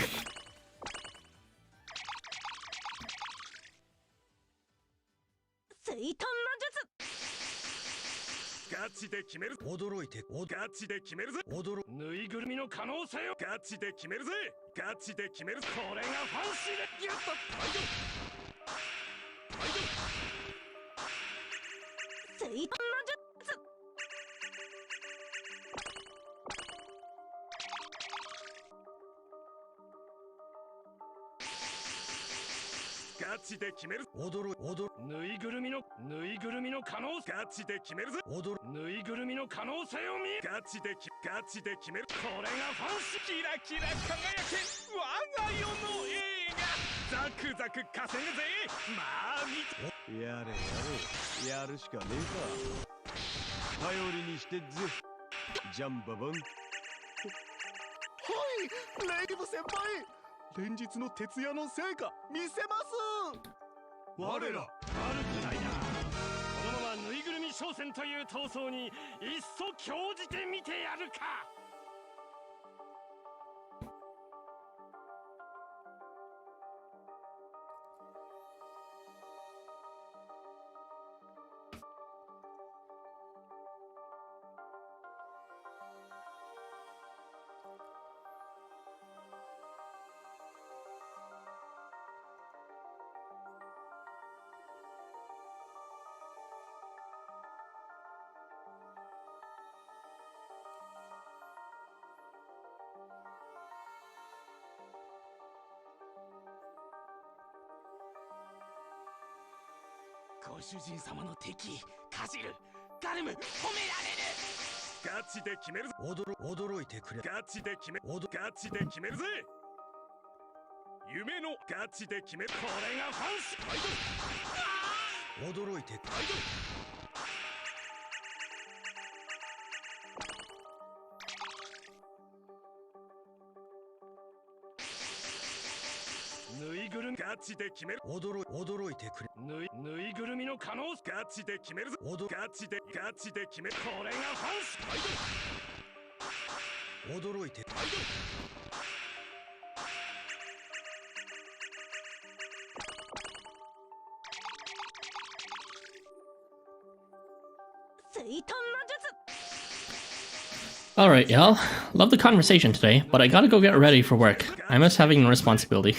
Alright, y'all. Love the conversation today, but I gotta go get ready for work. I miss having a responsibility.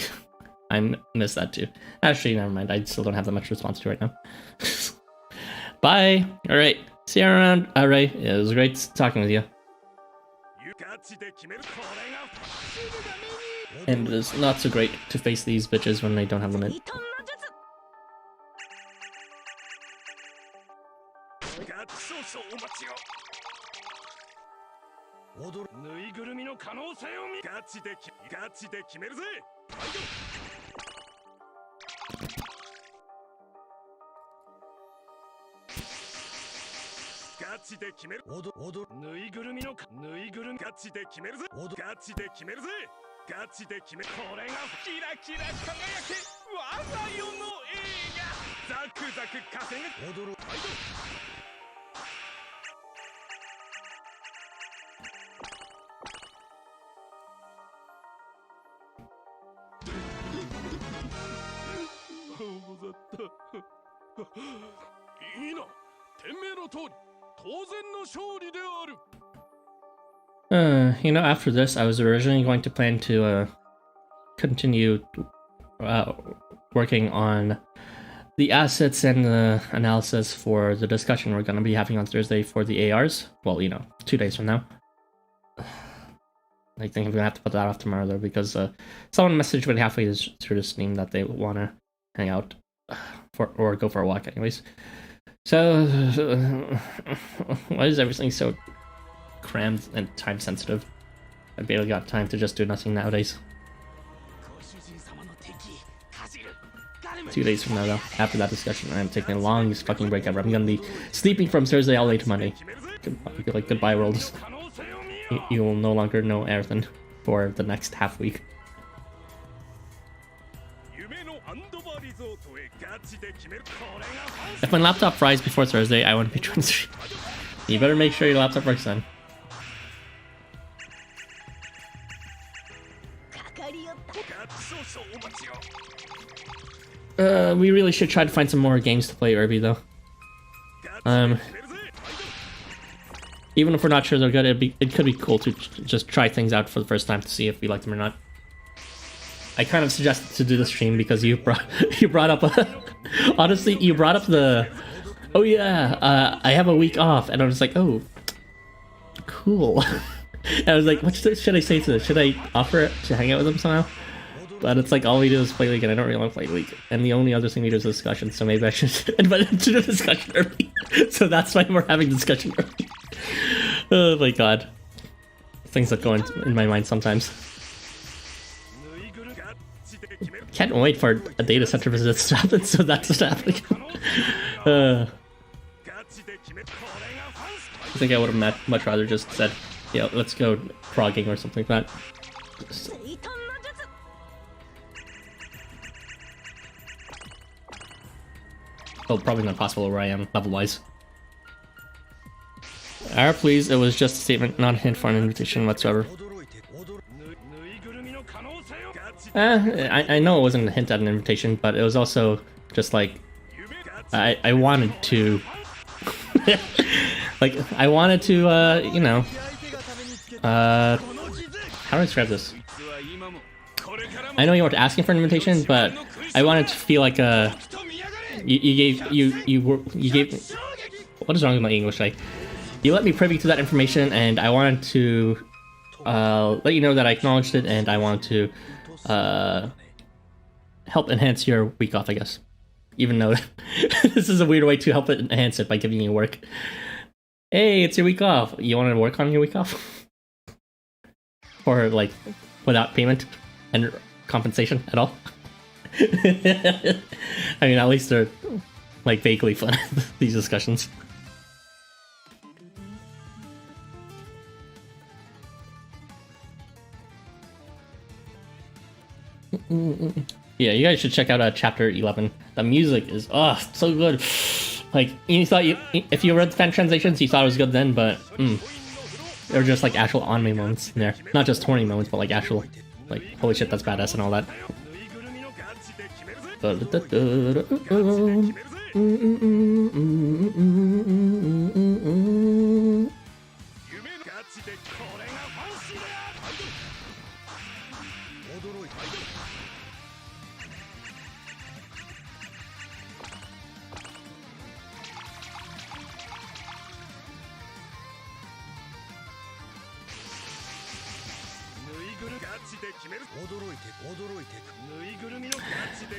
I miss that too. Actually, never mind. I still don't have that much responsibility right now. Bye! Alright, see you around. Alright, it was great talking with you. And it's not so great to face these bitches when they don't have limit. You know, after this, I was originally going to plan to continue working on the assets and the analysis for the discussion we're going to be having on Thursday for the ARs. Well, you know, 2 days from now. I think I'm going to have to put that off tomorrow, though, because someone messaged me halfway through the stream that they want to hang out or go for a walk anyways. So, why is everything so crammed and time sensitive? I barely got time to just do nothing nowadays. 2 days from now, though, after that discussion, I'm taking the longest fucking break ever. I'm gonna be sleeping from Thursday all the way to Monday. Like, goodbye, world. You will no longer know everything for the next half week. If my laptop fries before Thursday, I won't be joining the stream. You better make sure your laptop works then. We really should try to find some more games to play, Irby, though. Even if we're not sure they're good, it could be cool to just try things out for the first time to see if we like them or not. I kind of suggested to do the stream because you brought up honestly, you brought up the, oh yeah, I have a week off, and I was like, oh, cool. And I was like, what should I say to this? Should I offer it to hang out with them somehow? But it's like all we do is play League, and I don't really want to play League. And the only other thing we do is discussion, so maybe I should invite him to the discussion early. So that's why we're having discussion early. Oh my god. Things that go in my mind sometimes. Can't wait for a data center visit to happen, so that's what's happening. I think I would have much rather just said, yeah, let's go frogging or something like that. Well, probably not possible where I am, level-wise. Please, it was just a statement, not a hint for an invitation whatsoever. I know it wasn't a hint at an invitation, but it was also just like... I wanted to... like, I wanted to, you know... how do I describe this? I know you weren't asking for an invitation, but I wanted to feel like you gave what is wrong with my English? Like, you let me privy to that information, and I wanted to let you know that I acknowledged it, and I wanted to help enhance your week off, I guess. Even though this is a weird way to help it enhance it by giving you work. Hey, it's your week off. You want to work on your week off? Or like without payment and compensation at all? I mean, at least they're like vaguely fun, these discussions. Yeah, you guys should check out chapter 11. The music is so good. Like, you thought if you read the fan translations, you thought it was good then, but there were just like actual anime moments in there, not just horny moments, but like actual, like, holy shit, that's badass and all that.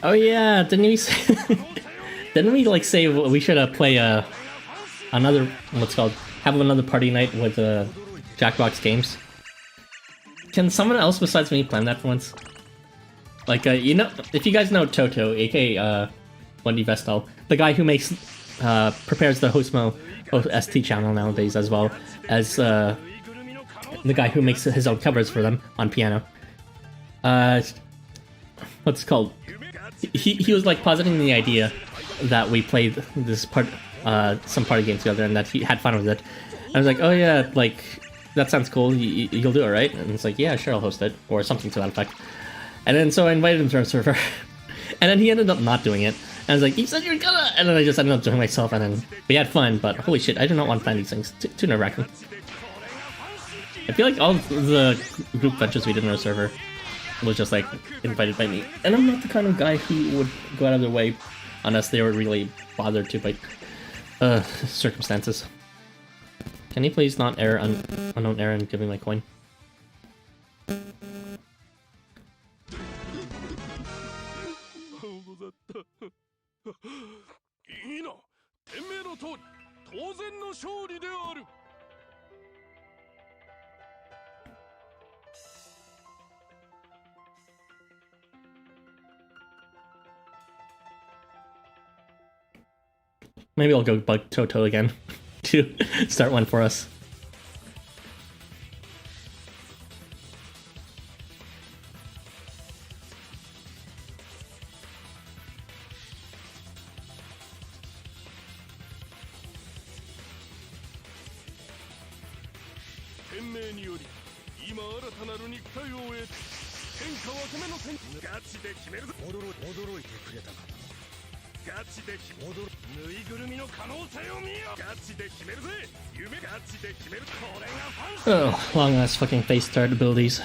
Oh yeah, didn't we say, didn't we like say we should play another, what's called, have another party night with Jackbox Games? Can someone else besides me plan that for once? Like, you know, if you guys know Toto, aka Wendy Vestal, the guy who makes, prepares the Housamo ST channel nowadays, as well as the guy who makes his own covers for them on piano. What's it called? He was like positing the idea that we played this some party game together, and that he had fun with it. I was like, oh yeah, like that sounds cool. You'll do it, right? And it's like, yeah, sure, I'll host it, or something to that effect. And then so I invited him to our server, and then he ended up not doing it. And I was like, you said you were gonna, and then I just ended up doing it myself, and then we had fun. But holy shit, I do not want to plan these things. Too nerve-wracking. I feel like all the group ventures we did on our server was just like invited by me, and I'm not the kind of guy who would go out of their way unless they were really bothered to by circumstances. Can you please not error unknown error and give me my coin? Maybe I'll go bug Toto again to start one for us. Oh, long ass fucking face start abilities.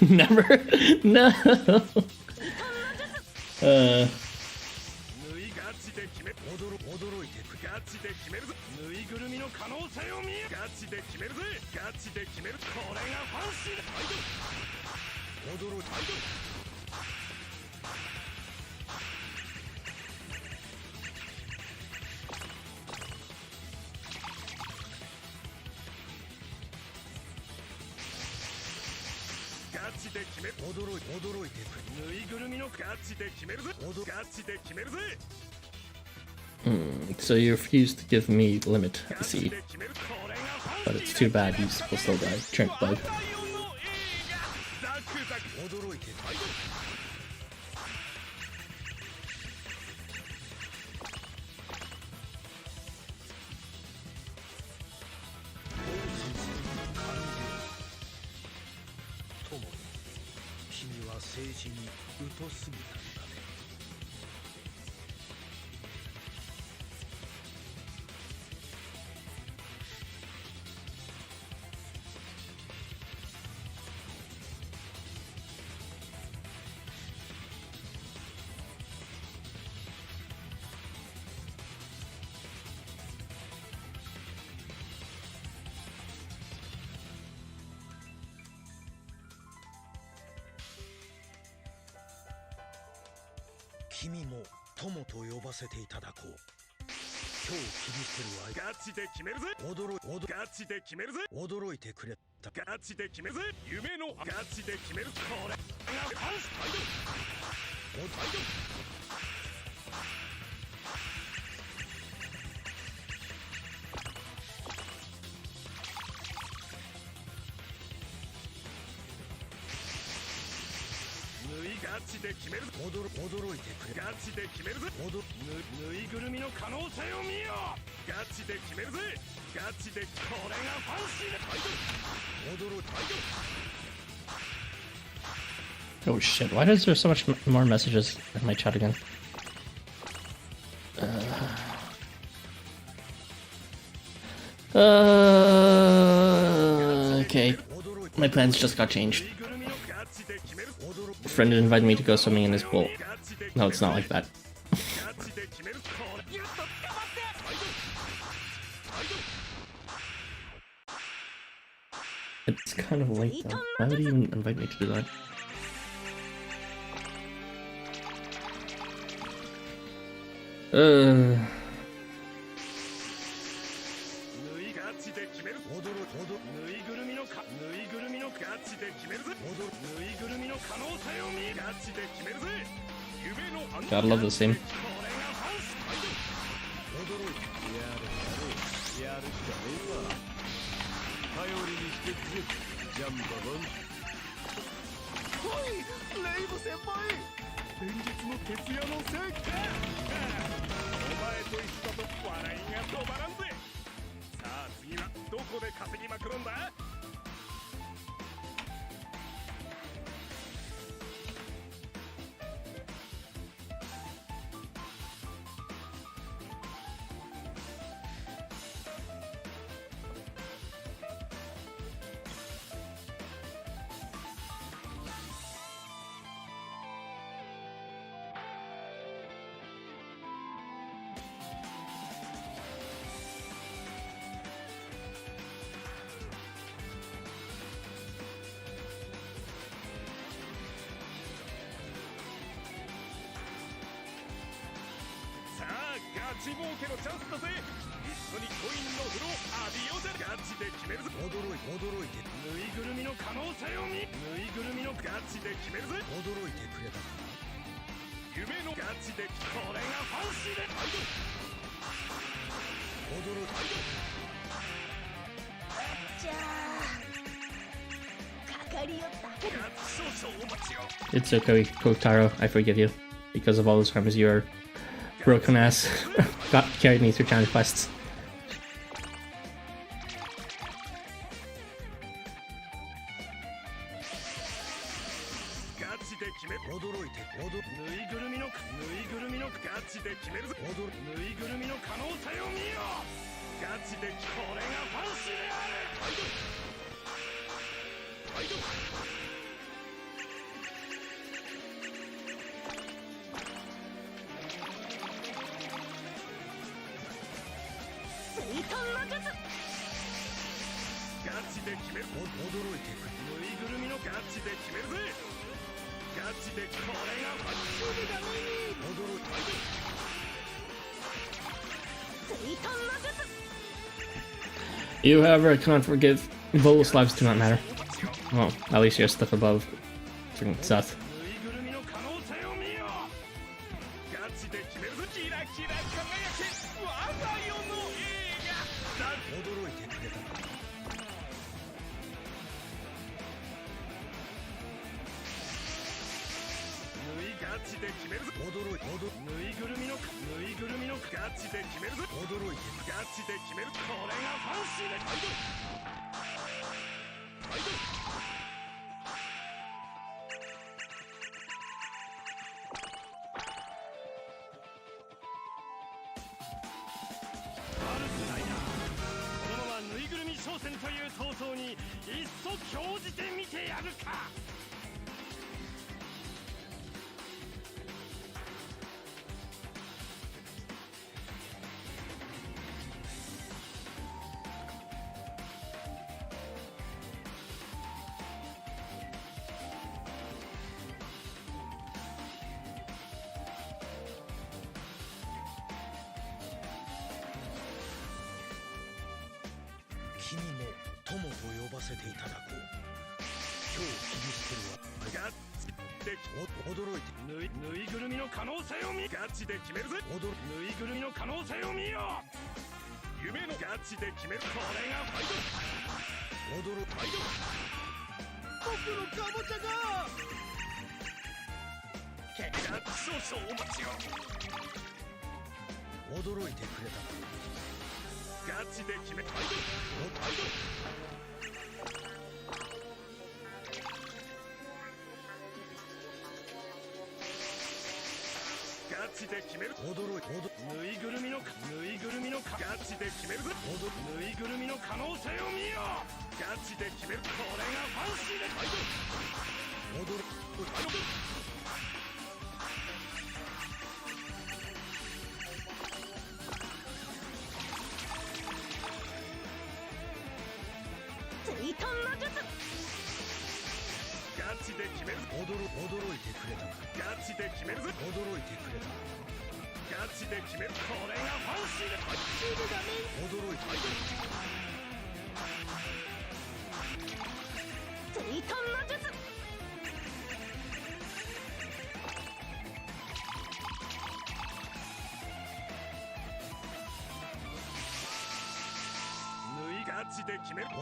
Never? No. So you refuse to give me limit, I see. But it's too bad, you will still die. Trent bug. チで決める。驚いてくれ。ガチで決めるぜ。ぬいぐるみの可能性を見よ。ガチで決めるぜ。ガチでこれがファンシーだ。驚いて。Oh shit, why is there so much more messages in my chat again? Okay, my plans just got changed. A friend invited me to go swimming in this pool. No, it's not like that. It's kind of late though. Why would he even invite me to do that? Gotta love this scene. It's okay, Kotaro, I forgive you. Because of all those times your broken ass carried me through challenge quests. You, however, cannot forgive. Both lives do not matter. Well, at least you're a step above freaking Seth. 少々お待ちを。驚いてくれた。ガチで決めた。ガチで決める。ぬいぐるみのガチで決めるぞ。ぬいぐるみの可能性を見よう。ガチで決める。これがファンシーで追遁の術。ガチで決める。驚いてくれた。ガチで決めるぞ。驚いてくれた。ガチで決める。これがファンシーで驚いて。追遁の術。ガチで決める。ぬ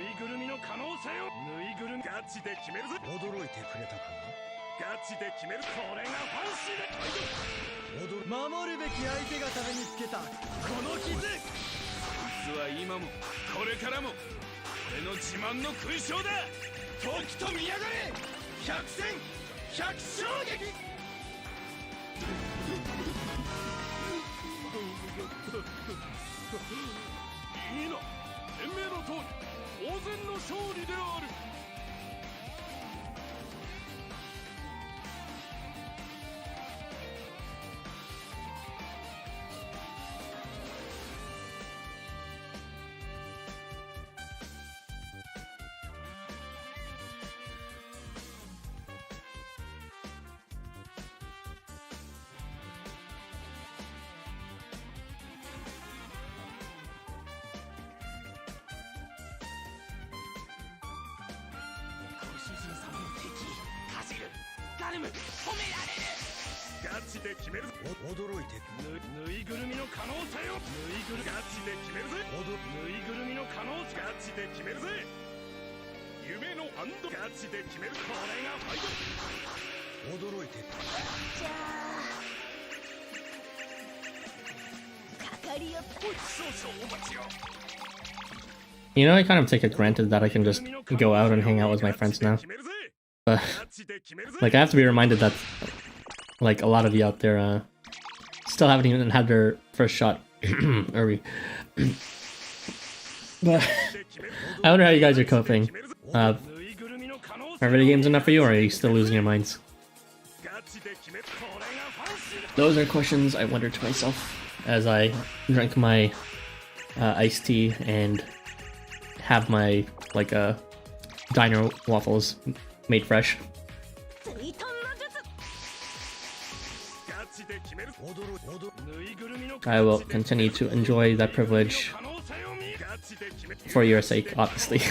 いぐるみの可能性を。ぬいぐるみガチで決めるぞ。驚いてくれたか。ガチで決める。これがファンシーで守るべき相手がためにつけたこの傷。そいつは今もこれからも俺の自慢の勲章だ。時と見やがれ。百戦百勝撃。いいな。天命の通り当然の勝利である。誰も褒められる。ガチで決めるぞ。驚いてぬいぐるみの可能性を。ガチで決めるぜ。ぬいぐるみの可能性。ガチで決めるぜ。夢のハンド。ガチで決める。これがファイト。驚いてじゃあかかりよって。少々お待ちを。You know, I kind of take it granted that I can just go out and hang out with my friends now. But, like, I have to be reminded that, like, a lot of you out there, still haven't even had their first shot. But, I wonder how you guys are coping. Are video games enough for you, or are you still losing your minds? Those are questions I wonder to myself as I drink my iced tea and have my, like, diner waffles made fresh. I will continue to enjoy that privilege for your sake, obviously.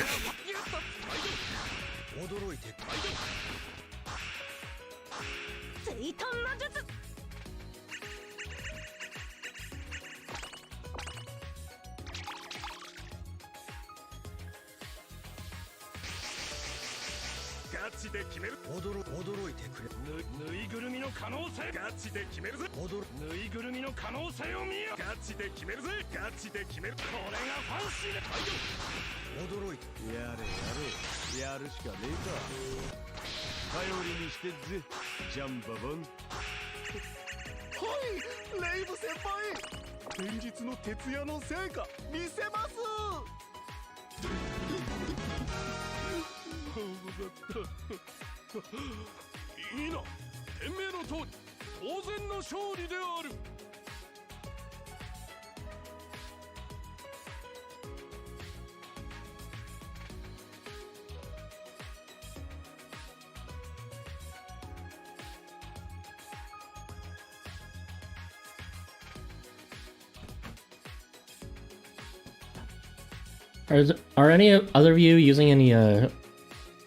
Are any other of you using any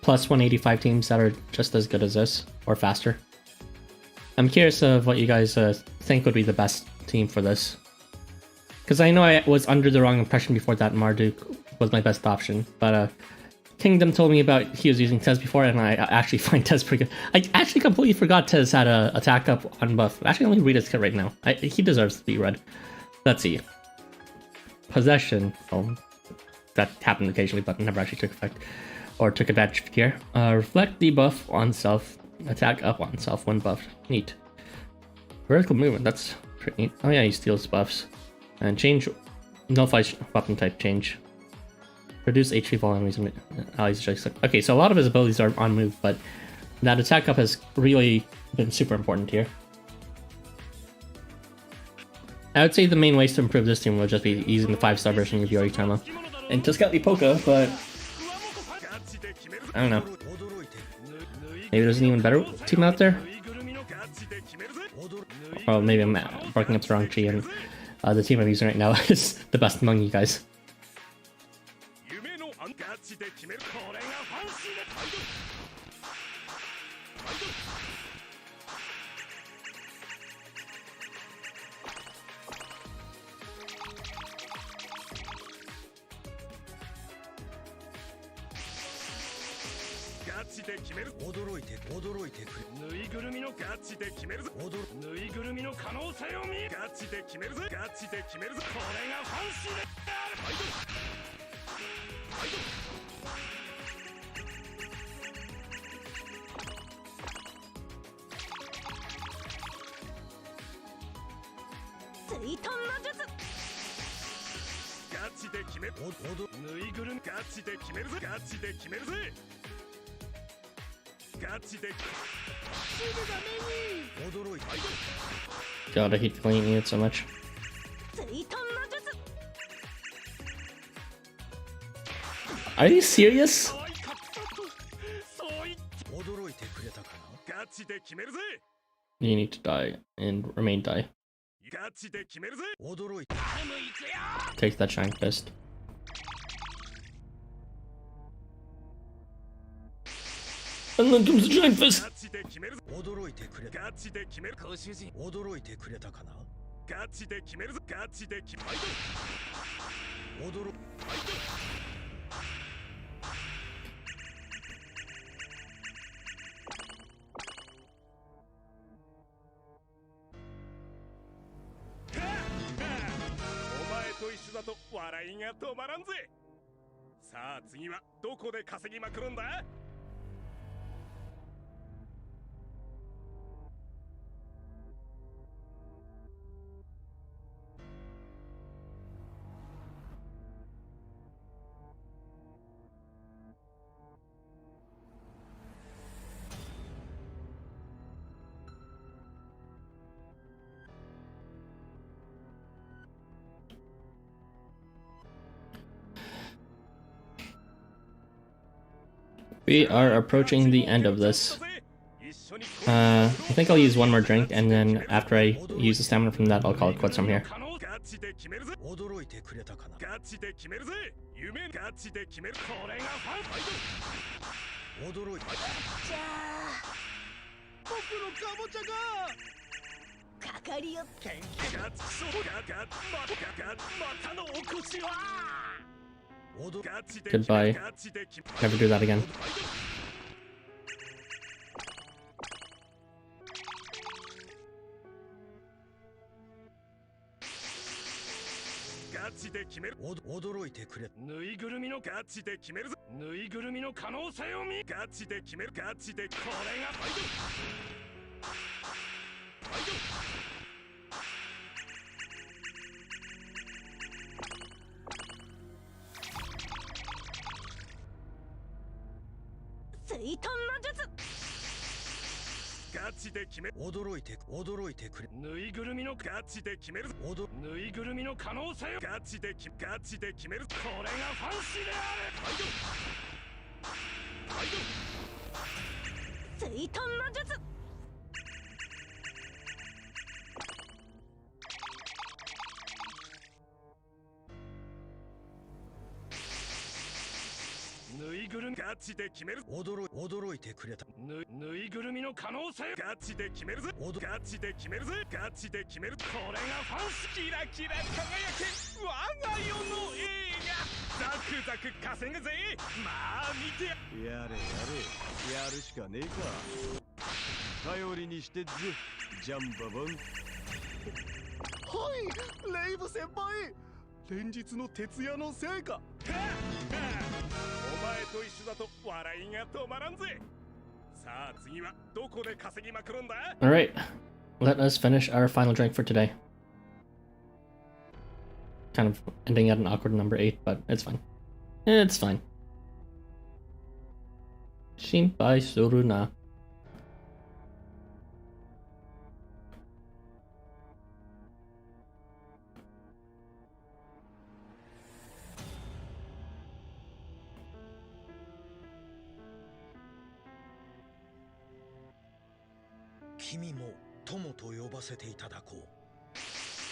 plus 185 teams that are just as good as this or faster? I'm curious of what you guys think would be the best team for this, because I know I was under the wrong impression before that Marduk was my best option, but Kingdom told me about he was using Tez before, and I actually find Tez pretty good. I actually completely forgot Tez had a attack up on buff. Actually, let me read his kit right now. He deserves to be read. Let's see. Possession. Oh, that happened occasionally, but never actually took effect. Or took advantage of here. Reflect debuff on self. Attack up on self when buffed. Neat. Vertical movement. That's pretty neat. Oh yeah, he steals buffs. And change. Nullifies weapon type change. Reduce HP fall enemies and allies adjacent. Okay, so a lot of his abilities are on move, but that attack up has really been super important here. I would say the main ways to improve this team would just be using the 5-star version of Yoritama and Tuscatli Polka, but I don't know. Maybe there's an even better team out there? Or maybe I'm barking up the wrong tree and the team I'm using right now is the best among you guys. God, I hate cleaning it so much. Are you serious? You need to die and remain die. Take that giant fist. And then comes the giant fist. We are approaching the end of this. I think I'll use one more drink, and then after I use the stamina from that, I'll call it quits from here. Goodbye. Never do that again. るみガチで決める驚いてくれたぬいぐるみの可能性ガチで決めるぜガチで決めるぜガチで決めるこれがファンスキラキラ輝け我が世の映画ザクザク稼ぐぜまあ見てやれやるしかねえか頼りにしてっぜジャンババン。はいレイブ先輩、連日の徹夜の成果。お前と一緒だと笑いが止まらんぜ。さあ次はどこで稼ぎまくるんだ。 Alright, let us finish our final drink for today. Kind of ending at an awkward number 8, but it's fine. It's fine. Shinpai suru na. Kimi mo tomoと呼ばせていただこう。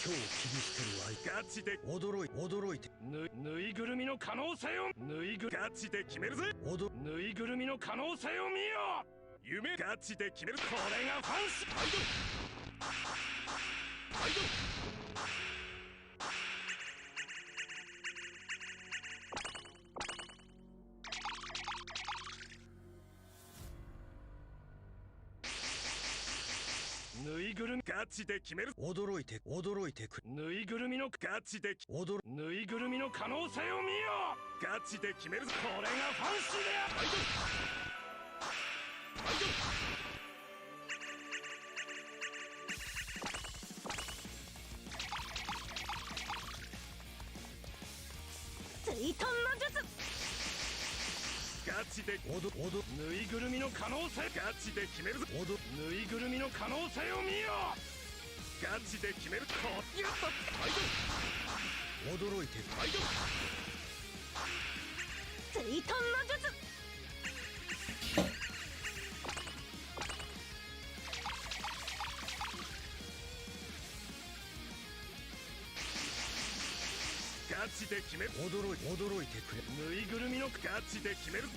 今日切り捨てる相ガチで驚いてぬいぐるみの可能性をガチで決めるぜぬいぐるみの可能性を見よう夢ガチで決めるこれがファンスアイドルぬいぐるみガチで決める驚いてくぬいぐるみのガチでぬいぐるみの可能性を見ようガチで決めるこれがファンシーだアイドル水遁の術ガチでぬいぐるみの可能性ガチで決めるぞぬいぐるみの可能性を見ようガチで決めるこやったアイドル驚いてアイドル水遁の術ガチで決める驚いてくれぬいぐるみのガチで決める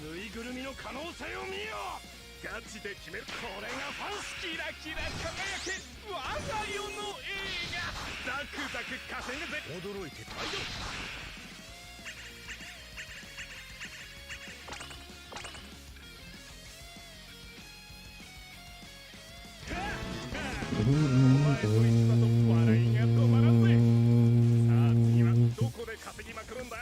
ぬいぐるみの可能性を見ようガチで決めるこれがファンスキラキラ輝け我が世の映画ザクザク稼ぐぜ驚いてアイドルお前と一緒だと笑いが止まらんぜ。さあ次はどこで稼ぎまくるんだ。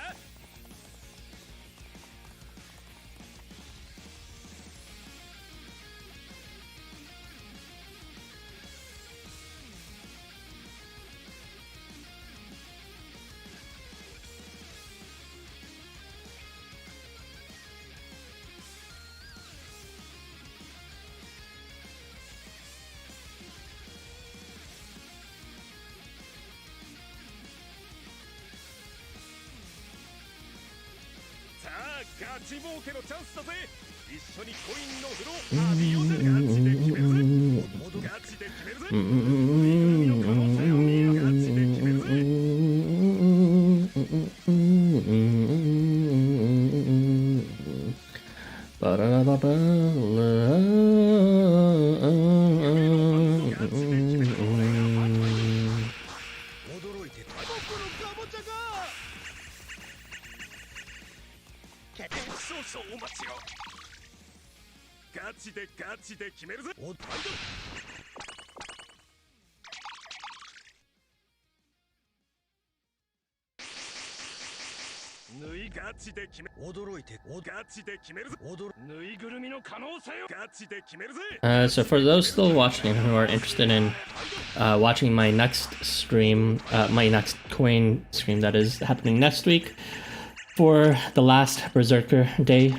ガチ儲けのチャンスだぜ一緒にコインの風呂浴びようぜガチで決めるぜガチで決めるぜぬいぐるみの可能性を見ようガチで決めるぜバララババラ少々お待ちをガチで決めるぜアイドルぬいガチで決め驚いてガチで決めるぜぬいぐるみの可能性をガチで決めるぜ So for those still watching who are interested in watching my next stream, my next coin stream that is happening next week for the last Berserker day,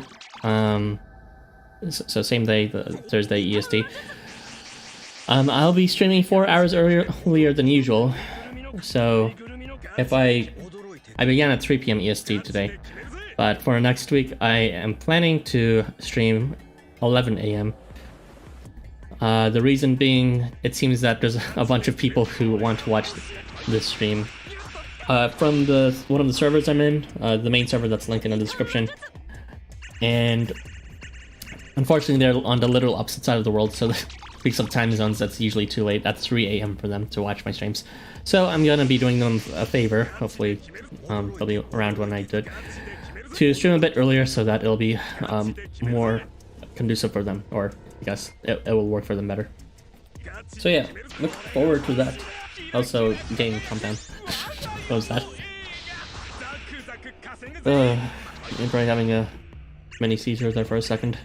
so same day, the Thursday EST, I'll be streaming 4 hours earlier than usual. So if I began at 3 p.m. EST today, but for next week I am planning to stream 11 a.m. The reason being, it seems that there's a bunch of people who want to watch this stream from one of the servers I'm in, the main server that's linked in the description. And unfortunately, they're on the literal opposite side of the world, so because of time zones, that's usually too late. That's 3 a.m. for them to watch my streams. So I'm gonna be doing them a favor. Hopefully, they'll be around when I do it, to stream a bit earlier so that it'll be more conducive for them, or I guess it will work for them better. So yeah, look forward to that. Also, game compound. What was that? I'm probably having a mini seizure there for a second.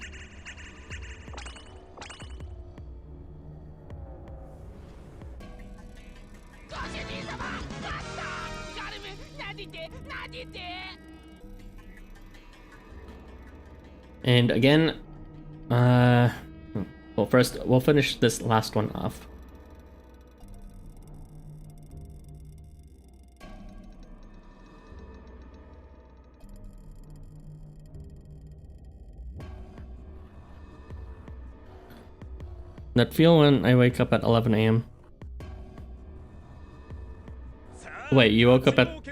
And again, well, first we'll finish this last one off. That feel when I wake up at 11 a.m. Wait, you woke up at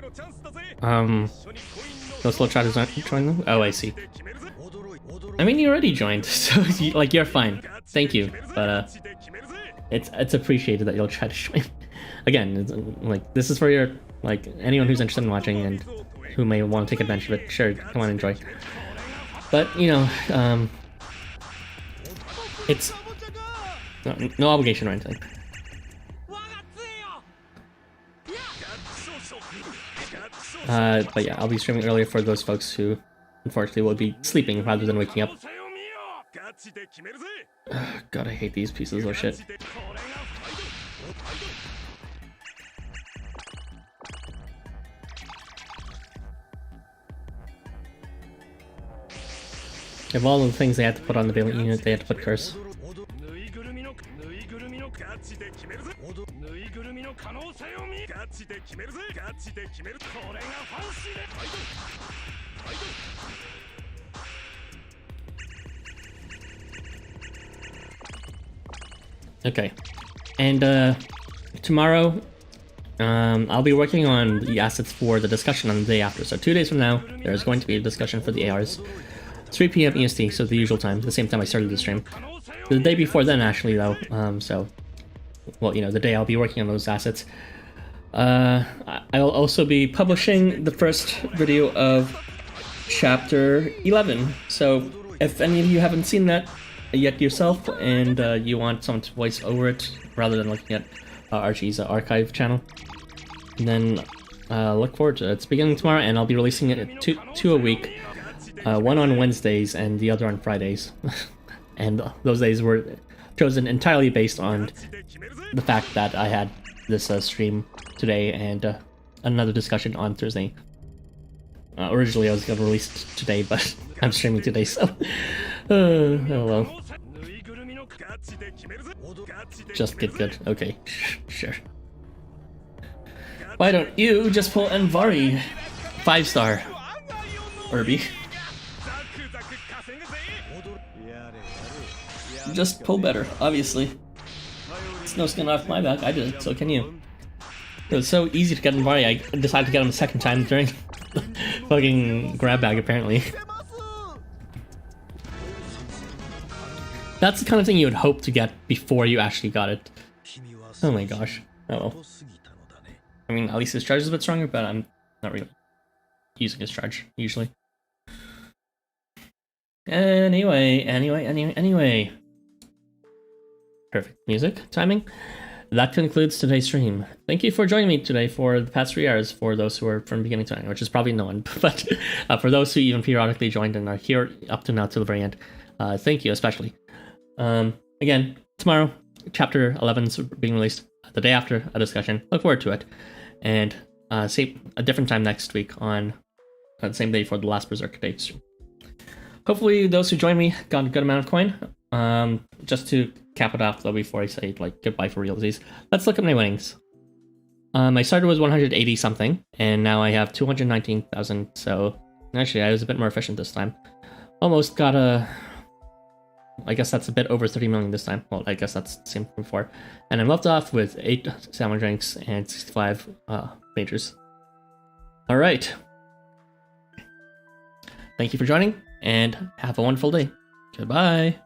those little chatters aren't joining them? Oh, I see. I mean, you already joined, so you're fine. Thank you, but it's appreciated that you'll try to join. Again, it's, this is for your anyone who's interested in watching and who may want to take advantage of it. Sure, come on, enjoy. But it's no obligation or anything. But yeah, I'll be streaming earlier for those folks who unfortunately will be sleeping rather than waking up. God, I hate these pieces of shit. Of all the things they had to put on the Valiant unit, they had to put Curse. Okay, and tomorrow I'll be working on the assets for the discussion on the day after. So 2 days from now, there's going to be a discussion for the ARs. 3 p.m. EST, so the usual time, the same time I started the stream. The day before then, actually, though, so, well, the day I'll be working on those assets. I'll also be publishing the first video of Chapter 11, so if any of you haven't seen that yet yourself, and you want someone to voice over it, rather than looking at Archie's archive channel, then look forward to it. It's beginning tomorrow, and I'll be releasing it two a week. One on Wednesdays and the other on Fridays. And those days were chosen entirely based on the fact that I had this stream today and another discussion on Thursday. Originally I was going to release today, but I'm streaming today, so... oh well. Just get good. Okay, sure. Why don't you just pull Envari? 5-star. Irby. Just pull better, obviously. It's no skin off my back, I did it, so can you. It was so easy to get Envari, I decided to get him a second time during the fucking grab bag, apparently. That's the kind of thing you would hope to get before you actually got it. Oh my gosh. Oh well. I mean, at least his charge is a bit stronger, but I'm not really using his charge, usually. Anyway. Perfect music timing. That concludes today's stream. Thank you for joining me today for the past 3 hours, for those who are from beginning to end, which is probably no one, but for those who even periodically joined and are here up to now till the very end, thank you especially. Again, tomorrow, Chapter 11 is being released. The day after, a discussion. Look forward to it. And see a different time next week on the same day for the last Berserker day stream. Hopefully those who joined me got a good amount of coin. Just to cap it off though before I say goodbye for realsies, let's look at my winnings. My starter was 180 something, and now I have 219,000, so actually I was a bit more efficient this time. Almost got I guess that's a bit over 30 million this time. Well, I guess that's the same before. And I'm left off with 8 salmon drinks and 65 majors. Alright. Thank you for joining, and have a wonderful day. Goodbye.